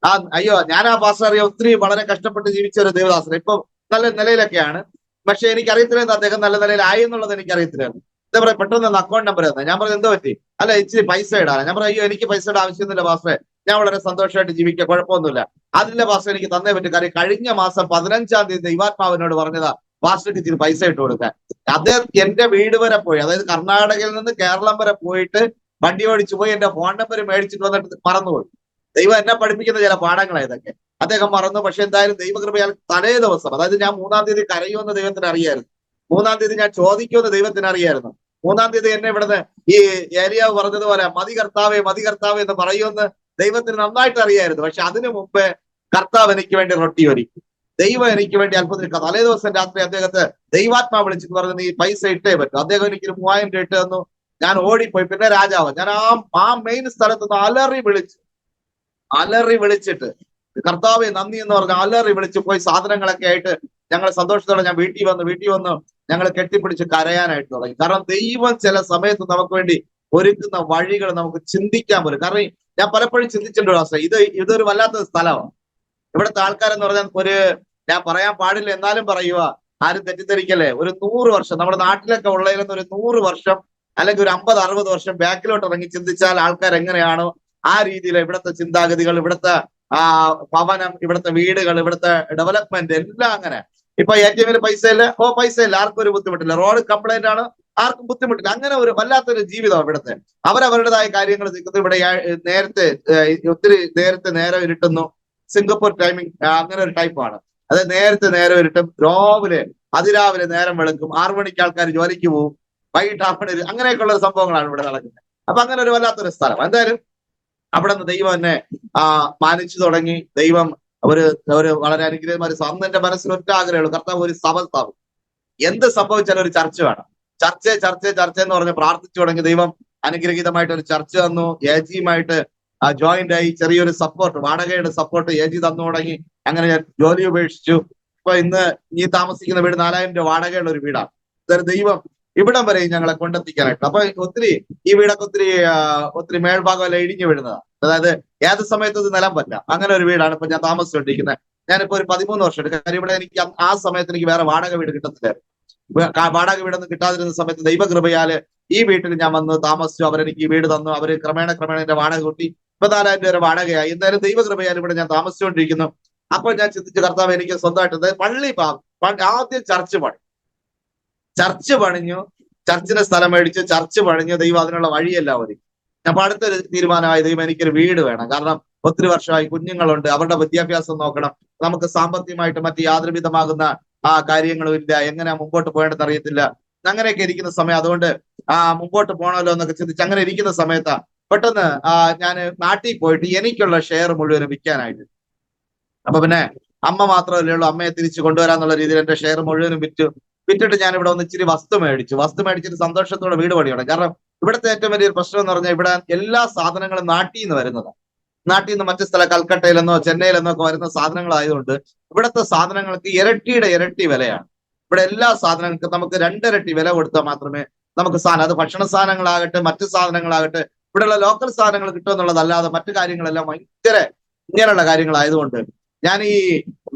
അയ്യോ, ഞാൻ ആ പാസ്റ്റർ അറിയാം, ഒത്തിരി വളരെ കഷ്ടപ്പെട്ട് ജീവിച്ച ഒരു ദേവദാസൻ, ഇപ്പൊ നല്ല നിലയിലൊക്കെയാണ്. പക്ഷെ എനിക്കറിയത്തില്ല അദ്ദേഹം നല്ല നിലയിലായി എന്നുള്ളത് എനിക്കറിയത്തില്ലായിരുന്നു. എന്താ പറയാ, പെട്ടെന്ന് ഒന്ന് അക്കൗണ്ട് നമ്പർ തന്നെ. ഞാൻ പറഞ്ഞു, എന്താ പറ്റി? അല്ല, ഇച്ചിരി പൈസ ഇടാൻ. ഞാൻ പറഞ്ഞു, അയ്യോ, എനിക്ക് പൈസയുടെ ആവശ്യമൊന്നുമില്ല പാസ്റ്റേ, ഞാൻ വളരെ സന്തോഷമായിട്ട് ജീവിക്കുക, കുഴപ്പമൊന്നുമില്ല. അതിന്റെ പാസ്റ്റർ എനിക്ക് തന്നേ പറ്റും. കാര്യം കഴിഞ്ഞ മാസം 15-ാം തീയതി ദൈവാത്മാവിനോട് പറഞ്ഞതാ പാസ്റ്റർക്ക് ഇച്ചിരി പൈസ ഇട്ട് കൊടുക്കാൻ. അദ്ദേഹം എന്റെ വീട് വരെ പോയി, അതായത് കർണാടകയിൽ നിന്ന് കേരളം വരെ പോയിട്ട് വണ്ടി ഓടിച്ചു പോയി, എന്റെ ഫോൺ നമ്പർ മേടിച്ചിട്ട് വന്നിട്ട് മറന്നുപോയി. ദൈവം എന്നെ പഠിപ്പിക്കുന്ന ചില പാഠങ്ങളാണ് ഇതൊക്കെ. അദ്ദേഹം മറന്നു. പക്ഷെ എന്തായാലും ദൈവകൃപയാൽ തലേ ദിവസം, അതായത് ഞാൻ 3-ാം തീയതി കരയുമെന്ന് ദൈവത്തിന് അറിയായിരുന്നു, 3-ാം തീയതി ഞാൻ ചോദിക്കുമെന്ന് ദൈവത്തിന് അറിയായിരുന്നു, 3-ാം തീയതി എന്നെ ഇവിടുന്ന് ഈ ഏലിയാവ് പറഞ്ഞതുപോലെ മതി കർത്താവേ മതി കർത്താവേ എന്ന് പറയുമെന്ന് ദൈവത്തിന് നന്നായിട്ട് അറിയായിരുന്നു. പക്ഷെ അതിനു മുമ്പേ കർത്താവ് എനിക്ക് വേണ്ടി റൊട്ടി ഒരുക്കി. ദൈവം എനിക്ക് വേണ്ടി അത്ഭുതം. തലേ ദിവസം രാത്രി അദ്ദേഹത്തെ ദൈവാത്മാ വിളിച്ചിട്ട് പറഞ്ഞു, നീ പൈസ ഇട്ടേ പറ്റും. അദ്ദേഹം എനിക്കൊരു 3000 രൂപ ഇട്ട് തന്നു. ഞാൻ ഓടിപ്പോയി. പിന്നെ രാജാവ്, ഞാൻ ആ മെയിൻ സ്ഥലത്ത് നിന്ന് അലറി വിളിച്ചിട്ട് കർത്താവെ നന്ദി എന്ന് പറഞ്ഞ് അലറി വിളിച്ച് പോയി സാധനങ്ങളൊക്കെ ആയിട്ട് ഞങ്ങൾ സന്തോഷത്തോടെ ഞാൻ വീട്ടിൽ വന്നു ഞങ്ങൾ കെട്ടിപ്പിടിച്ച് കരയാനായിട്ട് തുടങ്ങി. കാരണം ദൈവം ചില സമയത്ത് നമുക്ക് വേണ്ടി ഒരുക്കുന്ന വഴികൾ നമുക്ക് ചിന്തിക്കാൻ പോലും. കാരണം ഞാൻ പലപ്പോഴും ചിന്തിച്ചിട്ടുണ്ട്, ഇതൊരു വല്ലാത്ത സ്ഥലമാണ്. ഇവിടുത്തെ ആൾക്കാരെന്ന് പറഞ്ഞാൽ ഞാൻ പറയാൻ പാടില്ല എന്നാലും പറയുക, ആരും തെറ്റിദ്ധരിക്കല്ലേ, ഒരു 100 വർഷം നമ്മുടെ നാട്ടിലൊക്കെ ഉള്ളതിൽ ഒരു 100 വർഷം അല്ലെങ്കിൽ ഒരു 50-60 വർഷം ബാക്കിലോട്ട് ഇറങ്ങി ചിന്തിച്ചാൽ ആൾക്കാർ എങ്ങനെയാണോ ആ രീതിയിൽ ഇവിടുത്തെ ചിന്താഗതികൾ, ഇവിടുത്തെ ഭവനം, ഇവിടുത്തെ വീടുകൾ, ഇവിടുത്തെ ഡെവലപ്മെന്റ് എല്ലാം അങ്ങനെ. ഇപ്പൊ ATM പൈസ ഇല്ല, പൈസ ഇല്ല, ആർക്കും ഒരു ബുദ്ധിമുട്ടില്ല. റോഡ് കംപ്ലൈന്റ് ആണ്, ആർക്കും ബുദ്ധിമുട്ടില്ല. അങ്ങനെ ഒരു വല്ലാത്തൊരു ജീവിതം ഇവിടുത്തെ. അവരവരുടേതായ കാര്യങ്ങൾ നിൽക്കുന്നു. ഇവിടെ ഒത്തിരി നേരത്തെ നേരം ഇരുട്ടുന്നു. സിംഗപ്പൂർ ടൈമിംഗ് അങ്ങനെ ഒരു ടൈപ്പാണ്. അത് നേരത്തെ നേരം ഇരുട്ടും, അതിരാവിലെ നേരം വെളുക്കും, 6 മണിക്ക് ആൾക്കാർ ജോലിക്ക് പോകും, വൈകിട്ട് 6 മണി, അങ്ങനെയൊക്കെയുള്ള സംഭവങ്ങളാണ് ഇവിടെ നടക്കുന്നത്. അപ്പൊ അങ്ങനെ ഒരു വല്ലാത്തൊരു സ്ഥലം. എന്തായാലും അവിടെ നിന്ന് ദൈവം എന്നെ മാനിച്ചു തുടങ്ങി. ദൈവം ഒരു വളരെ അനുഗ്രഹമായ അന്ന് എന്റെ മനസ്സിൽ ഒറ്റ ആഗ്രഹമുള്ളൂ, കർത്താവ് ഒരു സഭ സ്ഥാപനം. എന്ത് സംഭവിച്ചാലും ഒരു ചർച്ച വേണം. ചർച്ച എന്ന് പറഞ്ഞ് പ്രാർത്ഥിച്ചു തുടങ്ങി. ദൈവം അനുഗ്രഹീതമായിട്ട് ഒരു ചർച്ച തന്നു. AGയുമായിട്ട് ജോയിന്റ് ആയി. ചെറിയൊരു സപ്പോർട്ട്, വാടകയുടെ സപ്പോർട്ട് AG തന്നു തുടങ്ങി. അങ്ങനെ ഞാൻ ജോലി ഉപേക്ഷിച്ചു. ഇപ്പൊ ഇന്ന് ഈ താമസിക്കുന്ന വീട് 4000 രൂപ വാടകയുള്ള ഒരു വീടാണ്. ദൈവം ഇവിടം വരെ ഞങ്ങളെ കൊണ്ടെത്തിക്കാനായിട്ട്. അപ്പൊ ഈ വീടൊക്കെ ഒത്തിരി മേൽഭാഗം എല്ലാം ഇടിഞ്ഞു വീഴുന്നതാണ്. അതായത് ഏത് സമയത്ത് ഇത് നിലം പറ്റാം, അങ്ങനെ ഒരു വീടാണ് ഇപ്പൊ ഞാൻ താമസിച്ചുകൊണ്ടിരിക്കുന്നത്. ഞാനിപ്പോ ഒരു 13 വർഷം എടുക്കും. കാര്യം ഇവിടെ എനിക്ക് ആ സമയത്ത് എനിക്ക് വേറെ വാടക വീട് കിട്ടത്തില്ലായിരുന്നു. വാടക വീടൊന്നും കിട്ടാതിരുന്ന സമയത്ത് ദൈവകൃപയാല് ഈ വീട്ടിൽ ഞാൻ വന്ന് താമസിച്ചു. അവരെനിക്ക് ഈ വീട് തന്നു. അവര് ക്രമേണ എന്റെ വാടക കൂട്ടി. ഇപ്പൊ 4000 രൂപ വാടകയായി. എന്തായാലും ദൈവകൃപയാൽ ഇവിടെ ഞാൻ താമസിച്ചുകൊണ്ടിരിക്കുന്നു. അപ്പോൾ ഞാൻ ചിന്തിച്ചു, കർത്താവ് എനിക്ക് സ്വന്തമായിട്ട് പള്ളി ആദ്യം ചർച്ച് പണിഞ്ഞു, ചർച്ചിന്റെ സ്ഥലം മേടിച്ച് ചർച്ച് പണിഞ്ഞു. ദൈവം അതിനുള്ള വഴിയെല്ലാം ഒരുക്കി. അപ്പൊ അടുത്തൊരു തീരുമാനമായി, ദൈവം എനിക്കൊരു വീട് വേണം. കാരണം ഒത്തിരി വർഷമായി കുഞ്ഞുങ്ങളുണ്ട്, അവരുടെ വിദ്യാഭ്യാസം നോക്കണം. നമുക്ക് സാമ്പത്തികമായിട്ട് മറ്റ് യാതൊരു വിധമാകുന്ന കാര്യങ്ങളും ഇല്ല, എങ്ങനെ മുമ്പോട്ട് പോകേണ്ടത് അറിയത്തില്ല. അങ്ങനെയൊക്കെ ഇരിക്കുന്ന സമയം, അതുകൊണ്ട് മുമ്പോട്ട് പോകണമല്ലോ എന്നൊക്കെ ചിന്തിച്ച് അങ്ങനെ ഇരിക്കുന്ന സമയത്താ പെട്ടെന്ന് ഞാൻ നാട്ടിൽ പോയിട്ട് എനിക്കുള്ള ഷെയർ മുഴുവനും വിൽക്കാനായിട്ട്. അപ്പൊ പിന്നെ അമ്മ മാത്രമല്ലേ ഉള്ളൂ, അമ്മയെ തിരിച്ചു കൊണ്ടുവരാന്നുള്ള രീതിയിൽ എന്റെ ഷെയർ മുഴുവനും വിറ്റിട്ട് ഞാൻ ഇവിടെ ഒന്ന് ഇച്ചിരി വസ്തു മേടിച്ചിട്ട് സന്തോഷത്തോടെ വീട് പണിയണം. കാരണം ഇവിടുത്തെ ഏറ്റവും വലിയൊരു പ്രശ്നം എന്ന് പറഞ്ഞാൽ ഇവിടെ എല്ലാ സാധനങ്ങളും നാട്ടിൽ നിന്ന് വരുന്നതാണ്. നാട്ടിൽ നിന്ന് മറ്റു കൽക്കട്ടയിലെന്നോ ചെന്നൈയിലെന്നോ ഒക്കെ വരുന്ന സാധനങ്ങളായതുകൊണ്ട് ഇവിടുത്തെ സാധനങ്ങൾക്ക് ഇരട്ടിയുടെ ഇരട്ടി വിലയാണ്. ഇവിടെ എല്ലാ സാധനങ്ങൾക്കും നമുക്ക് 2 ഇരട്ടി വില കൊടുത്താൽ മാത്രമേ നമുക്ക് സാധനം, അത് ഭക്ഷണ സാധനങ്ങളാകട്ടെ മറ്റു സാധനങ്ങളാകട്ടെ, ഇവിടെയുള്ള ലോക്കൽ സാധനങ്ങൾ കിട്ടുമെന്നുള്ളതല്ലാതെ മറ്റു കാര്യങ്ങളെല്ലാം ഭയങ്കര ഇങ്ങനെയുള്ള കാര്യങ്ങളായതുകൊണ്ട് ഞാൻ ഈ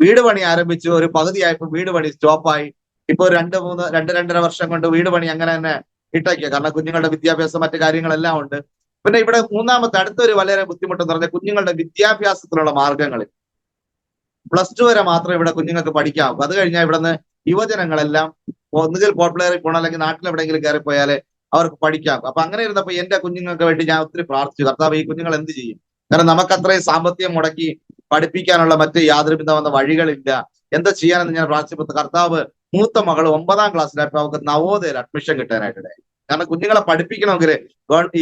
വീട് പണി ആരംഭിച്ചു. ഒരു പകുതിയായപ്പോൾ വീട് പണി സ്റ്റോപ്പായി. ഇപ്പൊ 2-2.5 വർഷം കൊണ്ട് വീട് പണി അങ്ങനെ തന്നെ ഇട്ടേക്കുക. കാരണം കുഞ്ഞുങ്ങളുടെ വിദ്യാഭ്യാസം മറ്റു കാര്യങ്ങളെല്ലാം ഉണ്ട്. പിന്നെ ഇവിടെ മൂന്നാമത്തെ അടുത്തൊരു വളരെ ബുദ്ധിമുട്ടെന്ന് പറഞ്ഞാൽ കുഞ്ഞുങ്ങളുടെ വിദ്യാഭ്യാസത്തിനുള്ള മാർഗങ്ങളിൽ +2 വരെ മാത്രമേ ഇവിടെ കുഞ്ഞുങ്ങൾക്ക് പഠിക്കാവൂ. അത് കഴിഞ്ഞാൽ ഇവിടുന്ന് യുവജനങ്ങളെല്ലാം ഒന്നുകിൽ പോപ്പുലറിൽ പോകണം, അല്ലെങ്കിൽ നാട്ടിൽ എവിടെയെങ്കിലും കയറിപ്പോയാലേ അവർക്ക് പഠിക്കാം. അപ്പൊ അങ്ങനെ ഇരുന്നപ്പോ എന്റെ കുഞ്ഞുങ്ങൾക്ക് വേണ്ടി ഞാൻ ഒത്തിരി പ്രാർത്ഥിച്ചു, കർത്താവ് ഈ കുഞ്ഞുങ്ങൾ എന്ത് ചെയ്യും? കാരണം നമുക്ക് അത്രയും സാമ്പത്തികം മുടക്കി പഠിപ്പിക്കാനുള്ള മറ്റ് യാതൊരു വിധമായ വഴികളില്ല, എന്താ ചെയ്യാനെന്ന് ഞാൻ പ്രാർത്ഥിച്ചപ്പോൾ കർത്താവ് മൂത്ത മകൾ 9-ാം ക്ലാസ്സിലായപ്പോൾ അവർക്ക് നവോദയയിൽ അഡ്മിഷൻ കിട്ടാനായിട്ടിടയായി. കാരണം കുഞ്ഞുങ്ങളെ പഠിപ്പിക്കണമെങ്കിൽ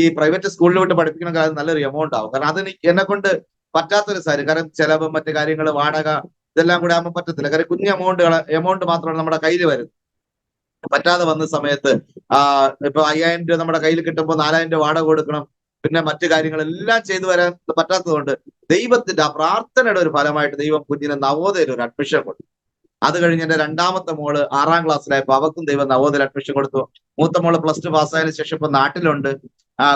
ഈ പ്രൈവറ്റ് സ്കൂളിൽ വിട്ട് പഠിപ്പിക്കണമെങ്കിൽ അത് നല്ലൊരു എമൗണ്ട് ആവും. കാരണം അത് എന്നെ കൊണ്ട് പറ്റാത്തൊരു സാരി, കാരണം ചെലവ് മറ്റു കാര്യങ്ങൾ വാടക ഇതെല്ലാം കൂടെ ആകുമ്പോൾ പറ്റത്തില്ല. കാര്യം കുഞ്ഞ് എമൗണ്ട് മാത്രമാണ് നമ്മുടെ കയ്യിൽ വരുന്നത്. പറ്റാതെ വന്ന സമയത്ത് ഇപ്പൊ 5000 രൂപ നമ്മുടെ കയ്യിൽ കിട്ടുമ്പോൾ 4000 രൂപ വാടക കൊടുക്കണം. പിന്നെ മറ്റു കാര്യങ്ങളെല്ലാം ചെയ്തു വരാൻ പറ്റാത്തതുകൊണ്ട് ദൈവത്തിന്റെ പ്രാർത്ഥനയുടെ ഒരു ഫലമായിട്ട് ദൈവം കുഞ്ഞിനെ നവോദയയിൽ ഒരു അഡ്മിഷൻ കൊടുത്തു. അത് കഴിഞ്ഞ് എന്റെ 2ാമത്തെ മോള് 6-ാം ക്ലാസ്സിലായപ്പോ അവക്കും ദൈവം നവോദയയിൽ അഡ്മിഷൻ കൊടുത്തു. മൂത്ത മോള് +2 പാസ്സായതിനു ശേഷം ഇപ്പൊ നാട്ടിലുണ്ട്.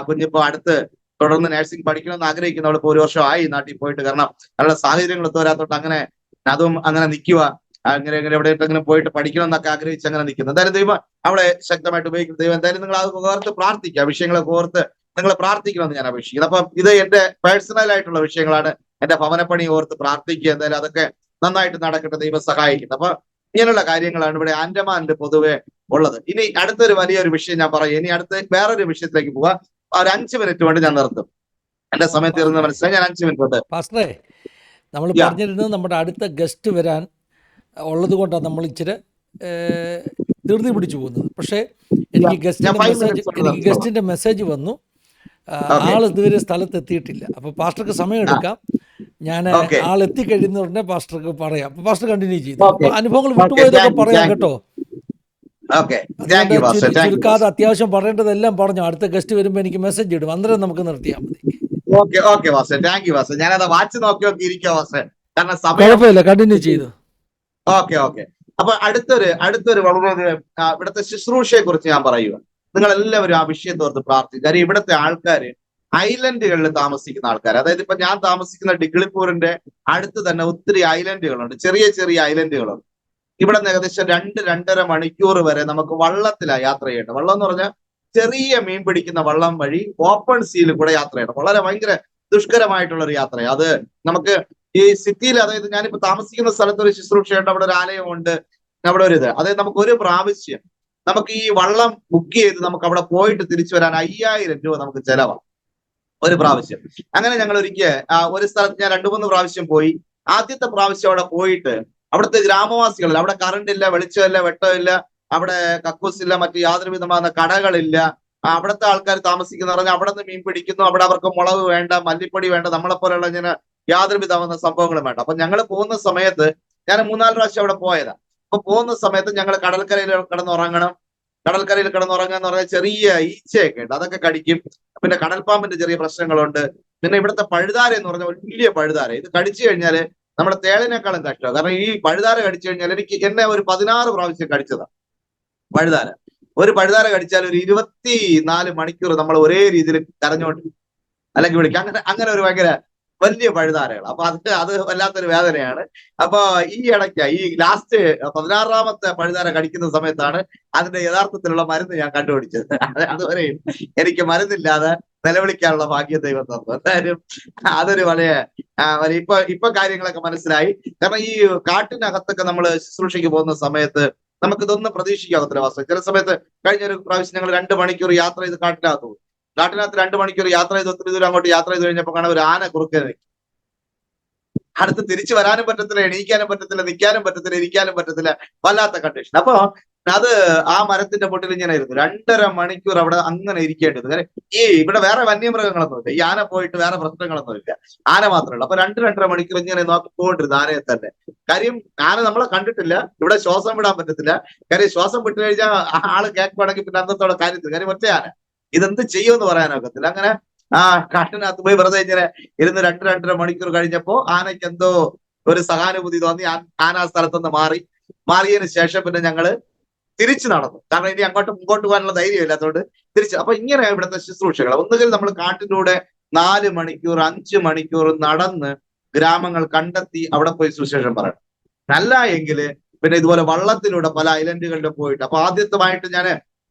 കുഞ്ഞിപ്പോ അടുത്ത് തുടർന്ന് നഴ്സിംഗ് പഠിക്കണമെന്ന് ആഗ്രഹിക്കുന്ന ഇപ്പൊ 1 വർഷമായി നാട്ടിൽ പോയിട്ട്. കാരണം അവരുടെ സാഹചര്യങ്ങൾ തോരാത്തോട്ട് അങ്ങനെ അതും അങ്ങനെ നിൽക്കുക. അങ്ങനെ എവിടെയെങ്കിലും പോയിട്ട് പഠിക്കണം എന്നൊക്കെ ആഗ്രഹിച്ച് അങ്ങനെ നിൽക്കുന്നു. എന്തായാലും ദൈവം അവളെ ശക്തമായിട്ട് ഉപയോഗിക്കും. ദൈവം എന്തായാലും നിങ്ങൾ അത് ഓർത്ത് പ്രാർത്ഥിക്കുക, വിഷയങ്ങളൊക്കെ ഓർത്ത് നിങ്ങൾ പ്രാർത്ഥിക്കണമെന്ന് ഞാൻ അപേക്ഷിക്കുന്നു. അപ്പം ഇത് എന്റെ പേഴ്സണൽ ആയിട്ടുള്ള വിഷയങ്ങളാണ്. എന്റെ ഭവനപ്പണി ഓർത്ത് പ്രാർത്ഥിക്കുക. എന്തായാലും അതൊക്കെ നന്നായിട്ട് നടക്കട്ടെ, ദൈവം സഹായിക്കുന്നു. അപ്പൊ ഇങ്ങനെയുള്ള കാര്യങ്ങളാണ് ഇവിടെ ആൻഡമാനിൽ പൊതുവെ ഉള്ളത്. ഇനി അടുത്തൊരു വലിയൊരു വിഷയം ഞാൻ പറയും. ഇനി അടുത്ത് വേറൊരു വിഷയത്തിലേക്ക് പോവാം. ഒരു 5 മിനിറ്റ് കൊണ്ട് ഞാൻ നിർത്തും. എന്റെ സമയം തീർന്നത് മനസ്സിലായി. ഞാൻ 5 മിനിറ്റ് കൊണ്ട്. പാസ്റ്ററെ, നമ്മൾ യാ പറഞ്ഞിരുന്നത് നമ്മുടെ അടുത്ത ഗസ്റ്റ് വരാൻ ഉള്ളത് കൊണ്ടാണ് നമ്മൾ ഇച്ചിരി ധൃതി പിടിച്ചു പോകുന്നത്. പക്ഷേ ഞാൻ ഗസ്റ്റിൻ്റെ 5 മെസ്സേജ് മിനിറ്റ്സ് കൊണ്ട് നിർത്തിക്കോളാം. മെസ്സേജ് വന്നു. ഓക്കെ ആൾ ഇതുവരെ സ്ഥലത്ത് എത്തിയിട്ടില്ല. അപ്പോൾ പാസ്റ്റർക്ക് സമയം എടുക്കാം. ഞാൻ ഓക്കെ ആൾ എത്തിക്കഴിയുന്ന ഉടനെ പാസ്റ്റർക്ക് പറയാം. അപ്പോൾ പാസ്റ്റർ കണ്ടിന്യൂ ചെയ്തു. ഓക്കെ അപ്പോൾ അനുഭവങ്ങൾ ഓക്കെ വിട്ടുപോയതൊക്കെ താങ്ക് യു പറയാം താങ്ക് യു കേട്ടോ. ഓക്കെ താങ്ക് അതുകൊണ്ട് യു പാസ്റ്റർ താങ്ക് യു ചുരുക്കാതെ പാസ്റ്റർ. അത്യാവശ്യം പറയേണ്ടതെല്ലാം പറഞ്ഞു. അടുത്ത ഗസ്റ്റ് വരുമ്പോൾ എനിക്ക് മെസ്സേജ് ഇടും. അന്നേരം നമുക്ക് നിർത്തിയാൽ മതി. Okay okay pastor thank you pastor. ഞാനത് വാച്ച് നോക്കി ഇരിക്കുക പാസ്റ്റർ, കാരണം സമയം. കുഴപ്പമില്ല, കണ്ടിന്യൂ ചെയ്തു. Okay okay. അപ്പൊ അടുത്തൊരു വളരെ ഇവിടുത്തെ ശുശ്രൂഷയെ കുറിച്ച് ഞാൻ പറയുക. നിങ്ങൾ എല്ലാവരും ആ വിഷയം തോർത്ത് പ്രാർത്ഥിക്കും. കാര്യം ഇവിടുത്തെ ആൾക്കാര് ഐലൻഡുകളിൽ താമസിക്കുന്ന ആൾക്കാർ. അതായത് ഇപ്പൊ ഞാൻ താമസിക്കുന്ന ഡിഗ്ലിപ്പൂരിന്റെ അടുത്ത് തന്നെ ഒത്തിരി ഐലൻഡുകളുണ്ട്, ചെറിയ ചെറിയ ഐലൻഡുകളുണ്ട്. ഇവിടെ നിന്ന് ഏകദേശം 2-2.5 മണിക്കൂർ വരെ നമുക്ക് വള്ളത്തിലാണ് യാത്ര ചെയ്യേണ്ടത്. വള്ളം എന്ന് പറഞ്ഞാൽ ചെറിയ മീൻ പിടിക്കുന്ന വള്ളം വഴി ഓപ്പൺ സീയിൽ കൂടെ യാത്ര ചെയ്യണം. വളരെ ഭയങ്കര ദുഷ്കരമായിട്ടുള്ള ഒരു യാത്രയാണ് അത്. നമുക്ക് ഈ സിറ്റിയിൽ, അതായത് ഞാനിപ്പോ താമസിക്കുന്ന സ്ഥലത്ത് ഒരു ശുശ്രൂഷയുണ്ട്, അവിടെ ഒരു ആലയമുണ്ട്, അവിടെ ഒരു ഇത്. അതായത് നമുക്ക് ഒരു പ്രാവശ്യം നമുക്ക് ഈ വള്ളം ബുക്ക് ചെയ്ത് നമുക്ക് അവിടെ പോയിട്ട് തിരിച്ചു വരാൻ 5000 രൂപ നമുക്ക് ചെലവാണ് ഒരു പ്രാവശ്യം. അങ്ങനെ ഞങ്ങൾ ഒരിക്കൽ ഒരു സ്ഥലത്ത് ഞാൻ 2-3 പ്രാവശ്യം പോയി. ആദ്യത്തെ പ്രാവശ്യം അവിടെ പോയിട്ട് അവിടുത്തെ ഗ്രാമവാസികളിൽ, അവിടെ കറണ്ട് ഇല്ല, വെളിച്ചമില്ല, വെട്ടമില്ല, അവിടെ കക്കൂസില്ല, മറ്റു യാതൊരു വിധമായ കടകളില്ല. അവിടുത്തെ ആൾക്കാർ താമസിക്കുന്ന പറഞ്ഞാൽ അവിടെ നിന്ന് മീൻ പിടിക്കുന്നു, അവിടെ അവർക്ക് മുളക് വേണ്ട, മല്ലിപ്പൊടി വേണ്ട, നമ്മളെ പോലെയുള്ള ഇങ്ങനെ യാതൊരു വിധമായ സംഭവങ്ങളും വേണ്ട. അപ്പൊ ഞങ്ങൾ പോകുന്ന സമയത്ത് ഞാൻ 3-4 പ്രാവശ്യം അവിടെ പോയതാ. അപ്പൊ പോകുന്ന സമയത്ത് ഞങ്ങൾ കടൽക്കരയിൽ കിടന്നുറങ്ങണം. കടൽക്കരയിൽ കിടന്നുറങ്ങുക എന്ന് പറഞ്ഞാൽ ചെറിയ ഈച്ചയൊക്കെ ഉണ്ട്, അതൊക്കെ കടിക്കും. പിന്നെ കടൽപ്പാമ്പിന്റെ ചെറിയ പ്രശ്നങ്ങളുണ്ട്. പിന്നെ ഇവിടുത്തെ പഴുതാര എന്ന് പറഞ്ഞാൽ വലിയ പഴുതാര, ഇത് കടിച്ചു കഴിഞ്ഞാൽ നമ്മുടെ തേളിനേക്കാളും കഷ്ടമാണ്. കാരണം ഈ പഴുതാര കടിച്ചു കഴിഞ്ഞാൽ എന്നെ ഒരു 16 പ്രാവശ്യം കടിച്ചതാ പഴുതാര. ഒരു പഴുതാര കടിച്ചാൽ ഒരു 24 മണിക്കൂർ നമ്മൾ ഒരേ രീതിയിൽ കരഞ്ഞോണ്ട് അല്ലെങ്കിൽ വിളിക്കാം. അങ്ങനെ ഒരു ഭയങ്കര വലിയ പഴുതാരകൾ. അപ്പൊ അത് വല്ലാത്തൊരു വേദനയാണ്. അപ്പൊ ഈ ഇടയ്ക്ക് ഈ ലാസ്റ്റ് 16ാമത്തെ പഴുതാര കടിക്കുന്ന സമയത്താണ് അതിന്റെ യഥാർത്ഥത്തിലുള്ള മരുന്ന് ഞാൻ കണ്ടുപിടിച്ചത്. അതുവരെയും എനിക്ക് മരുന്നില്ലാതെ നിലവിളിക്കാനുള്ള ഭാഗ്യം ദൈവം തന്നു. എന്തായാലും അതൊരു വലിയ ഇപ്പൊ കാര്യങ്ങളൊക്കെ മനസ്സിലായി. കാരണം ഈ കാട്ടിനകത്തൊക്കെ നമ്മൾ ശുശ്രൂഷയ്ക്ക് പോകുന്ന സമയത്ത് നമുക്കിതൊന്നും പ്രതീക്ഷിക്കാത്ത അവസ്ഥ. ചില സമയത്ത് കഴിഞ്ഞൊരു പ്രാവശ്യം ഞങ്ങൾ 2 മണിക്കൂർ യാത്ര ചെയ്ത് കാട്ടിനകത്ത് പോകും. കാട്ടിനകത്ത് 2 മണിക്കൂർ യാത്ര ചെയ്ത് ഒത്തിരി ദൂരം അങ്ങോട്ട് യാത്ര ചെയ്ത് കഴിഞ്ഞപ്പോൾ കാണാൻ ഒരു ആന കുറുക്കെ നിൽക്കും. അടുത്ത് തിരിച്ചു വരാനും പറ്റത്തില്ല, എണീക്കാനും പറ്റത്തില്ല, നിൽക്കാനും പറ്റത്തില്ല, ഇരിക്കാനും പറ്റത്തില്ല, വല്ലാത്ത കണ്ടീഷൻ. അപ്പൊ അത് ആ മരത്തിന്റെ പൊട്ടിൽ ഇങ്ങനെ ഇരുന്നു 2.5 മണിക്കൂർ അവിടെ അങ്ങനെ ഇരിക്കേണ്ടത്. കാര്യം ഈ ഇവിടെ വേറെ വന്യമൃഗങ്ങളൊന്നുമില്ല, ഈ ആന പോയിട്ട് വേറെ പ്രശ്നങ്ങളൊന്നുമില്ല, ആന മാത്രമേ ഉള്ളൂ. അപ്പൊ 2-2.5 മണിക്കൂർ ഇങ്ങനെ നോക്കിക്കൊണ്ടിരുന്നു ആനയെ തന്നെ. കാര്യം ആന നമ്മളെ കണ്ടിട്ടില്ല, ഇവിടെ ശ്വാസം വിടാൻ പറ്റത്തില്ല. കാര്യം ശ്വാസം വിട്ടു കഴിഞ്ഞാൽ ആള് കേൾക്കുവാണെങ്കിൽ പിന്നെ അന്നത്തോടെ കാര്യത്തിൽ കാര്യം ഒറ്റ ആന ഇതെന്ത് ചെയ്യുമെന്ന് പറയാനൊക്കത്തില്ല. അങ്ങനെ കാട്ടിനകത്ത് പോയി വെറുതെ ഇങ്ങനെ ഇരുന്ന് 2-2.5 മണിക്കൂർ കഴിഞ്ഞപ്പോ ആനയ്ക്ക് എന്തോ ഒരു സഹാനുഭൂതി തോന്നി. ആന ആ സ്ഥലത്തുനിന്ന് മാറിയതിന് ശേഷം പിന്നെ ഞങ്ങള് തിരിച്ചു നടന്നു. കാരണം ഇനി മുമ്പോട്ട് പോകാനുള്ള ധൈര്യം ഇല്ലാത്തതുകൊണ്ട് തിരിച്ചു. അപ്പൊ ഇങ്ങനെ ഇവിടുത്തെ ശുശ്രൂഷകൾ ഒന്നുകിൽ നമ്മൾ കാട്ടിലൂടെ 4 മണിക്കൂർ 5 മണിക്കൂർ നടന്ന് ഗ്രാമങ്ങൾ കണ്ടെത്തി അവിടെ പോയി സുവിശേഷം പറയണം. അല്ല എങ്കില് പിന്നെ ഇതുപോലെ വള്ളത്തിലൂടെ പല ഐലൻഡുകളിലും പോയിട്ട്, അപ്പൊ ആദ്യമായിട്ട് ഞാൻ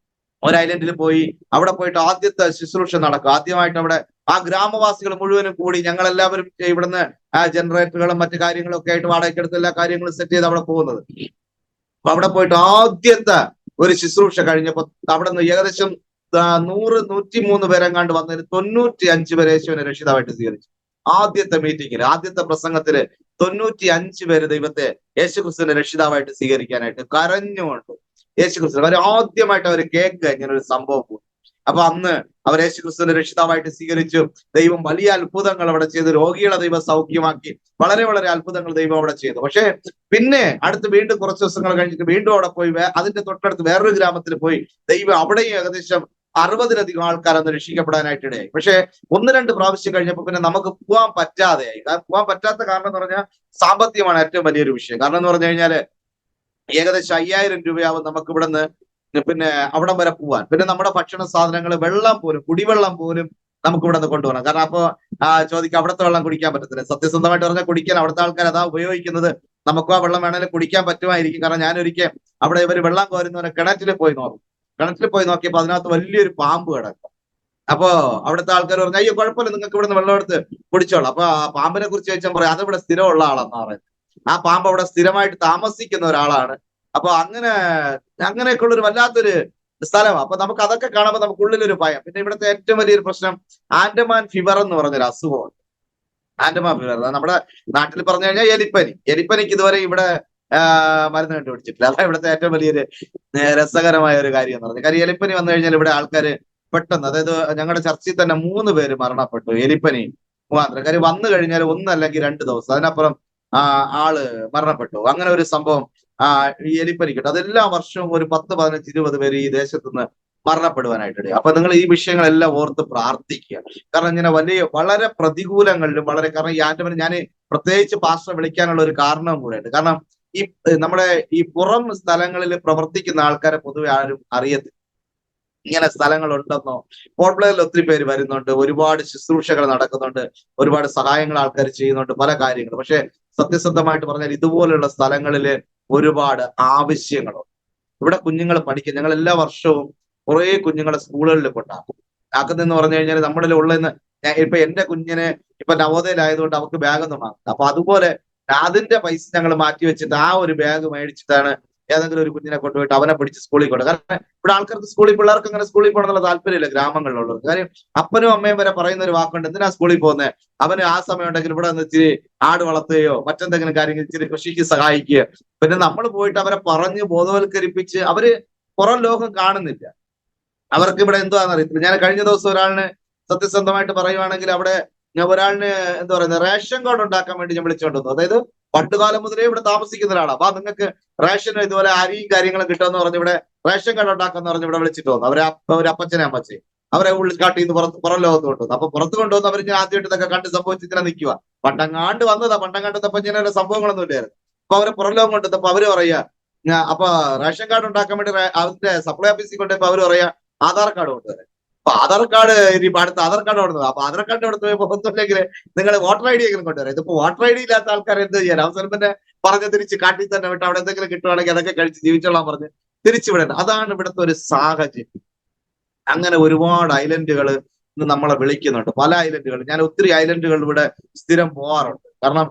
ഒരു ഐലൻഡിൽ പോയി, അവിടെ പോയിട്ട് ആദ്യത്തെ ശുശ്രൂഷ നടക്കും. ആദ്യമായിട്ട് അവിടെ ആ ഗ്രാമവാസികൾ മുഴുവനും കൂടി ഞങ്ങളെല്ലാവരും ഇവിടുന്ന് ജനറേറ്ററുകളും മറ്റു കാര്യങ്ങളും ഒക്കെ ആയിട്ട് വാടകയ്ക്കെടുത്ത് എല്ലാ കാര്യങ്ങളും സെറ്റ് ചെയ്ത് അവിടെ പോകുന്നത്. അപ്പൊ അവിടെ പോയിട്ട് ആദ്യത്തെ ഒരു ശുശ്രൂഷ കഴിഞ്ഞപ്പോ അവിടെ നിന്ന് ഏകദേശം 100-103 പേരെങ്ങാണ്ട് വന്നതിന് 95 പേര് യേശുവിനെ രക്ഷിതാവായിട്ട് സ്വീകരിച്ചു. ആദ്യത്തെ മീറ്റിംഗിൽ, ആദ്യത്തെ പ്രസംഗത്തില് 95 പേര് ദൈവത്തെ യേശുക്രിസ്തുവിനെ രക്ഷിതാവായിട്ട് സ്വീകരിക്കാനായിട്ട് കരഞ്ഞുകൊണ്ട് യേശുക്രിസ്തു അവർ ആദ്യമായിട്ട് അവർ കേൾക്കുക ഇങ്ങനെ ഒരു സംഭവം പോയി. അപ്പൊ അന്ന് അവർ യേശുക്രിസ്തുവിനെ രക്ഷിതാവായിട്ട് സ്വീകരിച്ചു. ദൈവം വലിയ അത്ഭുതങ്ങൾ അവിടെ ചെയ്തു. രോഗികളെ ദൈവം സൗഖ്യമാക്കി. വളരെ വളരെ അത്ഭുതങ്ങൾ ദൈവം അവിടെ ചെയ്തു. പക്ഷെ പിന്നെ അടുത്ത് വീണ്ടും കുറച്ച് ദിവസങ്ങൾ കഴിഞ്ഞിട്ട് വീണ്ടും അവിടെ പോയി അതിന്റെ തൊട്ടടുത്ത് വേറൊരു ഗ്രാമത്തിൽ പോയി ദൈവം അവിടെയും ഏകദേശം 60-ലധികം ആൾക്കാർ അന്ന് രക്ഷിക്കപ്പെടാനായിട്ടിടയായി. പക്ഷെ 1-2 പ്രാവശ്യം കഴിഞ്ഞപ്പോൾ പിന്നെ നമുക്ക് പോകാൻ പറ്റാതെയായി. പോകാൻ പറ്റാത്ത കാരണം എന്ന് പറഞ്ഞാൽ സാമ്പത്തികമാണ് ഏറ്റവും വലിയൊരു വിഷയം. കാരണം എന്ന് പറഞ്ഞു കഴിഞ്ഞാല് ഏകദേശം 5000 രൂപയാവും നമുക്ക് ഇവിടുന്ന് പിന്നെ അവിടം വരെ പോവാൻ. പിന്നെ നമ്മുടെ ഭക്ഷണ സാധനങ്ങൾ, വെള്ളം പോലും, കുടിവെള്ളം പോലും നമുക്ക് ഇവിടെ നിന്ന് കൊണ്ടുപോകണം. കാരണം അപ്പൊ ചോദിക്കാം അവിടുത്തെ വെള്ളം കുടിക്കാൻ പറ്റത്തില്ല. സത്യസന്ധമായിട്ട് പറഞ്ഞാൽ കുടിക്കാൻ അവിടുത്തെ ആൾക്കാർ അതാ ഉപയോഗിക്കുന്നത്. നമുക്ക് ആ വെള്ളം വേണമെങ്കിൽ കുടിക്കാൻ പറ്റുമായിരിക്കും. കാരണം ഞാനൊരിക്കൽ അവിടെ ഇവർ വെള്ളം കോരുന്നവരെ കിണറ്റിൽ പോയി നോക്കിയപ്പോൾ അതിനകത്ത് വലിയൊരു പാമ്പ് കിടക്കും. അപ്പൊ അവിടുത്തെ ആൾക്കാർ പറഞ്ഞു അയ്യോ കുഴപ്പമില്ല, നിങ്ങൾക്ക് ഇവിടുന്ന് വെള്ളം എടുത്ത് കുടിച്ചോളാം. അപ്പൊ ആ പാമ്പിനെ കുറിച്ച് ചോദിച്ചാൽ പറയാം അതിവിടെ സ്ഥിരമുള്ള ആളെന്നാ പറയുന്നത്. ആ പാമ്പ് അവിടെ സ്ഥിരമായിട്ട് താമസിക്കുന്ന ഒരാളാണ്. അപ്പൊ അങ്ങനെയൊക്കെയുള്ള ഒരു വല്ലാത്തൊരു സ്ഥലമാണ്. അപ്പൊ നമുക്ക് അതൊക്കെ കാണുമ്പോൾ നമുക്ക് ഉള്ളിലൊരു ഭയം. പിന്നെ ഇവിടുത്തെ ഏറ്റവും വലിയൊരു പ്രശ്നം ആൻഡമാൻ ഫീവർ എന്ന് പറഞ്ഞൊരു അസുഖമാണ്. ആൻഡമാൻ ഫീവർ നമ്മുടെ നാട്ടിൽ പറഞ്ഞു കഴിഞ്ഞാൽ എലിപ്പനിക്ക് ഇതുവരെ ഇവിടെ മരുന്ന് കണ്ടുപിടിച്ചിട്ടില്ല. അതാ ഇവിടുത്തെ ഏറ്റവും വലിയൊരു രസകരമായ ഒരു കാര്യം എന്ന് പറഞ്ഞത്. കാര്യം എലിപ്പനി വന്നു കഴിഞ്ഞാൽ ഇവിടെ ആൾക്കാര് പെട്ടെന്ന്, അതായത് ഞങ്ങളുടെ ചർച്ചിൽ തന്നെ 3 പേര് മരണപ്പെട്ടു എലിപ്പനി മുഖാന്തരം. കാര്യം വന്നു കഴിഞ്ഞാൽ 1 അല്ലെങ്കിൽ 2 ദിവസം അതിനപ്പുറം ആള് മരണപ്പെട്ടു. അങ്ങനെ ഒരു സംഭവം ഈ എലിപ്പനിക്കിട്ട് അതെല്ലാ വർഷവും ഒരു 10, 15, 20 പേര് ഈ ദേശത്തുനിന്ന് മരണപ്പെടുവാനായിട്ടുണ്ട്. അപ്പൊ നിങ്ങൾ ഈ വിഷയങ്ങളെല്ലാം ഓർത്ത് പ്രാർത്ഥിക്കുക. കാരണം ഇങ്ങനെ വളരെ പ്രതികൂലങ്ങളിലും കാരണം ഈ ആൻഡമാൻ ഞാൻ പ്രത്യേകിച്ച് പാസ്റ്റർ വിളിക്കാനുള്ള ഒരു കാരണവും കൂടെയുണ്ട്. കാരണം ഈ നമ്മുടെ ഈ പുറം സ്ഥലങ്ങളിൽ പ്രവർത്തിക്കുന്ന ആൾക്കാരെ പൊതുവെ ആരും അറിയത്തില്ല ഇങ്ങനെ സ്ഥലങ്ങളുണ്ടെന്നോ. പോർട്ട് ബ്ലെയറിൽ ഒത്തിരി പേര് വരുന്നുണ്ട്, ഒരുപാട് ശുശ്രൂഷകൾ നടക്കുന്നുണ്ട്, ഒരുപാട് സഹായങ്ങൾ ആൾക്കാർ ചെയ്യുന്നുണ്ട്, പല കാര്യങ്ങൾ. പക്ഷെ സത്യസന്ധമായിട്ട് പറഞ്ഞാൽ ഇതുപോലുള്ള സ്ഥലങ്ങളിൽ ഒരുപാട് ആവശ്യങ്ങളുണ്ട്. ഇവിടെ കുഞ്ഞുങ്ങൾ പഠിക്കും. ഞങ്ങൾ എല്ലാ വർഷവും കുറെ കുഞ്ഞുങ്ങളെ സ്കൂളുകളിൽ കൊണ്ടാക്കും. ആക്കുന്നെന്ന് പറഞ്ഞു കഴിഞ്ഞാൽ നമ്മളിൽ ഉള്ളതെന്ന് ഇപ്പൊ എന്റെ കുഞ്ഞിനെ ഇപ്പൊ നവോദയയിലായതുകൊണ്ട് അവർക്ക് ബാഗൊന്നും വാങ്ങും. അപ്പൊ അതുപോലെ അതിന്റെ പൈസ ഞങ്ങൾ മാറ്റി വെച്ചിട്ട് ആ ഒരു ബാഗ് മേടിച്ചിട്ടാണ് ഏതെങ്കിലും ഒരു കുഞ്ഞിനെ കൊണ്ടുപോയിട്ട് അവനെ പിടിച്ച് സ്കൂളിൽ കൊണ്ടു. കാരണം ഇവിടെ ആൾക്കാർക്ക് പിള്ളേർക്ക് അങ്ങനെ സ്കൂളിൽ പോകണമെന്നുള്ള താല്പര്യമില്ല ഗ്രാമങ്ങളിലുള്ളത്. കാര്യം അപ്പനും അമ്മയും വരെ പറയുന്ന ഒരു വാക്കുണ്ട്, എന്തിനാ സ്കൂളിൽ പോകുന്നത്, അവന് ആ സമയം ഉണ്ടെങ്കിൽ ഇവിടെ നിന്ന് ഇച്ചിരി ആട് വളർത്തുകയോ മറ്റെന്തെങ്കിലും കാര്യങ്ങൾ ഇച്ചിരി കൃഷിക്ക് സഹായിക്കുക. പിന്നെ നമ്മൾ പോയിട്ട് അവരെ പറഞ്ഞ് ബോധവൽക്കരിപ്പിച്ച് അവര് പുറം ലോകം കാണുന്നില്ല. അവർക്ക് ഇവിടെ എന്താണെന്ന് അറിയത്തില്ല. ഞാൻ കഴിഞ്ഞ ദിവസം ഒരാളിന് സത്യസന്ധമായിട്ട് പറയുവാണെങ്കിൽ അവിടെ ഒരാളിന് എന്താ പറയുന്നത് റേഷൻ കാർഡ് ഉണ്ടാക്കാൻ വേണ്ടി ഞാൻ വിളിച്ചോണ്ട് വന്നു. അതായത് പണ്ടുകാലം മുതലേ ഇവിടെ താമസിക്കുന്ന ഒരാളാണ്. അപ്പൊ നിങ്ങൾക്ക് റേഷൻ ഇതുപോലെ അരിയും കാര്യങ്ങളും കിട്ടുമെന്ന് പറഞ്ഞ് ഇവിടെ റേഷൻ കാർഡ് ഉണ്ടാക്കാന്ന് പറഞ്ഞ് ഇവിടെ വിളിച്ചിട്ട് വന്നു. ഒരു അപ്പച്ചനെ അമ്മച്ചേ അവരെ ഉള്ളിക്കാട്ടിൽ നിന്ന് പുറം ലോകത്ത് കൊണ്ടുവന്നു. അപ്പൊ പുറത്ത് കൊണ്ടുവന്ന് അവർ ആദ്യമായിട്ട് ഇതൊക്കെ കണ്ട് സംഭവിച്ചിങ്ങനെ നിൽക്കുക. പണ്ടങ്ങാണ്ട് വന്നതാ, പണ്ടങ്ങാണ്ടത്തപ്പോ ഇങ്ങനെ സംഭവങ്ങളൊന്നും ഇല്ലായിരുന്നു. അപ്പൊ അവരെ പുറം ലോകം കൊണ്ടുവന്നപ്പോ അവര് പറയാ അപ്പൊ റേഷൻ കാർഡ് ഉണ്ടാക്കാൻ വേണ്ടി അതിന്റെ സപ്ലൈ ഓഫീസിൽ കൊണ്ടുപോയപ്പോ അവര് പറയാ ആധാർ കാർഡ് കൊണ്ടുവരാൻ. അപ്പൊ ആധാർ കാർഡ് ഇനി അടുത്ത ആധാർ കാർഡ് കൊടുത്തത്. അപ്പൊ ആധാർ കാർഡ് കൊടുത്തു ഒന്നുമില്ലെങ്കിൽ നിങ്ങൾ വോട്ടർ ഐ ഡി എങ്കിലും കൊണ്ടുവരാം. ഇതിപ്പോ വോട്ടർ ഐ ഡി ഇല്ലാത്ത ആൾക്കാർ എന്ത് ചെയ്യാൻ? അവസരം തന്നെ പറഞ്ഞ് തിരിച്ച് കാട്ടിൽ തന്നെ വിട്ട് അവിടെ എന്തെങ്കിലും കിട്ടുവാണെങ്കിൽ അതൊക്കെ കഴിച്ച് ജീവിച്ചോളാൻ പറഞ്ഞ് തിരിച്ചു വിടേണ്ട. അതാണ് ഇവിടുത്തെ ഒരു സാഹചര്യം. അങ്ങനെ ഒരുപാട് ഐലൻഡുകൾ ഇന്ന് നമ്മളെ വിളിക്കുന്നുണ്ട്, പല ഐലൻഡുകൾ. ഞാൻ ഒത്തിരി ഐലൻഡുകൾ ഇവിടെ സ്ഥിരം പോകാറുണ്ട്. കാരണം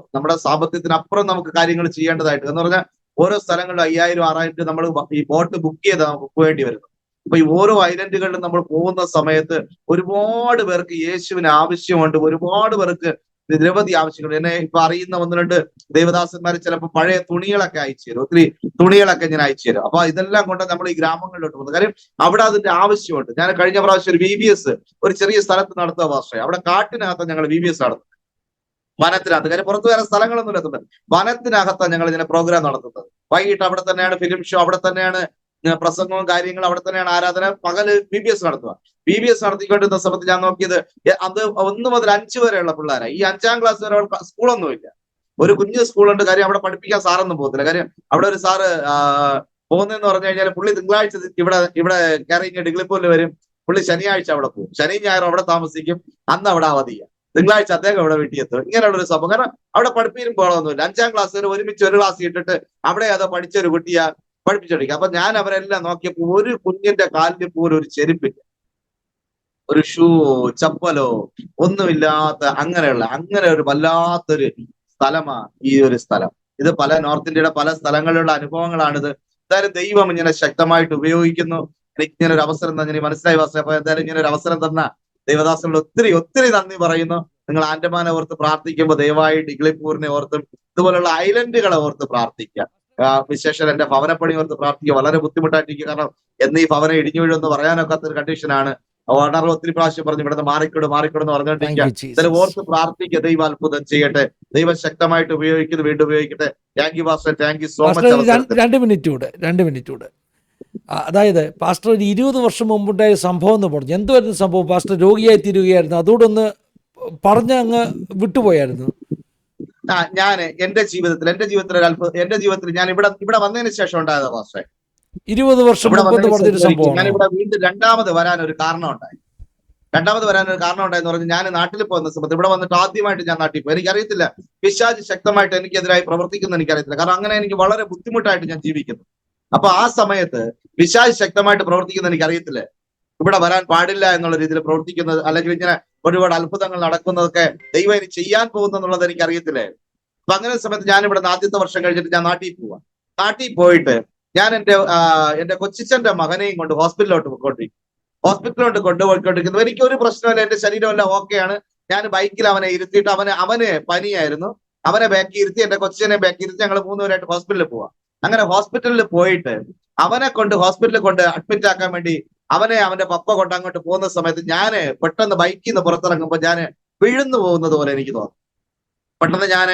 നമ്മുടെ സാമ്പത്തികത്തിനപ്പുറം നമുക്ക് കാര്യങ്ങൾ ചെയ്യേണ്ടതായിട്ട് എന്ന് പറഞ്ഞാൽ ഓരോ സ്ഥലങ്ങളിലും 5000, 6000 നമ്മൾ ഈ ബോട്ട് ബുക്ക് ചെയ്ത് നമുക്ക് പോകേണ്ടി വരുന്നു. അപ്പൊ ഈ ഓരോ ഐലൻഡുകളിലും നമ്മൾ പോകുന്ന സമയത്ത് ഒരുപാട് പേർക്ക് യേശുവിന് ആവശ്യമുണ്ട്, ഒരുപാട് പേർക്ക് നിരവധി ആവശ്യങ്ങൾ. എന്നെ ഇപ്പൊ അറിയുന്ന 1-2 ദേവദാസന്മാർ ചിലപ്പോൾ പഴയ തുണികളൊക്കെ അയച്ചു തരും, ഒത്തിരി തുണികളൊക്കെ ഞാൻ അയച്ചു തരും. അപ്പൊ ഇതെല്ലാം കൊണ്ട് നമ്മൾ ഈ ഗ്രാമങ്ങളിലോട്ട് പോകുന്നത്. കാര്യം അവിടെ അതിന്റെ ആവശ്യമുണ്ട്. ഞാൻ കഴിഞ്ഞ പ്രാവശ്യം ഒരു VBS ഒരു ചെറിയ സ്ഥലത്ത് നടത്തുക ഭാഷ. അവിടെ കാട്ടിനകത്ത് ഞങ്ങൾ VBS നടത്തുന്നത്, വനത്തിനകത്ത്. കാര്യം പുറത്തു വേറെ സ്ഥലങ്ങളൊന്നും ഇല്ലാത്തത് വനത്തിനകത്താണ് ഞങ്ങൾ ഇതിനെ പ്രോഗ്രാം നടത്തുന്നത്. വൈകിട്ട് അവിടെ തന്നെയാണ് ഫിലിം ഷോ, അവിടെ തന്നെയാണ് പ്രസംഗവും കാര്യങ്ങളും, അവിടെ തന്നെയാണ് ആരാധന. പകല് VBS നടത്തുക. VBS നടത്തിക്കൊണ്ടിരുന്ന സമയത്ത് ഞാൻ നോക്കിയത് അത് 1 മുതൽ 5 വരെയുള്ള പിള്ളേരാണ്. ഈ 5ാം ക്ലാസ് വരെ സ്കൂളൊന്നുമില്ല, ഒരു കുഞ്ഞു സ്കൂളുണ്ട്. കാര്യം അവിടെ പഠിപ്പിക്കാൻ സാറൊന്നും പോകത്തില്ല. കാര്യം അവിടെ ഒരു സാറ് പോകുന്നതെന്ന് പറഞ്ഞു കഴിഞ്ഞാൽ പുള്ളി തിങ്കളാഴ്ച ഇവിടെ കയറി ഡിഗ്ലിപ്പൂരിൽ വരും, പുള്ളി ശനിയാഴ്ച അവിടെ പോകും, ശനി ഞായറും അവിടെ താമസിക്കും, അന്ന് അവിടെ അവധിയാണ്, തിങ്കളാഴ്ച അദ്ദേഹം ഇവിടെ വീട്ടിൽ എത്തും. ഇങ്ങനെയുള്ള ഒരു സംഭവം. കാരണം അവിടെ പഠിപ്പിക്കും പോകണമെന്നില്ല. 5ാം ക്ലാസ് വരെ ഒരുമിച്ച് ഒരു ക്ലാസ് ഇട്ടിട്ട് അവിടെ അത് പഠിച്ചൊരു കുട്ടിയെ പഠിപ്പിച്ചെടുക്കുക. അപ്പൊ ഞാൻ അവരെല്ലാം നോക്കിയപ്പോ ഒരു കുഞ്ഞിന്റെ കാലിന് പോലും ഒരു ചെരുപ്പില്ല, ഒരു ഷൂ ചപ്പലോ ഒന്നുമില്ലാത്ത അങ്ങനെ ഒരു വല്ലാത്തൊരു സ്ഥലമാണ് ഈ ഒരു സ്ഥലം. ഇത് പല നോർത്ത് ഇന്ത്യയുടെ പല സ്ഥലങ്ങളിലുള്ള അനുഭവങ്ങളാണിത്. എന്തായാലും ദൈവം ഇങ്ങനെ ശക്തമായിട്ട് ഉപയോഗിക്കുന്നു. എനിക്ക് ഇങ്ങനെ ഒരു അവസരം തന്നെ മനസ്സിലായി വാസ. അപ്പൊ എന്തായാലും ഇങ്ങനെ ഒരു അവസരം തന്ന ദൈവദാസനോട് ഒത്തിരി ഒത്തിരി നന്ദി പറയുന്നു. നിങ്ങൾ ആൻഡമാനെ ഓർത്ത് പ്രാർത്ഥിക്കുമ്പോൾ ദയവായി ഡിഗ്ലിപ്പൂരിനെ ഓർത്തും ഇതുപോലുള്ള ഐലൻഡുകളെ ഓർത്ത് പ്രാർത്ഥിക്കുക. വിശേഷം എന്റെ ഭവനപ്പണി ഓർത്ത് പ്രാർത്ഥിക്കുക. വളരെ ബുദ്ധിമുട്ടായിട്ടിരിക്കുക. കാരണം എന്ന് ഈ ഭവനം ഇടിഞ്ഞു വീഴുമെന്ന് പറയാനൊക്കാത്ത ഒരു കണ്ടീഷനാണ്. ഓണർ ഒത്തിരി പ്രാവശ്യം പറഞ്ഞു ഇവിടുന്ന് മാറിക്കൊടുന്ന് പറഞ്ഞുകൊണ്ടിരിക്കുക. ഇതിൽ ഓർത്ത് പ്രാർത്ഥിക്കുക. ദൈവം അത്ഭുതം ചെയ്യട്ടെ, ദൈവം ശക്തമായിട്ട് ഉപയോഗിക്കുന്നത് വീണ്ടും ഉപയോഗിക്കട്ടെ. Thank you pastor, thank you so much. 2 minute കൂടെ. അതായത് പാസ്റ്റർ ഒരു 20 വർഷം മുമ്പുണ്ടായ സംഭവം എന്ന് പറഞ്ഞു. എന്തുവായിരുന്നു സംഭവം? പാസ്റ്റർ രോഗിയായി തീരുകയായിരുന്നു, അതോടൊന്ന് പറഞ്ഞ അങ്ങ് വിട്ടുപോയായിരുന്നു. ഞാൻ എന്റെ ജീവിതത്തിൽ ഒരു അത്ഭുതം, എന്റെ ജീവിതത്തിൽ ഞാൻ ഇവിടെ വന്നതിന് ശേഷം ഉണ്ടായതാ പാസ്റ്റർ. 20 വർഷം മുമ്പ് പറഞ്ഞൊരു സംഭവം. ഞാൻ ഇവിടെ വീണ്ടും രണ്ടാമത് വരാനൊരു കാരണം ഉണ്ടായെന്ന് പറഞ്ഞ് ഞാൻ നാട്ടിൽ പോകുന്ന സമയത്ത് ഇവിടെ വന്നിട്ട് ആദ്യമായിട്ട് ഞാൻ നാട്ടിൽ പോയി. എനിക്കറിയത്തില്ല പിശാച് ശക്തമായിട്ട് എനിക്കെതിരായി പ്രവർത്തിക്കുന്ന എനിക്കറിയത്തില്ല. കാരണം അങ്ങനെ എനിക്ക് വളരെ ബുദ്ധിമുട്ടായിട്ട് ഞാൻ ജീവിക്കുന്നു. അപ്പൊ ആ സമയത്ത് പിശാച് ശക്തമായിട്ട് പ്രവർത്തിക്കുന്ന എനിക്കറിയത്തില്ല. ഇവിടെ വരാൻ പാടില്ല എന്നുള്ള രീതിയിൽ പ്രവർത്തിക്കുന്നത്, അല്ലെങ്കിൽ ഇങ്ങനെ ഒരുപാട് അത്ഭുതങ്ങൾ നടക്കുന്നതൊക്കെ ദൈവം ഇനി ചെയ്യാൻ പോകുന്നുള്ളത് എനിക്ക് അറിയത്തില്ലേ. അപ്പൊ അങ്ങനെ സമയത്ത് ഞാൻ ഇവിടെ ആദ്യത്തെ വർഷം കഴിഞ്ഞിട്ട് ഞാൻ നാട്ടിൽ പോവാം. നാട്ടിൽ പോയിട്ട് ഞാൻ എന്റെ കൊച്ചിച്ചന്റെ മകനെയും കൊണ്ട് ഹോസ്പിറ്റലിലോട്ട് പോയിക്കൊണ്ടിരിക്കും. ഹോസ്പിറ്റലിലോട്ട് കൊണ്ടുപോയിക്കൊണ്ടിരിക്കുന്നു. എനിക്ക് ഒരു പ്രശ്നമില്ല, എന്റെ ശരീരം എല്ലാം ഓക്കെയാണ്. ഞാൻ ബൈക്കിൽ അവനെ ഇരുത്തിയിട്ട് അവന് പനിയായിരുന്നു. അവനെ ബാക്കി ഇരുത്തി, എന്റെ കൊച്ചിനെ ബാക്കി ഇരുത്തി ഞങ്ങൾ മൂന്നുപേരായിട്ട് ഹോസ്പിറ്റലിൽ പോവാം. അങ്ങനെ ഹോസ്പിറ്റലിൽ പോയിട്ട് അവനെ കൊണ്ട് ഹോസ്പിറ്റലിൽ കൊണ്ട് അഡ്മിറ്റ് ആക്കാൻ വേണ്ടി അവന്റെ പപ്പ കൊണ്ട് അങ്ങോട്ട് പോകുന്ന സമയത്ത് ഞാന് പെട്ടെന്ന് ബൈക്കിൽ നിന്ന് പുറത്തിറങ്ങുമ്പോൾ ഞാൻ വീഴുന്നു പോകുന്നത് പോലെ എനിക്ക് തോന്നി. പെട്ടെന്ന് ഞാൻ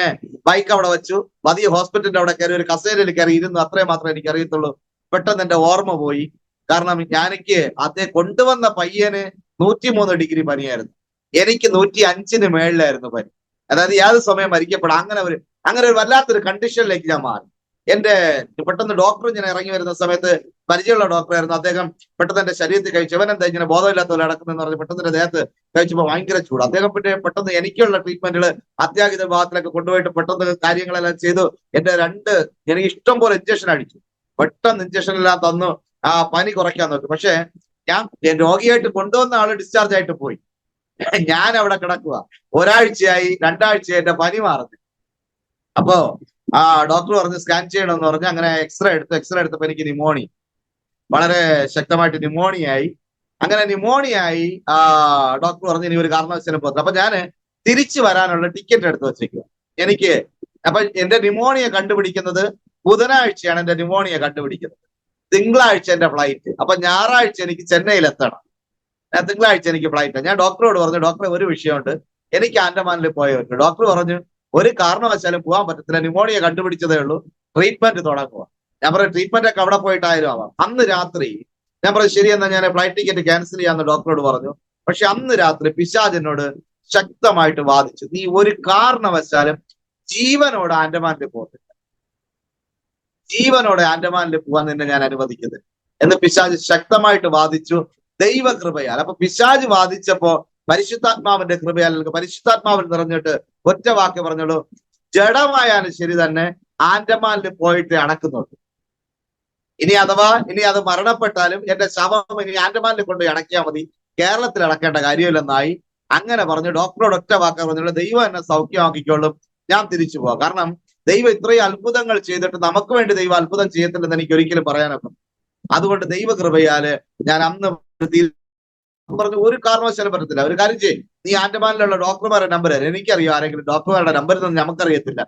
ബൈക്ക് അവിടെ വെച്ചു, പതിയെ ഹോസ്പിറ്റലിന്റെ അവിടെ കയറി ഒരു കസേരയിൽ കയറി ഇരുന്നു. അത്രയും മാത്രമേ എനിക്ക് അറിയത്തുള്ളൂ. പെട്ടെന്ന് എന്റെ ഓർമ്മ പോയി. കാരണം എനിക്ക് അതേ കൊണ്ടുവന്ന പയ്യന് 103 ഡിഗ്രി പനിയായിരുന്നു, എനിക്ക് 105 മേളിലായിരുന്നു പനി. അതായത് യാതൊരു സമയം മരിക്കപ്പെടാം, അങ്ങനെ ഒരു വല്ലാത്തൊരു കണ്ടീഷനിലേക്ക് ഞാൻ മാറി. പെട്ടെന്ന് ഡോക്ടർ ഇങ്ങനെ ഇറങ്ങി വരുന്ന സമയത്ത് പരിചയമുള്ള ഡോക്ടറായിരുന്നു. അദ്ദേഹം പെട്ടെന്ന് എന്റെ ശരീരത്തിൽ കഴിച്ചു. ഇവനെന്താ ഇങ്ങനെ ബോധമില്ലാത്ത പോലെ നടക്കുന്നതെന്ന് പറഞ്ഞ് പെട്ടെന്ന് എന്റെ ദേഹത്ത് കഴിച്ചപ്പോൾ ഭയങ്കര ചൂട്. അദ്ദേഹം പെട്ടെന്ന് എനിക്കുള്ള ട്രീറ്റ്മെന്റുകൾ അത്യാഹിത വിഭാഗത്തിലൊക്കെ കൊണ്ടുപോയിട്ട് പെട്ടെന്ന് കാര്യങ്ങളെല്ലാം ചെയ്തു. എനിക്ക് ഇഷ്ടം പോലെ ഇഞ്ചക്ഷൻ അടിച്ചു. പെട്ടെന്ന് ഇഞ്ചക്ഷൻ എല്ലാം തന്നു പനി കുറയ്ക്കാൻ നോക്കി. പക്ഷെ ഞാൻ രോഗിയായിട്ട് കൊണ്ടുവന്ന ആള് ഡിസ്ചാർജ് ആയിട്ട് പോയി. ഞാൻ അവിടെ കിടക്കുക. ഒരാഴ്ചയായി, 2 ആഴ്ചയായി എന്റെ പനി മാറുന്നു. അപ്പോ ഡോക്ടർ പറഞ്ഞ് സ്കാൻ ചെയ്യണമെന്ന് പറഞ്ഞ് അങ്ങനെ എക്സ്റേ എടുത്തപ്പോ എനിക്ക് ന്യൂമോണിയ, വളരെ ശക്തമായിട്ട് ന്യൂമോണിയായി. അങ്ങനെ ന്യൂമോണിയായി ഡോക്ടർ പറഞ്ഞ് ഇനി ഒരു കാരണവശാലും പോകത്തില്ല. അപ്പൊ ഞാൻ തിരിച്ചു വരാനുള്ള ടിക്കറ്റ് എടുത്ത് വെച്ചേക്കുക. അപ്പൊ എന്റെ ന്യൂമോണിയ കണ്ടുപിടിക്കുന്നത് ബുധനാഴ്ചയാണ്. എന്റെ ന്യൂമോണിയ കണ്ടുപിടിക്കുന്നത് തിങ്കളാഴ്ച എന്റെ ഫ്ലൈറ്റ്. അപ്പൊ ഞായറാഴ്ച എനിക്ക് ചെന്നൈയിൽ എത്തണം. തിങ്കളാഴ്ച എനിക്ക് ഫ്ലൈറ്റ്. ഞാൻ ഡോക്ടറോട് പറഞ്ഞു, ഡോക്ടറെ ഒരു വിഷയമുണ്ട്, എനിക്ക് ആൻഡമാനിൽ പോയേ പറ്റും. ഡോക്ടർ പറഞ്ഞു ഒരു കാരണവശാലും പോകാൻ പറ്റത്തില്ല, ന്യൂമോണിയ കണ്ടുപിടിച്ചതേ ഉള്ളൂ, ട്രീറ്റ്മെന്റ് തുടങ്ങുക. ഞാൻ പറഞ്ഞു ട്രീറ്റ്മെന്റ് ഒക്കെ അവിടെ പോയിട്ടായാലും ആവാം. അന്ന് രാത്രി ഞാൻ പറഞ്ഞു ശരി എന്നാ ഞാൻ ഫ്ലൈറ്റ് ടിക്കറ്റ് ക്യാൻസൽ ചെയ്യാന്ന് ഡോക്ടറോട് പറഞ്ഞു. പക്ഷെ അന്ന് രാത്രി പിശാച് എന്നോട് ശക്തമായിട്ട് വാദിച്ചു, നീ ഒരു കാരണവശാലും ജീവനോട് ആൻഡമാനിൽ പോകത്തില്ല, ജീവനോടെ ആൻഡമാനിൽ പോകാൻ നിന്നെ ഞാൻ അനുവദിക്കുന്നത് എന്ന് പിശാച് ശക്തമായിട്ട് വാദിച്ചു. ദൈവകൃപയാൽ. അപ്പൊ പിശാച് വാദിച്ചപ്പോ പരിശുദ്ധാത്മാവിന്റെ കൃപയാൽ പരിശുദ്ധാത്മാവിൽ നിറഞ്ഞിട്ട് ഒറ്റ വാക്ക് പറഞ്ഞോളൂ, ജഡമായാലും ശരി തന്നെ ആൻഡമാനിൽ പോയിട്ട് അടക്കുന്നുണ്ട്. ഇനി അത് മരണപ്പെട്ടാലും എന്റെ ശവം ഇനി ആൻഡമാനിൽ കൊണ്ട് അടക്കിയാൽ മതി, കേരളത്തിൽ അടക്കേണ്ട കാര്യമില്ലെന്നായി. അങ്ങനെ പറഞ്ഞു ഡോക്ടറോട് ഒറ്റ വാക്ക് പറഞ്ഞോളൂ, ദൈവം എന്നെ സൗഖ്യമാക്കിക്കോളും, ഞാൻ തിരിച്ചു പോവാം. കാരണം ദൈവം ഇത്രയും അത്ഭുതങ്ങൾ ചെയ്തിട്ട് നമുക്ക് വേണ്ടി ദൈവം അത്ഭുതം ചെയ്യത്തില്ലെന്ന് എനിക്ക് ഒരിക്കലും പറയാനൊക്കും. അതുകൊണ്ട് ദൈവകൃപയാല് ഞാൻ അന്ന് പറഞ്ഞു ഒരു കാരണവശാലും പറ്റത്തില്ല. ഒരു കാര്യം ചെയ്യും, നീ ആൻഡമാനിലുള്ള ഡോക്ടർമാരുടെ നമ്പർ തരാം. എനിക്കറിയാം ആരെങ്കിലും ഡോക്ടർമാരുടെ നമ്പർ തന്നെ നമുക്കറിയത്തില്ല.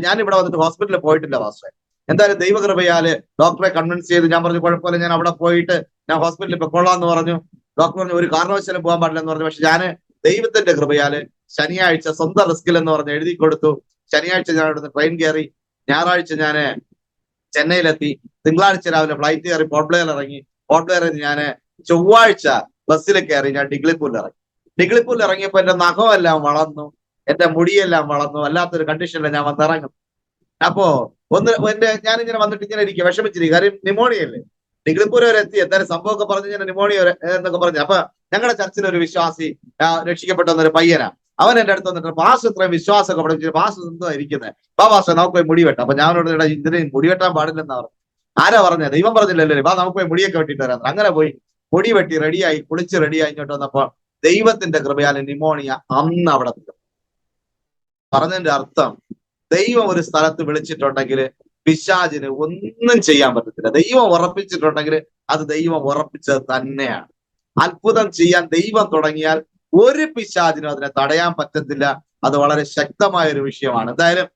ഞാൻ ഇവിടെ വന്നിട്ട് ഹോസ്പിറ്റലിൽ പോയിട്ടില്ല മാസ്റ്ററെ. എന്തായാലും ദൈവകൃപയാല് ഡോക്ടറെ കൺവിൻസ് ചെയ്ത് ഞാൻ പറഞ്ഞു കുഴപ്പമില്ല, ഞാൻ അവിടെ പോയിട്ട് ഞാൻ ഹോസ്പിറ്റലിൽ പൊക്കോളാന്ന് പറഞ്ഞു. ഡോക്ടർ പറഞ്ഞു ഒരു കാരണവശാലും പോകാൻ പാടില്ലെന്ന് പറഞ്ഞു. പക്ഷെ ഞാൻ ദൈവത്തിന്റെ കൃപയാല് ശനിയാഴ്ച സ്വന്തം റിസ്കിൽ എന്ന് പറഞ്ഞ് എഴുതി കൊടുത്തു. ശനിയാഴ്ച ഞാൻ ഇവിടുന്ന് ട്രെയിൻ കയറി, ഞായറാഴ്ച ഞാൻ ചെന്നൈയിലെത്തി, തിങ്കളാഴ്ച രാവിലെ ഫ്ലൈറ്റ് കയറി പോർട്ട് ബ്ലെയറിൽ ഇറങ്ങി. പോർട്ട് ബ്ലെയറിൽ ഞാൻ ചൊവ്വാഴ്ച ബസ്സിൽ കയറി ഞാൻ ഡിഗ്ലിപ്പൂരിൽ ഇറങ്ങി. ഡിഗ്ലിപ്പൂരിൽ ഇറങ്ങിയപ്പോ എന്റെ നഖമെല്ലാം വളർന്നു, എന്റെ മുടിയെല്ലാം വളർന്നു, വല്ലാത്തൊരു കണ്ടീഷനിൽ ഞാൻ വന്നിറങ്ങും. അപ്പോ ഞാനിങ്ങനെ വന്നിട്ട് ഇങ്ങനെ ഇരിക്കുക, വിഷമിച്ചിരിക്കും, കാര്യം ന്യൂമോണിയല്ലേ. ഡിഗ്ലിപ്പൂർ വരെ എത്തി, എന്തായാലും സംഭവമൊക്കെ പറഞ്ഞ് ഞാൻ ന്യൂമോണിയ എന്നൊക്കെ പറഞ്ഞു. അപ്പൊ ഞങ്ങളുടെ ചർച്ചിലൊരു വിശ്വാസി രക്ഷിക്കപ്പെട്ട പയ്യനാ, അവൻ എന്റെ അടുത്ത് വന്നിട്ട് പാസ്റ്റർ ഇത്രയും വിശ്വാസമൊക്കെ പഠിച്ചു, പാസ്റ്റർ എന്തോ ഇരിക്കുന്നത്, പാസ്റ്റർ നമുക്ക് പോയി മുടി വെട്ടാം. അപ്പൊ ഞാനോട് ഇതിന് മുടി വെട്ടാൻ പാടില്ലെന്നാ പറഞ്ഞു. ആരാ പറഞ്ഞത്? ദൈവം പറഞ്ഞില്ലല്ലേ, നമുക്ക് പോയി മുടിയൊക്കെ വെട്ടിട്ട് വരാം. അങ്ങനെ പോയി മുടി വെട്ടി റെഡിയായി, കുളിച്ച് റെഡിയായി ഇങ്ങോട്ട് വന്നപ്പോ ദൈവത്തിന്റെ കൃപയാൽ ന്യൂമോണിയ അന്ന് അവിടെ പറഞ്ഞതിന്റെ അർത്ഥം, ദൈവം ഒരു സ്ഥലത്ത് വിളിച്ചിട്ടുണ്ടെങ്കിൽ പിശാചിന് ഒന്നും ചെയ്യാൻ പറ്റത്തില്ല. ദൈവം ഉറപ്പിച്ചിട്ടുണ്ടെങ്കിൽ അത് ദൈവം ഉറപ്പിച്ചത് തന്നെയാണ്. അത്ഭുതം ചെയ്യാൻ ദൈവം തുടങ്ങിയാൽ ഒരു പിശാചിനും അതിനെ തടയാൻ പറ്റത്തില്ല. അത് വളരെ ശക്തമായ ഒരു വിഷയമാണ്. എന്തായാലും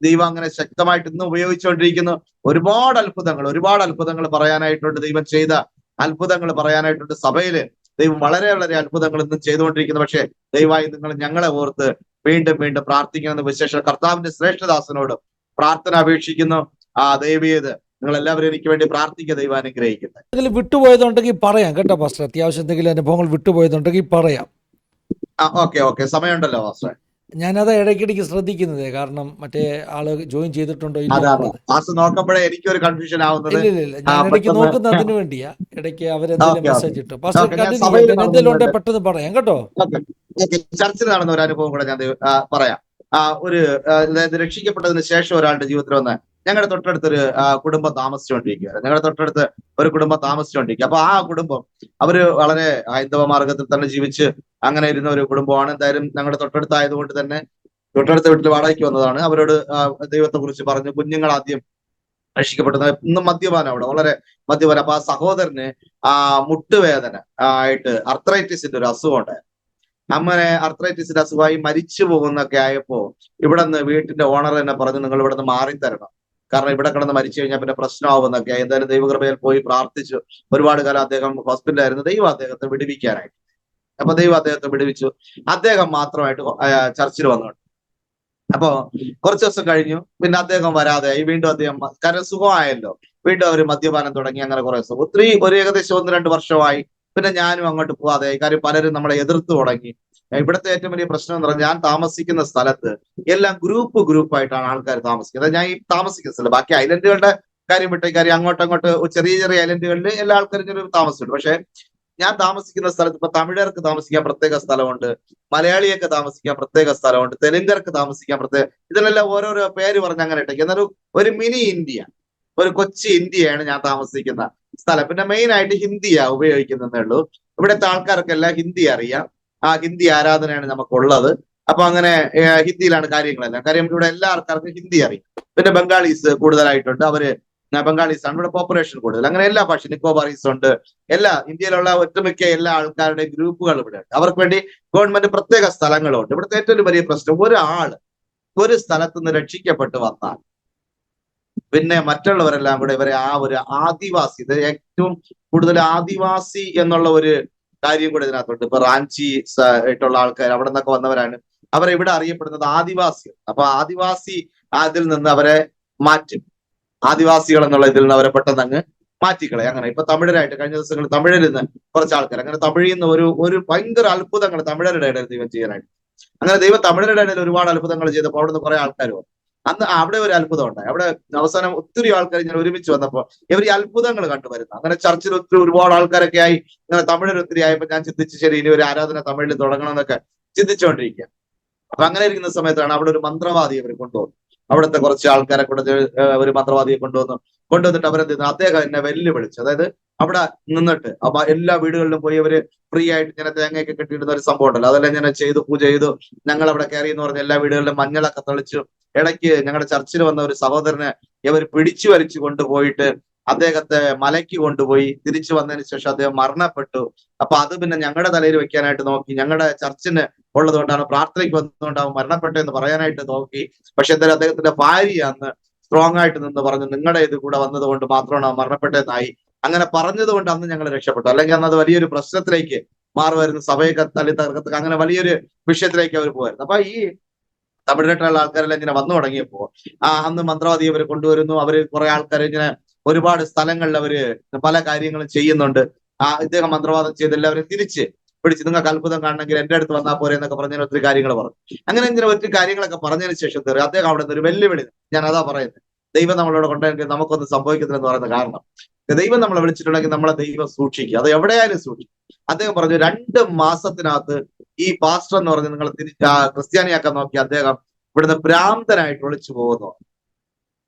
ദൈവം അങ്ങനെ ശക്തമായിട്ട് ഇന്ന് ഉപയോഗിച്ചുകൊണ്ടിരിക്കുന്നു. ഒരുപാട് അത്ഭുതങ്ങൾ പറയാനായിട്ടുണ്ട്. ദൈവം ചെയ്ത അത്ഭുതങ്ങൾ പറയാനായിട്ടുണ്ട്. സഭയില് ദൈവം വളരെ വളരെ അത്ഭുതങ്ങൾ ഇന്നും ചെയ്തുകൊണ്ടിരിക്കുന്നു. പക്ഷേ ദയവായി നിങ്ങൾ ഞങ്ങളെ ഓർത്ത് വീണ്ടും വീണ്ടും പ്രാർത്ഥിക്കണമെന്ന് വിശേഷ കർത്താവിന്റെ ശ്രേഷ്ഠദാസനോട് പ്രാർത്ഥന അപേക്ഷിക്കുന്നു. ദയവേത് നിങ്ങൾ എല്ലാവരും എനിക്ക് വേണ്ടി പ്രാർത്ഥിക്കുക. ദൈവം അനുഗ്രഹിക്കുന്നത്. എന്തെങ്കിലും വിട്ടുപോയതുണ്ടെങ്കിൽ പറയാം കേട്ടോ പാസ്റ്റർ. അത്യാവശ്യം എന്തെങ്കിലും അനുഭവങ്ങൾ വിട്ടുപോയതുണ്ടെങ്കിൽ പറയാം. ഓക്കെ സമയമുണ്ടല്ലോ പാസ്റ്റർ. ഞാനത് ഇടയ്ക്കിടയ്ക്ക് ശ്രദ്ധിക്കുന്നത്, കാരണം മറ്റേ ആള് ജോയിൻ ചെയ്തിട്ടുണ്ടോ നോക്കുമ്പോഴേ എനിക്കൊരു കൺഫ്യൂഷൻ ആവുന്നത്. ഇല്ല ഞാൻ ഇടയ്ക്ക് നോക്കുന്നതിന് വേണ്ടിയാ. ഇടയ്ക്ക് അവരെന്തെങ്കിലും മെസ്സേജ് ഇട്ടു. പാസ്റ്റർ എന്തെങ്കിലും ഉണ്ടെ പെട്ടെന്ന് പറയാം കേട്ടോ. ചർച്ചിൽ നടന്ന ഒരു അനുഭവം കൂടെ ഞാൻ പറയാം. അതായത് രക്ഷിക്കപ്പെട്ടതിന് ശേഷം ഒരാളുടെ ജീവിതത്തിൽ വന്ന് ഞങ്ങളുടെ തൊട്ടടുത്തൊരു കുടുംബം താമസിച്ചുകൊണ്ടിരിക്കുക. അപ്പൊ ആ കുടുംബം അവര് വളരെ ഹൈന്ദവ മാർഗത്തിൽ തന്നെ ജീവിച്ച് അങ്ങനെ ഇരുന്ന ഒരു കുടുംബമാണ്. എന്തായാലും ഞങ്ങളുടെ തൊട്ടടുത്തായതുകൊണ്ട് തന്നെ തൊട്ടടുത്ത വീട്ടിൽ വാടകയ്ക്ക് വന്നതാണ്. അവരോട് ദൈവത്തെ കുറിച്ച് പറഞ്ഞു. കുഞ്ഞുങ്ങൾ ആദ്യം രക്ഷിക്കപ്പെടുന്നത്. ഇന്ന് മദ്യപാനം അവിടെ വളരെ മദ്യപാനം. അപ്പൊ ആ സഹോദരന് ആ മുട്ടുവേദന ആയിട്ട് അർത്രൈറ്റിസിന്റെ ഒരു അസുഖം ഉണ്ടായിരുന്നു. അങ്ങനെ അർത്രൈറ്റിസിന്റെ അസുഖമായി മരിച്ചു പോകുന്നൊക്കെ ആയപ്പോ ഇവിടെ നിന്ന് വീട്ടിന്റെ ഓണർ തന്നെ പറഞ്ഞു, നിങ്ങൾ ഇവിടെ നിന്ന് മാറിത്തരണം, കാരണം ഇവിടെ കിടന്ന് മരിച്ചു കഴിഞ്ഞാൽ പിന്നെ പ്രശ്നമാവുന്നൊക്കെ. എന്തായാലും ദൈവകൃപയിൽ പോയി പ്രാർത്ഥിച്ചു. ഒരുപാട് കാലം അദ്ദേഹം ഹോസ്പിറ്റലായിരുന്നു. ദൈവം അദ്ദേഹത്തെ വിടുവിക്കാനായിട്ട്. അപ്പൊ ദൈവം അദ്ദേഹത്തെ വിടുവിച്ചു. അദ്ദേഹം മാത്രമായിട്ട് ചർച്ചിൽ വന്നു. അപ്പോ കുറച്ച് ദിവസം കഴിഞ്ഞു, പിന്നെ അദ്ദേഹം വരാതെയായി. വീണ്ടും അദ്ദേഹം കാരണം സുഖമായല്ലോ, വീണ്ടും അവർ മദ്യപാനം തുടങ്ങി. അങ്ങനെ കുറെ ദിവസം ഒരു ഏകദേശം 1-2 വർഷമായി. പിന്നെ ഞാനും അങ്ങോട്ട് പോവാതെയായി. കാര്യം പലരും നമ്മളെ എതിർത്ത് തുടങ്ങി. ഇവിടുത്തെ ഏറ്റവും വലിയ പ്രശ്നം എന്ന് പറഞ്ഞാൽ, ഞാൻ താമസിക്കുന്ന സ്ഥലത്ത് എല്ലാം ഗ്രൂപ്പായിട്ടാണ് ആൾക്കാർ താമസിക്കുന്നത്. ഞാൻ ഈ താമസിക്കുന്ന സ്ഥലം, ബാക്കി ഐലൻഡുകളുടെ കാര്യം വിട്ട കാര്യം അങ്ങോട്ടങ്ങോട്ട് ചെറിയ ചെറിയ ഐലൻഡുകളിൽ എല്ലാ ആൾക്കാരും താമസിച്ചിട്ടുണ്ട്. പക്ഷെ ഞാൻ താമസിക്കുന്ന സ്ഥലത്ത് ഇപ്പൊ തമിഴർക്ക് താമസിക്കാൻ പ്രത്യേക സ്ഥലമുണ്ട്, മലയാളിയൊക്കെ താമസിക്കാൻ പ്രത്യേക സ്ഥലമുണ്ട്, തെലുങ്കർക്ക് താമസിക്കാൻ പ്രത്യേക, ഇതിനെല്ലാം ഓരോരോ പേര് പറഞ്ഞ് അങ്ങനെ ഇട്ടേക്ക്. എന്നാലും ഒരു മിനി ഇന്ത്യ, ഒരു കൊച്ചി ഇന്ത്യയാണ് ഞാൻ താമസിക്കുന്ന സ്ഥലം. പിന്നെ മെയിൻ ആയിട്ട് ഹിന്ദിയാ ഉപയോഗിക്കുന്നതേ ഉള്ളൂ. ഇവിടുത്തെ ആൾക്കാർക്കെല്ലാം ഹിന്ദി അറിയാം. ആ ഹിന്ദി ആരാധനയാണ് നമുക്കുള്ളത്. അപ്പൊ അങ്ങനെ ഹിന്ദിയിലാണ് കാര്യങ്ങളെല്ലാം. കാര്യം ഇവിടെ എല്ലാ ആൾക്കാർക്കും ഹിന്ദി അറിയാം. പിന്നെ ബംഗാളീസ് കൂടുതലായിട്ടുണ്ട്. അവര് ബംഗാളീസ് ആണ് ഇവിടെ പോപ്പുലേഷൻ കൂടുതൽ. അങ്ങനെ എല്ലാ ഭാഷ, നിക്കോബാറീസ് ഉണ്ട്. എല്ലാ ഇന്ത്യയിലുള്ള ഒട്ടുമിക്ക എല്ലാ ആൾക്കാരുടെ ഗ്രൂപ്പുകൾ ഇവിടെ ഉണ്ട്. അവർക്ക് വേണ്ടി ഗവൺമെന്റ് പ്രത്യേക സ്ഥലങ്ങളുണ്ട്. ഇവിടുത്തെ ഏറ്റവും വലിയ പ്രശ്നം, ഒരാള് ഒരു സ്ഥലത്ത് നിന്ന് രക്ഷിക്കപ്പെട്ട് വന്നാൽ പിന്നെ മറ്റുള്ളവരെല്ലാം കൂടെ ഇവരെ ആ ഒരു ആദിവാസി, ഇത് ഏറ്റവും കൂടുതൽ ആദിവാസി എന്നുള്ള ഒരു കാര്യം കൂടെ ഇതിനകത്തുണ്ട്. ഇപ്പൊ റാഞ്ചി ആയിട്ടുള്ള ആൾക്കാർ അവിടെ നിന്നൊക്കെ വന്നവരാണ്. അവരെ ഇവിടെ അറിയപ്പെടുന്നത് ആദിവാസി. അപ്പൊ ആദിവാസി അതിൽ നിന്ന് അവരെ മാറ്റും. ആദിവാസികൾ എന്നുള്ള ഇതിൽ നിന്ന് അവരെ പെട്ടെന്ന് അങ്ങ് മാറ്റിക്കളെ. അങ്ങനെ ഇപ്പൊ തമിഴരായിട്ട് കഴിഞ്ഞ ദിവസങ്ങളിൽ തമിഴിൽ നിന്ന് കുറച്ച് ആൾക്കാർ, അങ്ങനെ തമിഴിൽ നിന്ന് ഒരു ഭയങ്കര അത്ഭുതങ്ങൾ തമിഴരുടെ ഇടയിൽ ദൈവം ചെയ്യാനായിട്ട്. അങ്ങനെ ദൈവം തമിഴരുടെ ഇടയിൽ ഒരുപാട് അത്ഭുതങ്ങൾ ചെയ്തപ്പോൾ അവിടെ നിന്ന് കുറെ ആൾക്കാർ വന്നു. അന്ന് അവിടെ ഒരു അത്ഭുതം ഉണ്ടായി. അവിടെ അവസാനം ഒത്തിരി ആൾക്കാർ ഇങ്ങനെ ഒരുമിച്ച് വന്നപ്പോൾ ഇവർ ഈ അത്ഭുതങ്ങൾ കണ്ടുവരുന്നു. അങ്ങനെ ചർച്ചിൽ ഒരുപാട് ആൾക്കാരൊക്കെ ആയി. അങ്ങനെ തമിഴർ ഒത്തിരി ആയപ്പോൾ ഞാൻ ചിന്തിച്ച്, ശരി ഇനി ഒരു ആരാധന തമിഴിൽ തുടങ്ങണം എന്നൊക്കെ ചിന്തിച്ചുകൊണ്ടിരിക്കുക. അപ്പൊ അങ്ങനെ ഇരിക്കുന്ന സമയത്താണ് അവിടെ ഒരു മന്ത്രവാദി അവർ കൊണ്ടുവന്നു. അവിടുത്തെ കുറച്ച് ആൾക്കാരെ കൊണ്ട് ഒരു മന്ത്രവാദിയെ കൊണ്ടുവന്നിട്ട് അവരെന്ത് ചെയ്യുന്നു, അദ്ദേഹം എന്നെ വെല്ലുവിളിച്ചു. അതായത് അവിടെ നിന്നിട്ട് അപ്പൊ എല്ലാ വീടുകളിലും പോയി അവര് ഫ്രീ ആയിട്ട് ഇങ്ങനെ തേങ്ങയൊക്കെ കെട്ടിയിടുന്ന ഒരു സംഭവം ഉണ്ടല്ലോ, അതെല്ലാം ഇങ്ങനെ പൂജ ചെയ്തു. ഞങ്ങൾ അവിടെ കയറി എന്ന് പറഞ്ഞ എല്ലാ വീടുകളിലും മഞ്ഞളൊക്കെ തെളിച്ചു. ഇടയ്ക്ക് ഞങ്ങളുടെ ചർച്ചിൽ വന്ന ഒരു സഹോദരനെ ഇവർ പിടിച്ചു വലിച്ചു കൊണ്ടുപോയിട്ട് അദ്ദേഹത്തെ മലയ്ക്ക് കൊണ്ടുപോയി. തിരിച്ചു വന്നതിന് ശേഷം അദ്ദേഹം മരണപ്പെട്ടു. അപ്പൊ അത് പിന്നെ ഞങ്ങളുടെ തലയിൽ വെക്കാനായിട്ട് നോക്കി. ഞങ്ങളുടെ ചർച്ചിന് ഉള്ളത് കൊണ്ടാണ്, പ്രാർത്ഥനയ്ക്ക് വന്നതുകൊണ്ടാവും മരണപ്പെട്ടെന്ന് പറയാനായിട്ട് നോക്കി. പക്ഷെ എന്തായാലും അദ്ദേഹത്തിന്റെ ഭാര്യ അന്ന് സ്ട്രോങ് ആയിട്ട് നിന്ന് പറഞ്ഞു, നിങ്ങളുടെ ഇത് കൂടെ വന്നത് കൊണ്ട് മാത്രമാണ് മരണപ്പെട്ടതെന്നായി. അങ്ങനെ പറഞ്ഞത് കൊണ്ട് അന്ന് ഞങ്ങൾ രക്ഷപ്പെട്ടു. അല്ലെങ്കിൽ അന്ന് അത് വലിയൊരു പ്രശ്നത്തിലേക്ക് മാറുമായിരുന്നു. സഭയൊക്കെ തല്ലി തകർക്കത്തൊക്കെ അങ്ങനെ വലിയൊരു വിഷയത്തിലേക്ക് അവർ പോയിരുന്നു. അപ്പൊ ഈ തമിഴ്നാട്ടിലുള്ള ആൾക്കാരെല്ലാം ഇങ്ങനെ വന്നു തുടങ്ങിയപ്പോ അന്ന് മന്ത്രവാദി അവർ കൊണ്ടുവരുന്നു. അവര് കുറെ ആൾക്കാർ ഇങ്ങനെ ഒരുപാട് സ്ഥലങ്ങളിൽ അവര് പല കാര്യങ്ങളും ചെയ്യുന്നുണ്ട്. ഇദ്ദേഹം മന്ത്രവാദം ചെയ്ത് എല്ലാവരും തിരിച്ച് പിടിച്ച്, നിങ്ങൾക്ക് അത്ഭുതം കാണണമെങ്കിൽ എന്റെ അടുത്ത് വന്നാൽ പോരെ എന്നൊക്കെ പറഞ്ഞതിന് ഒത്തിരി കാര്യങ്ങൾ പറഞ്ഞു. അങ്ങനെ ഇങ്ങനെ ഒത്തിരി കാര്യങ്ങളൊക്കെ പറഞ്ഞതിന് ശേഷം അദ്ദേഹം അവിടെ നിന്ന് ഒരു വെല്ലുവിളി. ഞാൻ അതാ പറയുന്നത്, ദൈവം നമ്മളോട് കൊണ്ടെങ്കിൽ നമുക്കൊന്നും സംഭവിക്കത്തില്ലെന്ന് പറയുന്ന കാരണം, ദൈവം നമ്മളെ വിളിച്ചിട്ടുണ്ടെങ്കിൽ നമ്മളെ ദൈവം സൂക്ഷിക്കുക, അത് എവിടെയായാലും സൂക്ഷിക്കും. അദ്ദേഹം പറഞ്ഞു 2 മാസത്തിനകത്ത് ഈ പാസ്റ്റർ എന്ന് പറഞ്ഞ് നിങ്ങൾ ക്രിസ്ത്യാനിയാക്കാൻ നോക്കി അദ്ദേഹം ഇവിടുന്ന് ഭ്രാന്തനായിട്ട് ഒളിച്ചു പോകുന്നു.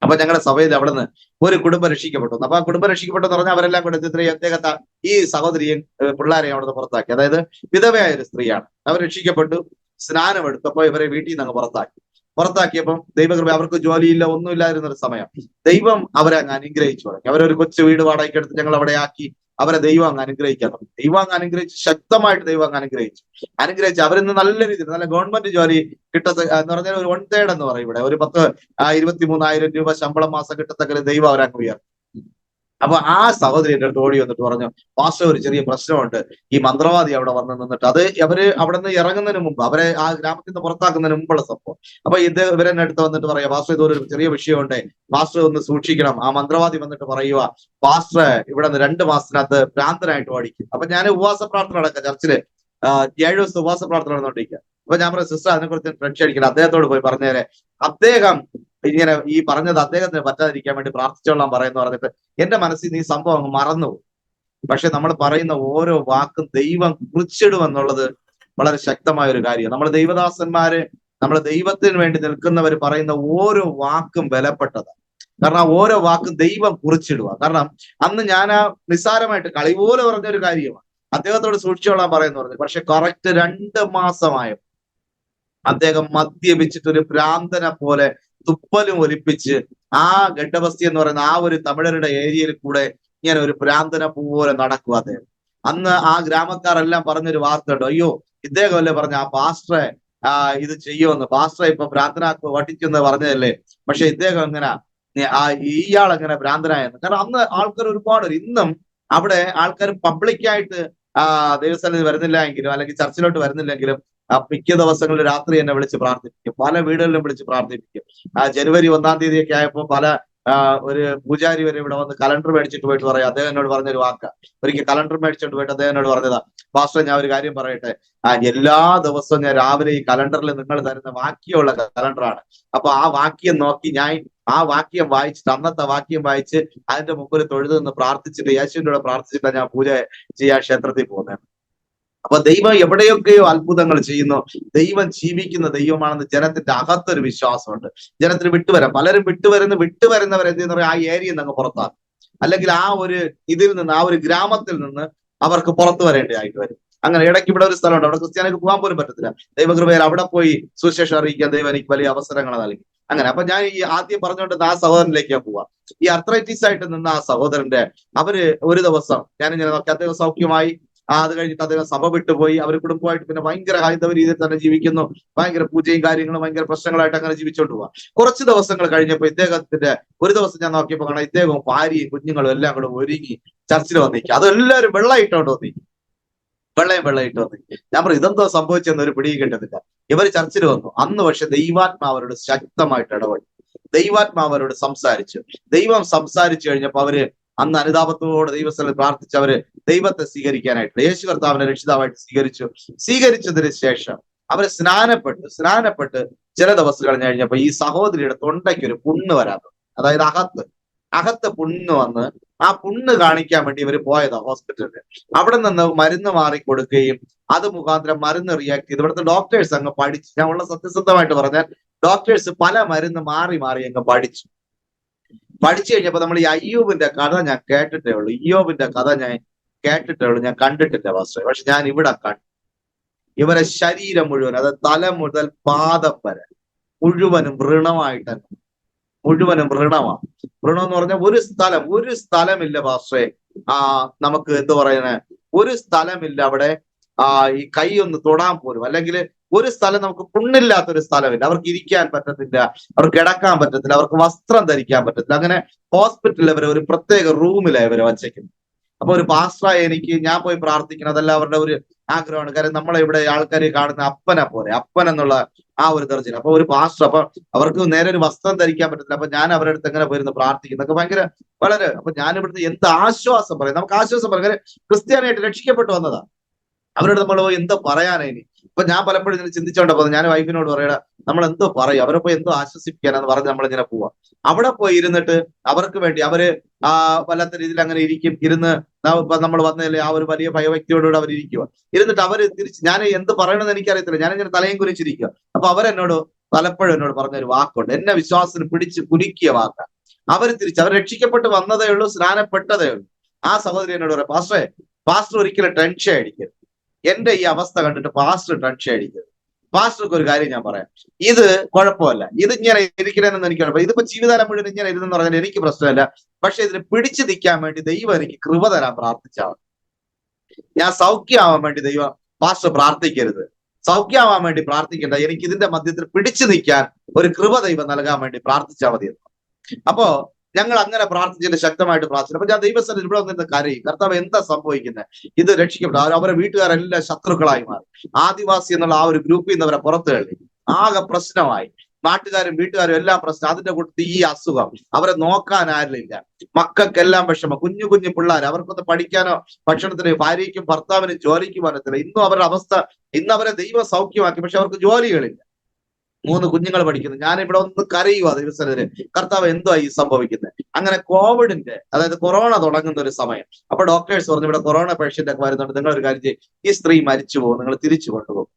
അപ്പൊ ഞങ്ങളുടെ സഭയിൽ അവിടെ നിന്ന് ഒരു കുടുംബം രക്ഷിക്കപ്പെട്ടു. അപ്പൊ ആ കുടുംബം രക്ഷിക്കപ്പെട്ടെന്ന് പറഞ്ഞാൽ അവരെല്ലാം കൂടെ അദ്ദേഹത്തെ ഈ സഹോദരിയും പിള്ളേരെയും അവിടെ നിന്ന് പുറത്താക്കി. അതായത് വിധവയായ ഒരു സ്ത്രീയാണ്. അവർ രക്ഷിക്കപ്പെട്ടു. സ്നാനമെടുത്തപ്പോ ഇവരെ വീട്ടിൽ നിന്ന് അങ്ങ് പുറത്താക്കിയപ്പം ദൈവകൃപ, അവർക്ക് ജോലിയില്ല, ഒന്നുമില്ലാതിരുന്ന ഒരു സമയം ദൈവം അവരെ അങ്ങ് അനുഗ്രഹിച്ചു തുടങ്ങി. അവരൊരു കൊച്ചു വീട് വാടകയ്ക്ക് എടുത്ത് ഞങ്ങൾ അവിടെ ആക്കി. അവരെ ദൈവം അങ്ങ് അനുഗ്രഹിക്കാൻ തുടങ്ങി. ദൈവം അങ്ങ് അനുഗ്രഹിച്ച്, ശക്തമായിട്ട് ദൈവം അങ്ങ് അനുഗ്രഹിച്ച് അവരിന്ന് നല്ല രീതിയിൽ നല്ല ഗവൺമെന്റ് ജോലി എന്ന് പറഞ്ഞാൽ ഒരു 1/3 എന്ന് പറയും ഇവിടെ, ഒരു 23,000 രൂപ ശമ്പളം മാസം കിട്ടത്തക്ക ദൈവം അവരങ്ങ് ഉയർത്തി. അപ്പൊ ആ സഹോദരി എന്റെ അടുത്ത് ഓടി വന്നിട്ട് പറഞ്ഞു, പാസ്റ്റർ ഒരു ചെറിയ പ്രശ്നമുണ്ട്, ഈ മന്ത്രവാദി അവിടെ വന്ന് നിന്നിട്ട്, അത് അവര് അവിടെ നിന്ന് ഇറങ്ങുന്നതിന് മുമ്പ്, അവരെ ആ ഗ്രാമത്തിൽ നിന്ന് പുറത്താക്കുന്നതിന് മുമ്പുള്ള സംഭവം. അപ്പൊ ഇവരെന്നെ അടുത്ത് വന്നിട്ട് പറയാം, പാസ്റ്റർ ഇതൊരു ചെറിയ വിഷയമുണ്ട്, പാസ്റ്റർ ഒന്ന് സൂക്ഷിക്കണം. ആ മന്ത്രവാദി വന്നിട്ട് പറയുക, പാസ്റ്റർ ഇവിടെ നിന്ന് 2 മാസത്തിനകത്ത് ഭ്രാന്തനായിട്ട് ഓടിക്കും. അപ്പൊ ഞാൻ ഉപവാസ പ്രാർത്ഥന നടക്കാം ചർച്ചില്, 7 ദിവസത്തെ ഉപവാസ പ്രാർത്ഥന നടന്നുകൊണ്ടിരിക്കുക. അപ്പൊ ഞാൻ പറയാം, സിസ്റ്റർ അതിനെക്കുറിച്ച് ടെൻഷൻ അടിക്കണം, അദ്ദേഹത്തോട് പോയി പറഞ്ഞേരെ, അദ്ദേഹം ഇങ്ങനെ ഈ പറഞ്ഞത് അദ്ദേഹത്തിന് പറ്റാതിരിക്കാൻ വേണ്ടി പ്രാർത്ഥിച്ചോളാൻ പറയുന്നു പറഞ്ഞിട്ട് എന്റെ മനസ്സിൽ നീ സംഭവം അങ്ങ് മറന്നുപോകും. പക്ഷെ നമ്മൾ പറയുന്ന ഓരോ വാക്കും ദൈവം കുറിച്ചിടുമെന്നുള്ളത് വളരെ ശക്തമായ ഒരു കാര്യമാണ്. നമ്മൾ ദൈവദാസന്മാര്, നമ്മൾ ദൈവത്തിന് വേണ്ടി നിൽക്കുന്നവർ പറയുന്ന ഓരോ വാക്കും വിലപ്പെട്ടതാണ്. കാരണം ഓരോ വാക്കും ദൈവം കുറിച്ചിടുക. കാരണം അന്ന് ഞാൻ നിസ്സാരമായിട്ട് കളി പോലെ പറഞ്ഞൊരു കാര്യമാണ്, അദ്ദേഹത്തോട് സൂക്ഷിച്ചോളാൻ പറയുന്നു പറഞ്ഞു. പക്ഷെ കറക്റ്റ് 2 മാസമായപ്പോൾ അദ്ദേഹം മദ്യപിച്ചിട്ട് ഒരു ഭ്രാന്തനെ പോലെ തുപ്പലും ഒലിപ്പിച്ച് ആ ഗഡ്ഡബസ്തി എന്ന് പറയുന്ന ആ ഒരു തമിഴരുടെ ഏരിയയിൽ കൂടെ ഇങ്ങനെ ഒരു ഭ്രാന്തനെ പോലെ നടക്കുക അദ്ദേഹം. അന്ന് ആ ഗ്രാമക്കാരെല്ലാം പറഞ്ഞൊരു വാർത്ത ഉണ്ട്, അയ്യോ ഇദ്ദേഹം അല്ലേ പറഞ്ഞ ആ പാസ്റ്ററെ ഇത് ചെയ്യുമെന്ന്, പാസ്റ്ററെ ഇപ്പൊ ഭ്രാന്തനാക്കുക വട്ടിച്ചെന്ന് പറഞ്ഞതല്ലേ, പക്ഷെ ഇദ്ദേഹം എങ്ങനെ ഇയാൾ എങ്ങനെ ഭ്രാന്തനായെന്ന്. കാരണം അന്ന് ആൾക്കാർ ഒരുപാട്, ഇന്നും അവിടെ ആൾക്കാർ പബ്ലിക്കായിട്ട് ദൈവസ്ഥലത്ത് വരുന്നില്ല എങ്കിലും അല്ലെങ്കിൽ ചർച്ചിലോട്ട് വരുന്നില്ലെങ്കിലും മിക്ക ദിവസങ്ങളിൽ രാത്രി എന്നെ വിളിച്ച് പ്രാർത്ഥിപ്പിക്കും, പല വീടുകളിലും വിളിച്ച് പ്രാർത്ഥിപ്പിക്കും. ജനുവരി 1-ാം തീയതിയൊക്കെ ആയപ്പോൾ പല ഒരു പൂജാരി വരെ ഇവിടെ വന്ന് കലണ്ടർ മേടിച്ചിട്ട് പോയിട്ട് പറയാം, അദ്ദേഹം എന്നോട് പറഞ്ഞൊരു വാക്ക, ഒരിക്കൽ കലണ്ടർ മേടിച്ചിട്ട് പോയിട്ട് അദ്ദേഹം എന്നോട് പറഞ്ഞതാ, പാസ്റ്റർ ഞാൻ ഒരു കാര്യം പറയട്ടെ, എല്ലാ ദിവസവും ഞാൻ രാവിലെ ഈ കലണ്ടറിൽ നിങ്ങൾ തരുന്ന വാക്യമുള്ള കലണ്ടറാണ്, അപ്പൊ ആ വാക്യം നോക്കി ഞാൻ ആ വാക്യം വായിച്ചിട്ട്, അന്നത്തെ വാക്യം വായിച്ച് അതിന്റെ മുമ്പിൽ തൊഴുത് നിന്ന് പ്രാർത്ഥിച്ചിട്ട് യേശുവിന്റെ കൂടെ പ്രാർത്ഥിച്ചിട്ടാണ് ഞാൻ പൂജ ചെയ്യാൻ ക്ഷേത്രത്തിൽ പോകുന്നത്. അപ്പൊ ദൈവം എവിടെയൊക്കെയോ അത്ഭുതങ്ങൾ ചെയ്യുന്നു. ദൈവം ജീവിക്കുന്ന ദൈവമാണെന്ന് ജനത്തിന്റെ അകത്തൊരു വിശ്വാസമുണ്ട്. ജനത്തിന് വിട്ടുവരാം, പലരും വിട്ടുവരുന്നവർ എന്ത് പറയുക, ആ ഏരിയയിൽ നിന്ന് പുറത്താക്കും, അല്ലെങ്കിൽ ആ ഒരു ഇതിൽ നിന്ന്, ആ ഒരു ഗ്രാമത്തിൽ നിന്ന് അവർക്ക് പുറത്തു വരേണ്ടതായിട്ട് വരും. അങ്ങനെ ഇടയ്ക്ക് ഇവിടെ ഒരു സ്ഥലമുണ്ട്, അവിടെ ക്രിസ്ത്യാനിക്ക് പോകാൻ പോലും പറ്റത്തില്ല. ദൈവകൃപയിൽ അവിടെ പോയി സുവിശേഷം അറിയിക്കാൻ ദൈവം എനിക്ക് വലിയ അവസരങ്ങൾ നൽകി. അങ്ങനെ അപ്പൊ ഞാൻ ഈ ആദ്യം പറഞ്ഞുകൊണ്ട് ആ സഹോദരനിലേക്ക് പോവാം. ഈ അർത്രൈറ്റിസ് ആയിട്ട് നിന്ന ആ സഹോദരന്റെ അവര് ഒരു ദിവസം ഞാനിങ്ങനെ നോക്കി, അദ്ദേഹം സൗഖ്യമായി. അത് കഴിഞ്ഞിട്ട് അദ്ദേഹം സഭ വിട്ടുപോയി. അവർ കുടുംബമായിട്ട് പിന്നെ ഭയങ്കര ഹൈന്ദവ രീതിയിൽ തന്നെ ജീവിക്കുന്നു, ഭയങ്കര പൂജയും കാര്യങ്ങളും ഭയങ്കര പ്രശ്നങ്ങളായിട്ട് അങ്ങനെ ജീവിച്ചോണ്ട് പോവാം. കുറച്ച് ദിവസങ്ങൾ കഴിഞ്ഞപ്പോൾ ഇദ്ദേഹത്തിന്റെ ഒരു ദിവസം ഞാൻ നോക്കിയപ്പോൾ കാണാം, ഇദ്ദേഹവും ഭാര്യയും കുഞ്ഞുങ്ങളും എല്ലാം കൂടെ ഒരുങ്ങി ചർച്ചിൽ വന്നിരിക്കും. അതെല്ലാവരും വെള്ളം ഇട്ടോണ്ട് വന്നിരിക്കും, വെള്ളം ഇട്ട് വന്നിരിക്കും. ഞാൻ പറയും ഇതെന്തോ സംഭവിച്ചെന്ന് ഒരു പിടിയും കിട്ടുന്നില്ല. ഇവർ ചർച്ചിൽ വന്നു. അന്ന് പക്ഷെ ദൈവാത്മാവരോട് ശക്തമായിട്ട് ഇടപെട്ടു, ദൈവാത്മാവരോട് സംസാരിച്ചു. ദൈവം സംസാരിച്ചു കഴിഞ്ഞപ്പോ അവര് അന്ന് അനുതാപത്തോടെ ദൈവസ്ഥലത്ത് പ്രാർത്ഥിച്ച് അവര് ദൈവത്തെ സ്വീകരിക്കാനായിട്ട്, യേശു കർത്താവിനെ രക്ഷിതാവായിട്ട് സ്വീകരിച്ചതിന് ശേഷം അവര് സ്നാനപ്പെട്ട് ചില ദിവസം കഴിഞ്ഞപ്പോ ഈ സഹോദരിയുടെ തൊണ്ടയ്ക്ക് ഒരു പുണ്ണ് വരാൻ തുടങ്ങി. അതായത് അകത്ത് പുണ്ണ് വന്ന് ആ പുണ്ണ് കാണിക്കാൻ വേണ്ടി ഇവര് പോയതാ ഹോസ്പിറ്റലിൽ. അവിടെ നിന്ന് മരുന്ന് മാറി കൊടുക്കുകയും അത് മുഖാന്തരം മരുന്ന് റിയാക്ട് ചെയ്ത് ഇവിടുത്തെ ഡോക്ടേഴ്സ് അങ്ങ് പഠിച്ചു. ഞാൻ ഉള്ള സത്യസന്ധമായിട്ട് പറഞ്ഞാൽ ഡോക്ടേഴ്സ് പല മരുന്ന് മാറി അങ്ങ് പഠിച്ചു കഴിഞ്ഞപ്പോ നമ്മൾ ഈ അയ്യൂബിന്റെ കഥ ഞാൻ കേട്ടിട്ടേ ഉള്ളൂ, ഇയ്യോബിന്റെ കഥ ഞാൻ കേട്ടിട്ടേ ഉള്ളൂ, ഞാൻ കണ്ടിട്ടില്ല പാസ്റ്ററെ. പക്ഷെ ഞാൻ ഇവിടെ കണ്ടു, ഇവരെ ശരീരം മുഴുവൻ, അത് തല മുതൽ പാദം വരെ മുഴുവനും വ്രണമായിട്ട്, മുഴുവനും വ്രണമാണ്. വ്രണം എന്ന് പറഞ്ഞാൽ ഒരു സ്ഥലമില്ല പാസ്റ്ററെ, നമുക്ക് എന്ത് പറയുന്നത്, ഒരു സ്ഥലമില്ല അവിടെ ഈ കൈ ഒന്ന് തൊടാൻ പോലും, അല്ലെങ്കിൽ ഒരു സ്ഥലം നമുക്ക് പുണ്ണില്ലാത്തൊരു സ്ഥലമില്ല. അവർക്ക് ഇരിക്കാൻ പറ്റത്തില്ല, അവർക്ക് കിടക്കാൻ പറ്റത്തില്ല, അവർക്ക് വസ്ത്രം ധരിക്കാൻ പറ്റത്തില്ല. അങ്ങനെ ഹോസ്പിറ്റലിൽ അവരെ ഒരു പ്രത്യേക റൂമിലാണ് ഇവരെ വച്ചേക്കുന്നത്. അപ്പൊ ഒരു പാസ്റ്ററായി ഞാൻ പോയി പ്രാർത്ഥിക്കണം, അതല്ല അവരുടെ ഒരു ആഗ്രഹമാണ്. കാര്യം നമ്മളെ ഇവിടെ ആൾക്കാർ കാണുന്ന അപ്പനെ പോലെ, അപ്പൻ എന്നുള്ള ആ ഒരു ദർജനം. അപ്പൊ ഒരു പാസ്റ്റർ, അപ്പൊ അവർക്ക് നേരെ ഒരു വസ്ത്രം ധരിക്കാൻ പറ്റത്തില്ല. അപ്പൊ ഞാൻ അവരുടെ അടുത്ത് എങ്ങനെ പോയിരുന്ന് പ്രാർത്ഥിക്കുന്നതൊക്കെ വളരെ അപ്പൊ ഞാൻ ഇവിടുന്ന് എന്ത് ആശ്വാസം പറയും, നമുക്ക് ആശ്വാസം പറയാം. കാര്യം ക്രിസ്ത്യാനിയായിട്ട് രക്ഷിക്കപ്പെട്ടു വന്നതാ. അവരോട് നമ്മൾ എന്തോ പറയാനാ ഇനി. ഇപ്പൊ ഞാൻ പലപ്പോഴും ഇങ്ങനെ ചിന്തിച്ചോണ്ടാ പോകുന്നത്. ഞാൻ വൈഫിനോട് പറയടാ, നമ്മൾ എന്തോ പറയും, അവരെ പോയി എന്തോ ആശ്വസിപ്പിക്കാനാന്ന് പറഞ്ഞ് നമ്മളിങ്ങനെ പോവാം. അവിടെ പോയി ഇരുന്നിട്ട് അവർക്ക് വേണ്ടി അവര് വല്ലാത്ത രീതിയിൽ അങ്ങനെ ഇരുന്ന് നമ്മൾ വന്നതല്ലേ, ആ ഒരു വലിയ ഭയഭക്തിയോടുകൂടെ അവർ ഇരുന്നിട്ട് അവര് തിരിച്ച്, ഞാൻ എന്ത് പറയണമെന്ന് എനിക്കറിയത്തില്ല, ഞാനിങ്ങനെ തലയും കുരിച്ചിരിക്കുക. അപ്പൊ അവരെന്നോട് പലപ്പോഴും എന്നോട് പറഞ്ഞൊരു വാക്കുണ്ട്, എന്നെ വിശ്വാസത്തിന് പിടിച്ച് കുലുക്കിയ വാക്ക. അവർ രക്ഷിക്കപ്പെട്ട് വന്നതേ ഉള്ളൂ, സ്നാനപ്പെട്ടതേ ഉള്ളൂ. ആ സഹോദരി എന്നോട് പറയാം, പാസ്റ്റർ ഒരിക്കലും ടെൻഷൻ അടിക്കരുത്, എന്റെ ഈ അവസ്ഥ കണ്ടിട്ട് പാസ്റ്റർ ടെൻഷൻ അടിക്കരുത്. പാസ്റ്റർക്ക് ഒരു കാര്യം ഞാൻ പറയാം, ഇത് കുഴപ്പമല്ല, ഇത് ഇങ്ങനെ ഇരിക്കണമെന്ന് എനിക്ക് കുഴപ്പമില്ല, ഇതിപ്പോ ജീവിതകാലം മുഴുവൻ ഇങ്ങനെ ഇരുന്നെന്ന് പറഞ്ഞാൽ എനിക്ക് പ്രശ്നമില്ല. പക്ഷെ ഇതിന് പിടിച്ചു നിൽക്കാൻ വേണ്ടി ദൈവം എനിക്ക് കൃപ തരാൻ പ്രാർത്ഥിച്ചാൽ മതി. ഞാൻ സൗഖ്യമാവാൻ വേണ്ടി ദൈവം പാസ്റ്റർ പ്രാർത്ഥിക്കരുത്, സൗഖ്യമാവാൻ വേണ്ടി പ്രാർത്ഥിക്കേണ്ട, എനിക്ക് ഇതിന്റെ മധ്യത്തിൽ പിടിച്ചു നിൽക്കാൻ ഒരു കൃപ ദൈവം നൽകാൻ വേണ്ടി പ്രാർത്ഥിച്ചാൽ മതി. അപ്പോ ഞങ്ങൾ അങ്ങനെ പ്രാർത്ഥിച്ചിട്ട് ശക്തമായിട്ട് പ്രാർത്ഥിച്ചു. അപ്പൊ ഞാൻ ദൈവസ്ഥലത്തിൽ ഇവിടെ വന്നിരുന്ന കരയും, കർത്താവ് എന്താ സംഭവിക്കുന്നത്, ഇത് രക്ഷിക്കപ്പെട്ടു. അവരെ വീട്ടുകാരെല്ലാം ശത്രുക്കളായി മാറി, ആദിവാസി എന്നുള്ള ആ ഒരു ഗ്രൂപ്പിൽ നിന്ന് അവരെ പുറത്തു തള്ളി, ആകെ പ്രശ്നമായി. നാട്ടുകാരും വീട്ടുകാരും എല്ലാം പ്രശ്നം. അതിന്റെ കൂട്ടത്തിൽ ഈ അസുഖം, അവരെ നോക്കാൻ ആരില്ല, മക്കൾക്കെല്ലാം വിഷമം, കുഞ്ഞു പിള്ളേർ, അവർക്കൊന്ന് പഠിക്കാനോ ഭക്ഷണത്തിന്, ഭാര്യയ്ക്കും ഭർത്താവിനും ജോലിക്ക് പോകത്തില്ല. ഇന്നും അവരുടെ അവസ്ഥ, ഇന്ന് അവരെ ദൈവം സൗഖ്യമാക്കി, പക്ഷെ അവർക്ക് ജോലികളില്ല. 3 കുഞ്ഞുങ്ങൾ പഠിക്കുന്നു. ഞാൻ ഇവിടെ ഒന്ന് കരയുക ദൈവസ്ഥലത്തിന്, കർത്താവ് എന്തോ ഈ സംഭവിക്കുന്നത്. അങ്ങനെ കോവിഡിന്റെ, അതായത് കൊറോണ തുടങ്ങുന്ന ഒരു സമയം. അപ്പൊ ഡോക്ടേഴ്സ് പറഞ്ഞു, ഇവിടെ കൊറോണ പേഷ്യന്റ് ഒക്കെ വരുന്നുണ്ട്, നിങ്ങൾ ഒരു കാര്യം ചെയ്യും, ഈ സ്ത്രീ മരിച്ചു പോകും, നിങ്ങൾ തിരിച്ചു കൊണ്ടുപോകും.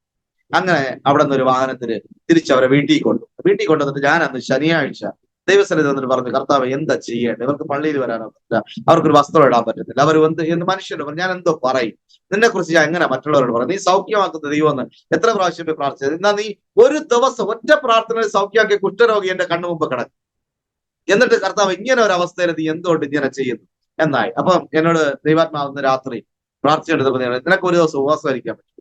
അങ്ങനെ അവിടെ നിന്ന് ഒരു വാഹനത്തിന് തിരിച്ചവരെ വീട്ടിൽ കൊണ്ടുവന്നിട്ട് ഞാൻ അന്ന് ശനിയാഴ്ച ദൈവസ്ഥലത്ത് വന്നിട്ട് പറഞ്ഞു, കർത്താവ് എന്താ ചെയ്യേണ്ടത്, ഇവർക്ക് പള്ളിയിൽ വരാനോ പറ്റില്ല, അവർക്കൊരു വസ്ത്രം ഇടാൻ പറ്റത്തില്ല, അവർ എന്ത് മനുഷ്യരോട് പറഞ്ഞു, ഞാൻ എന്തോ പറയും, നിന്നെ കുറിച്ച് ഞാൻ എങ്ങനെ മറ്റുള്ളവരോട് പറയും, നീ സൗഖ്യമാക്കുന്ന ദൈവമെന്ന് എത്ര പ്രാവശ്യം പോയി പ്രാർത്ഥിച്ചത്. എന്നാ നീ ഒരു ദിവസം ഒറ്റ പ്രാർത്ഥനയിൽ സൗഖ്യമാക്കിയ കുഷ്ഠരോഗി എന്റെ കണ്ണു മുമ്പ് കിടക്കും. എന്നിട്ട് കർത്താവ് ഇങ്ങനെ ഒരു അവസ്ഥയിൽ നീ എന്തുകൊണ്ട് ഇങ്ങനെ ചെയ്യുന്നു എന്നായി. അപ്പം എന്നോട് ദൈവാത്മാവുന്ന രാത്രി പ്രാർത്ഥിച്ചെടുത്തപ്പോൾ നിനക്ക് ഒരു ദിവസം ഉപവാസം ഇരിക്കാൻ പറ്റും.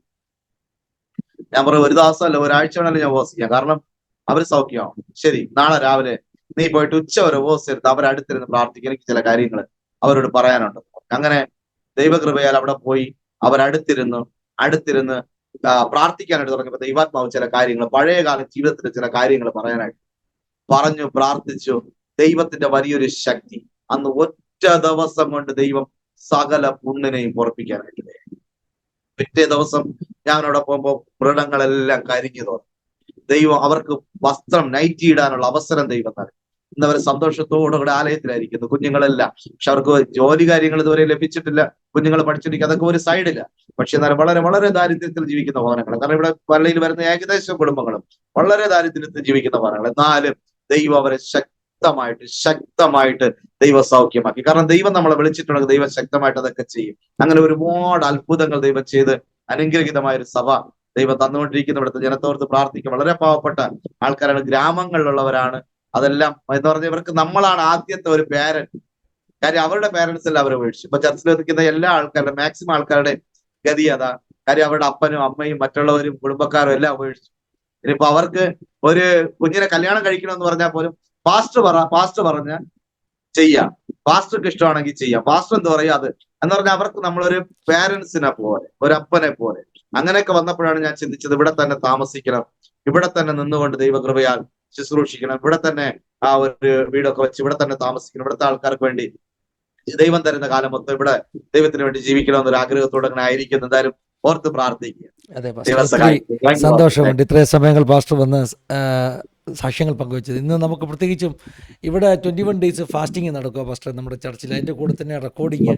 ഞാൻ പറയും, ഒരു ദിവസമല്ല, ഒരാഴ്ച വേണമല്ലോ ഞാൻ ഉപവസിക്കാം, കാരണം അവര് സൗഖ്യമാവും. ശരി, നാളെ രാവിലെ നീ പോയിട്ട് ഉച്ച വരെ ഉപവസിച്ചെടുത്ത് അവരടുത്തിരുന്ന് പ്രാർത്ഥിക്കുക, എനിക്ക് ചില കാര്യങ്ങൾ അവരോട് പറയാനുണ്ട്. അങ്ങനെ ദൈവകൃപയാൽ അവിടെ പോയി അവരടുത്തിരുന്ന് പ്രാർത്ഥിക്കാനായിട്ട് തുടങ്ങിയപ്പോൾ ദൈവാത്മാവ് ചില കാര്യങ്ങൾ, പഴയകാല ജീവിതത്തിലെ ചില കാര്യങ്ങൾ പറയാനായിട്ട് പറഞ്ഞു, പ്രാർത്ഥിച്ചു. ദൈവത്തിന്റെ വലിയൊരു ശക്തി അന്ന് ഒറ്റ ദിവസം കൊണ്ട് ദൈവം സകല പുണ്ണിനെയും പൊറപ്പിക്കാനായിട്ട്. പിറ്റേ ദിവസം ഞാൻ അവിടെ പോകുമ്പോ മൃഗങ്ങളെല്ലാം കരിഞ്ഞു തോന്നി. ദൈവം അവർക്ക് വസ്ത്രം, നൈറ്റി ഇടാനുള്ള അവസരം ദൈവം നൽകി. ഇന്നവർ സന്തോഷത്തോടുകൂടെ ആലയത്തിലായിരിക്കുന്നു, കുഞ്ഞുങ്ങളെല്ലാം. പക്ഷെ അവർക്ക് ജോലി കാര്യങ്ങൾ ഇതുവരെ ലഭിച്ചിട്ടില്ല, കുഞ്ഞുങ്ങൾ പഠിച്ചിരിക്കുക, അതൊക്കെ ഒരു സൈഡില്ല. പക്ഷെ എന്നാലും വളരെ വളരെ ദാരിദ്ര്യത്തിൽ ജീവിക്കുന്ന ഭവനങ്ങൾ, കാരണം ഇവിടെ പള്ളിയിൽ വരുന്ന ഏകദേശം കുടുംബങ്ങളും വളരെ ദാരിദ്ര്യത്തിൽ ജീവിക്കുന്ന ഭവനങ്ങൾ. എന്നാലും ദൈവം അവരെ ശക്തമായിട്ട് ദൈവ സൗഖ്യമാക്കി. കാരണം ദൈവം നമ്മളെ വിളിച്ചിട്ടുണ്ടെങ്കിൽ ദൈവം ശക്തമായിട്ട് അതൊക്കെ ചെയ്യും. അങ്ങനെ ഒരുപാട് അത്ഭുതങ്ങൾ ദൈവം ചെയ്ത് അനുഗ്രഹീതമായ ഒരു സഭ ദൈവം തന്നുകൊണ്ടിരിക്കുന്ന ഇവിടുത്തെ ജനത്തോർത്ത് പ്രാർത്ഥിക്കും. വളരെ പാവപ്പെട്ട ആൾക്കാരാണ്, ഗ്രാമങ്ങളിലുള്ളവരാണ്. അതെല്ലാം എന്ന് പറഞ്ഞാൽ ഇവർക്ക് നമ്മളാണ് ആദ്യത്തെ ഒരു പേരന്റ്. കാര്യം അവരുടെ പേരൻസ് എല്ലാം അവരെ മേടിച്ചു. ഇപ്പൊ ചർച്ചിൽ നിൽക്കുന്ന എല്ലാ ആൾക്കാരുടെ, മാക്സിമം ആൾക്കാരുടെ ഗതി അതാ. കാര്യം അവരുടെ അപ്പനും അമ്മയും മറ്റുള്ളവരും കുടുംബക്കാരും എല്ലാം ഉപേക്ഷിച്ചു. ഇനിയിപ്പോ അവർക്ക് ഒരു കുഞ്ഞിനെ കല്യാണം കഴിക്കണമെന്ന് പറഞ്ഞാൽ പോലും പാസ്റ്റർ പറഞ്ഞാൽ ചെയ്യാം, പാസ്റ്റർക്ക് ഇഷ്ടമാണെങ്കിൽ ചെയ്യാം, പാസ്റ്റർ എന്ത് പറയാ അത് എന്ന് പറഞ്ഞാൽ അവർക്ക് നമ്മളൊരു പേരൻസിനെ പോലെ, ഒരു അപ്പനെ പോലെ. അങ്ങനെയൊക്കെ വന്നപ്പോഴാണ് ഞാൻ ചിന്തിച്ചത്, ഇവിടെ തന്നെ താമസിക്കണം, ഇവിടെ തന്നെ നിന്നുകൊണ്ട് ദൈവകൃപയാൽ ശുശ്രൂഷിക്കണം, ഇവിടെ തന്നെ ആ ഒരു വീടൊക്കെ വെച്ച് ഇവിടെ തന്നെ താമസിക്കണം, ഇവിടുത്തെ ആൾക്കാർക്ക് വേണ്ടി ദൈവം തരുന്ന കാലം മൊത്തം ഇവിടെ ദൈവത്തിന് വേണ്ടി ജീവിക്കണമെന്നൊരു ആഗ്രഹത്തോടെ അങ്ങനെ ആയിരിക്കും. എന്തായാലും ഓർത്ത് പ്രാർത്ഥിക്കുക. അതെ പാസ്റ്റർ, സന്തോഷമുണ്ട് ഇത്രയും സമയങ്ങൾ പാസ്റ്റർ വന്ന് സാക്ഷ്യങ്ങൾ പങ്കുവച്ചത്. ഇന്ന് നമുക്ക് പ്രത്യേകിച്ചും ഇവിടെ 21 days ഫാസ്റ്റിംഗ് നടക്കുക പാസ്റ്റർ നമ്മുടെ ചർച്ചിൽ. അതിൻ്റെ കൂടെ തന്നെ റെക്കോർഡിങ്.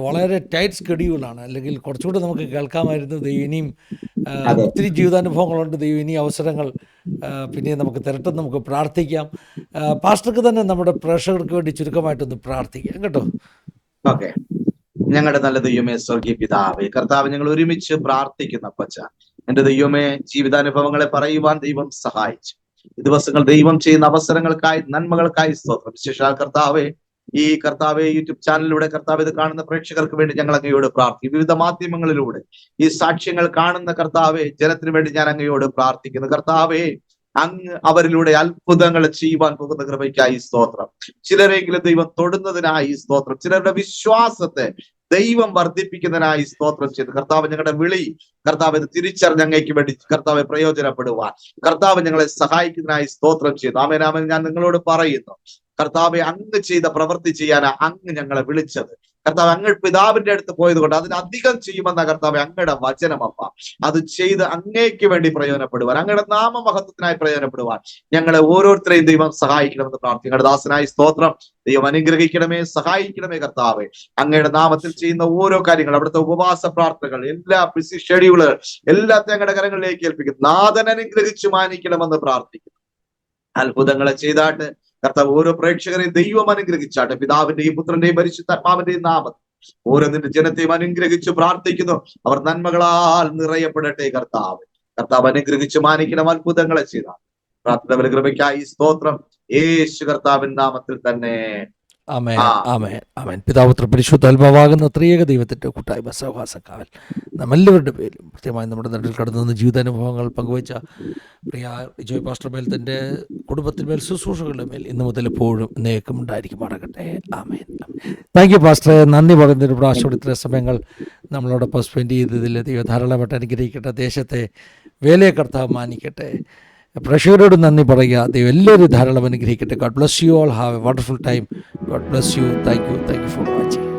വളരെ ടൈറ്റ് സ്കെഡ്യൂളാണ്, അല്ലെങ്കിൽ കുറച്ചുകൂടെ നമുക്ക് കേൾക്കാമായിരുന്നു. ദൈവം ഇനിയും ഒത്തിരി ജീവിതാനുഭവങ്ങളുണ്ട്, ദൈവം ഇനി അവസരങ്ങൾ പിന്നെ നമുക്ക് തരട്ടെ, നമുക്ക് പ്രാർത്ഥിക്കാം. പാസ്റ്റർക്ക് തന്നെ നമ്മുടെ പ്രേക്ഷകർക്ക് വേണ്ടി ചുരുക്കമായിട്ടൊന്ന് പ്രാർത്ഥിക്കാം കേട്ടോ. ഓക്കെ. ഞങ്ങളുടെ നല്ല ദൈവമേ, സ്വർഗീയ പിതാവേ, കർത്താവ്, ഞങ്ങൾ ഒരുമിച്ച് പ്രാർത്ഥിക്കുന്ന അപ്പച്ച, എന്റെ ദൈവമേ, ജീവിതാനുഭവങ്ങളെ പറയുവാൻ ദൈവം സഹായിച്ചു. ഈ ദിവസങ്ങൾ ദൈവം ചെയ്യുന്ന അവസരങ്ങൾക്കായി, നന്മകൾക്കായി സ്തോത്രം. വിശേഷാൽ കർത്താവേ, ഈ കർത്താവെ യൂട്യൂബ് ചാനലിലൂടെ കർത്താവ് ഇത് കാണുന്ന പ്രേക്ഷകർക്ക് വേണ്ടി ഞങ്ങൾ അങ്ങയോട് പ്രാർത്ഥിക്കും. വിവിധ മാധ്യമങ്ങളിലൂടെ ഈ സാക്ഷ്യങ്ങൾ കാണുന്ന കർത്താവെ, ജനത്തിന് വേണ്ടി ഞാൻ അങ്ങയോട് പ്രാർത്ഥിക്കുന്നു. കർത്താവെ, അങ്ങ് അവരിലൂടെ അത്ഭുതങ്ങൾ ചെയ്യുവാൻ പോകുന്ന കൃപയ്ക്കായി സ്തോത്രം. ചിലരെങ്കിലും ദൈവം തൊടുന്നതിനായി സ്തോത്രം. ചിലരുടെ വിശ്വാസത്തെ ദൈവം വർദ്ധിപ്പിക്കുന്നതിനായി സ്തോത്രം ചെയ്തു. കർത്താവ്, ഞങ്ങളുടെ വിളി കർത്താവ് ഇത് തിരിച്ചറിഞ്ഞ് അങ്ങേക്ക് വേണ്ടി കർത്താവെ പ്രയോജനപ്പെടുവാൻ കർത്താവ് ഞങ്ങളെ സഹായിക്കുന്നതിനായി സ്തോത്രം ചെയ്തു. ആമേൻ. ഞാൻ നിങ്ങളോട് പറയുന്നു, കർത്താവെ, അങ്ങ് ചെയ്ത പ്രവൃത്തി ചെയ്യാനാ അങ്ങ് ഞങ്ങളെ വിളിച്ചത്. കർത്താവ്, അങ്ങ് പിതാവിന്റെ അടുത്ത് പോയത് കൊണ്ട് അതിനധികം ചെയ്യുമെന്ന കർത്താവെ അങ്ങയുടെ വചനമപ്പ. അത് ചെയ്ത് അങ്ങേക്ക് വേണ്ടി പ്രയോജനപ്പെടുവാൻ, അങ്ങയുടെ നാമമഹത്വത്തിനായി പ്രയോജനപ്പെടുവാൻ ഞങ്ങളെ ഓരോരുത്തരെയും ദൈവം സഹായിക്കണമെന്ന് പ്രാർത്ഥിക്കും. ഞങ്ങളുടെ ദാസനായി സ്തോത്രം. ദൈവം അനുഗ്രഹിക്കണമേ, സഹായിക്കണമേ കർത്താവെ. അങ്ങയുടെ നാമത്തിൽ ചെയ്യുന്ന ഓരോ കാര്യങ്ങൾ, അവിടുത്തെ ഉപവാസ പ്രാർത്ഥനകൾ, എല്ലാ ബിസി ഷെഡ്യൂളുകൾ എല്ലാം ഞങ്ങളുടെ കരങ്ങളിലേക്ക് ഏൽപ്പിക്കും. നാഥൻ അനുഗ്രഹിച്ചു മാനിക്കണമെന്ന് പ്രാർത്ഥിക്കുന്നു. അത്ഭുതങ്ങളെ ചെയ്താട്ട് കർത്താവ് ഓരോ പ്രേക്ഷകരെയും ദൈവം അനുഗ്രഹിച്ചാട്ടെ. പിതാവിന്റെയും പുത്രന്റെയും പരിശുദ്ധാത്മാവിന്റെയും നാമത്തിൽ ഓരോ നിന്റെ ജനത്തെയും അനുഗ്രഹിച്ചു പ്രാർത്ഥിക്കുന്നു. അവർ നന്മകളാൽ നിറയപ്പെടട്ടെ. കർത്താവ് അനുഗ്രഹിച്ചു മാനിക്കണം. അത്ഭുതങ്ങളെ ചെയ്താൽ പ്രാർത്ഥന കൃപയ്ക്കായി സ്തോത്രം. യേശു കർത്താവിൻ നാമത്തിൽ തന്നെ. ആമേൻ, ആമേൻ, ആമേൻ. പിതാപുത്ര പരിശുദ്ധാത്മാവാകുന്ന ത്രിയേക ദൈവത്തിൻ്റെ കൂട്ടായ്മ സഹവാസക്കാവൽ നമ്മെല്ലാവരുടെ പേരിലും പ്രത്യേകമായി നമ്മുടെ നാട്ടിൽ കടന്നു നിന്ന് ജീവിതാനുഭവങ്ങൾ പങ്കുവച്ച പ്രിയ വിജയ് പാസ്റ്റർ മേൽ, തൻ്റെ കുടുംബത്തിന്മേൽ, ശുശ്രൂഷകളുടെ മേൽ ഇന്ന് മുതൽ എപ്പോഴും എന്നേക്കും ഉണ്ടായിരിക്കുമാറാകട്ടെ. ആമേൻ. താങ്ക് യു പാസ്റ്ററെ. നന്ദി പറയുന്നൊരു പ്രാവശ്യം ഇത്രയും സമയങ്ങൾ നമ്മളോടൊപ്പം സ്പെൻഡ് ചെയ്തതിൽ ദൈവം ധാരാളമായിട്ട് അനുഗ്രഹിക്കട്ടെ. ദേശത്തെ വേലയെ കർത്താവ് മാനിക്കട്ടെ. പ്രേക്ഷകരോട് നന്ദി പറയുക. ദൈവം എല്ലാവരും ധാരാളം അനുഗ്രഹിക്കട്ടെ. God bless you all. Have A wonderful time. God bless you. Thank you for watching.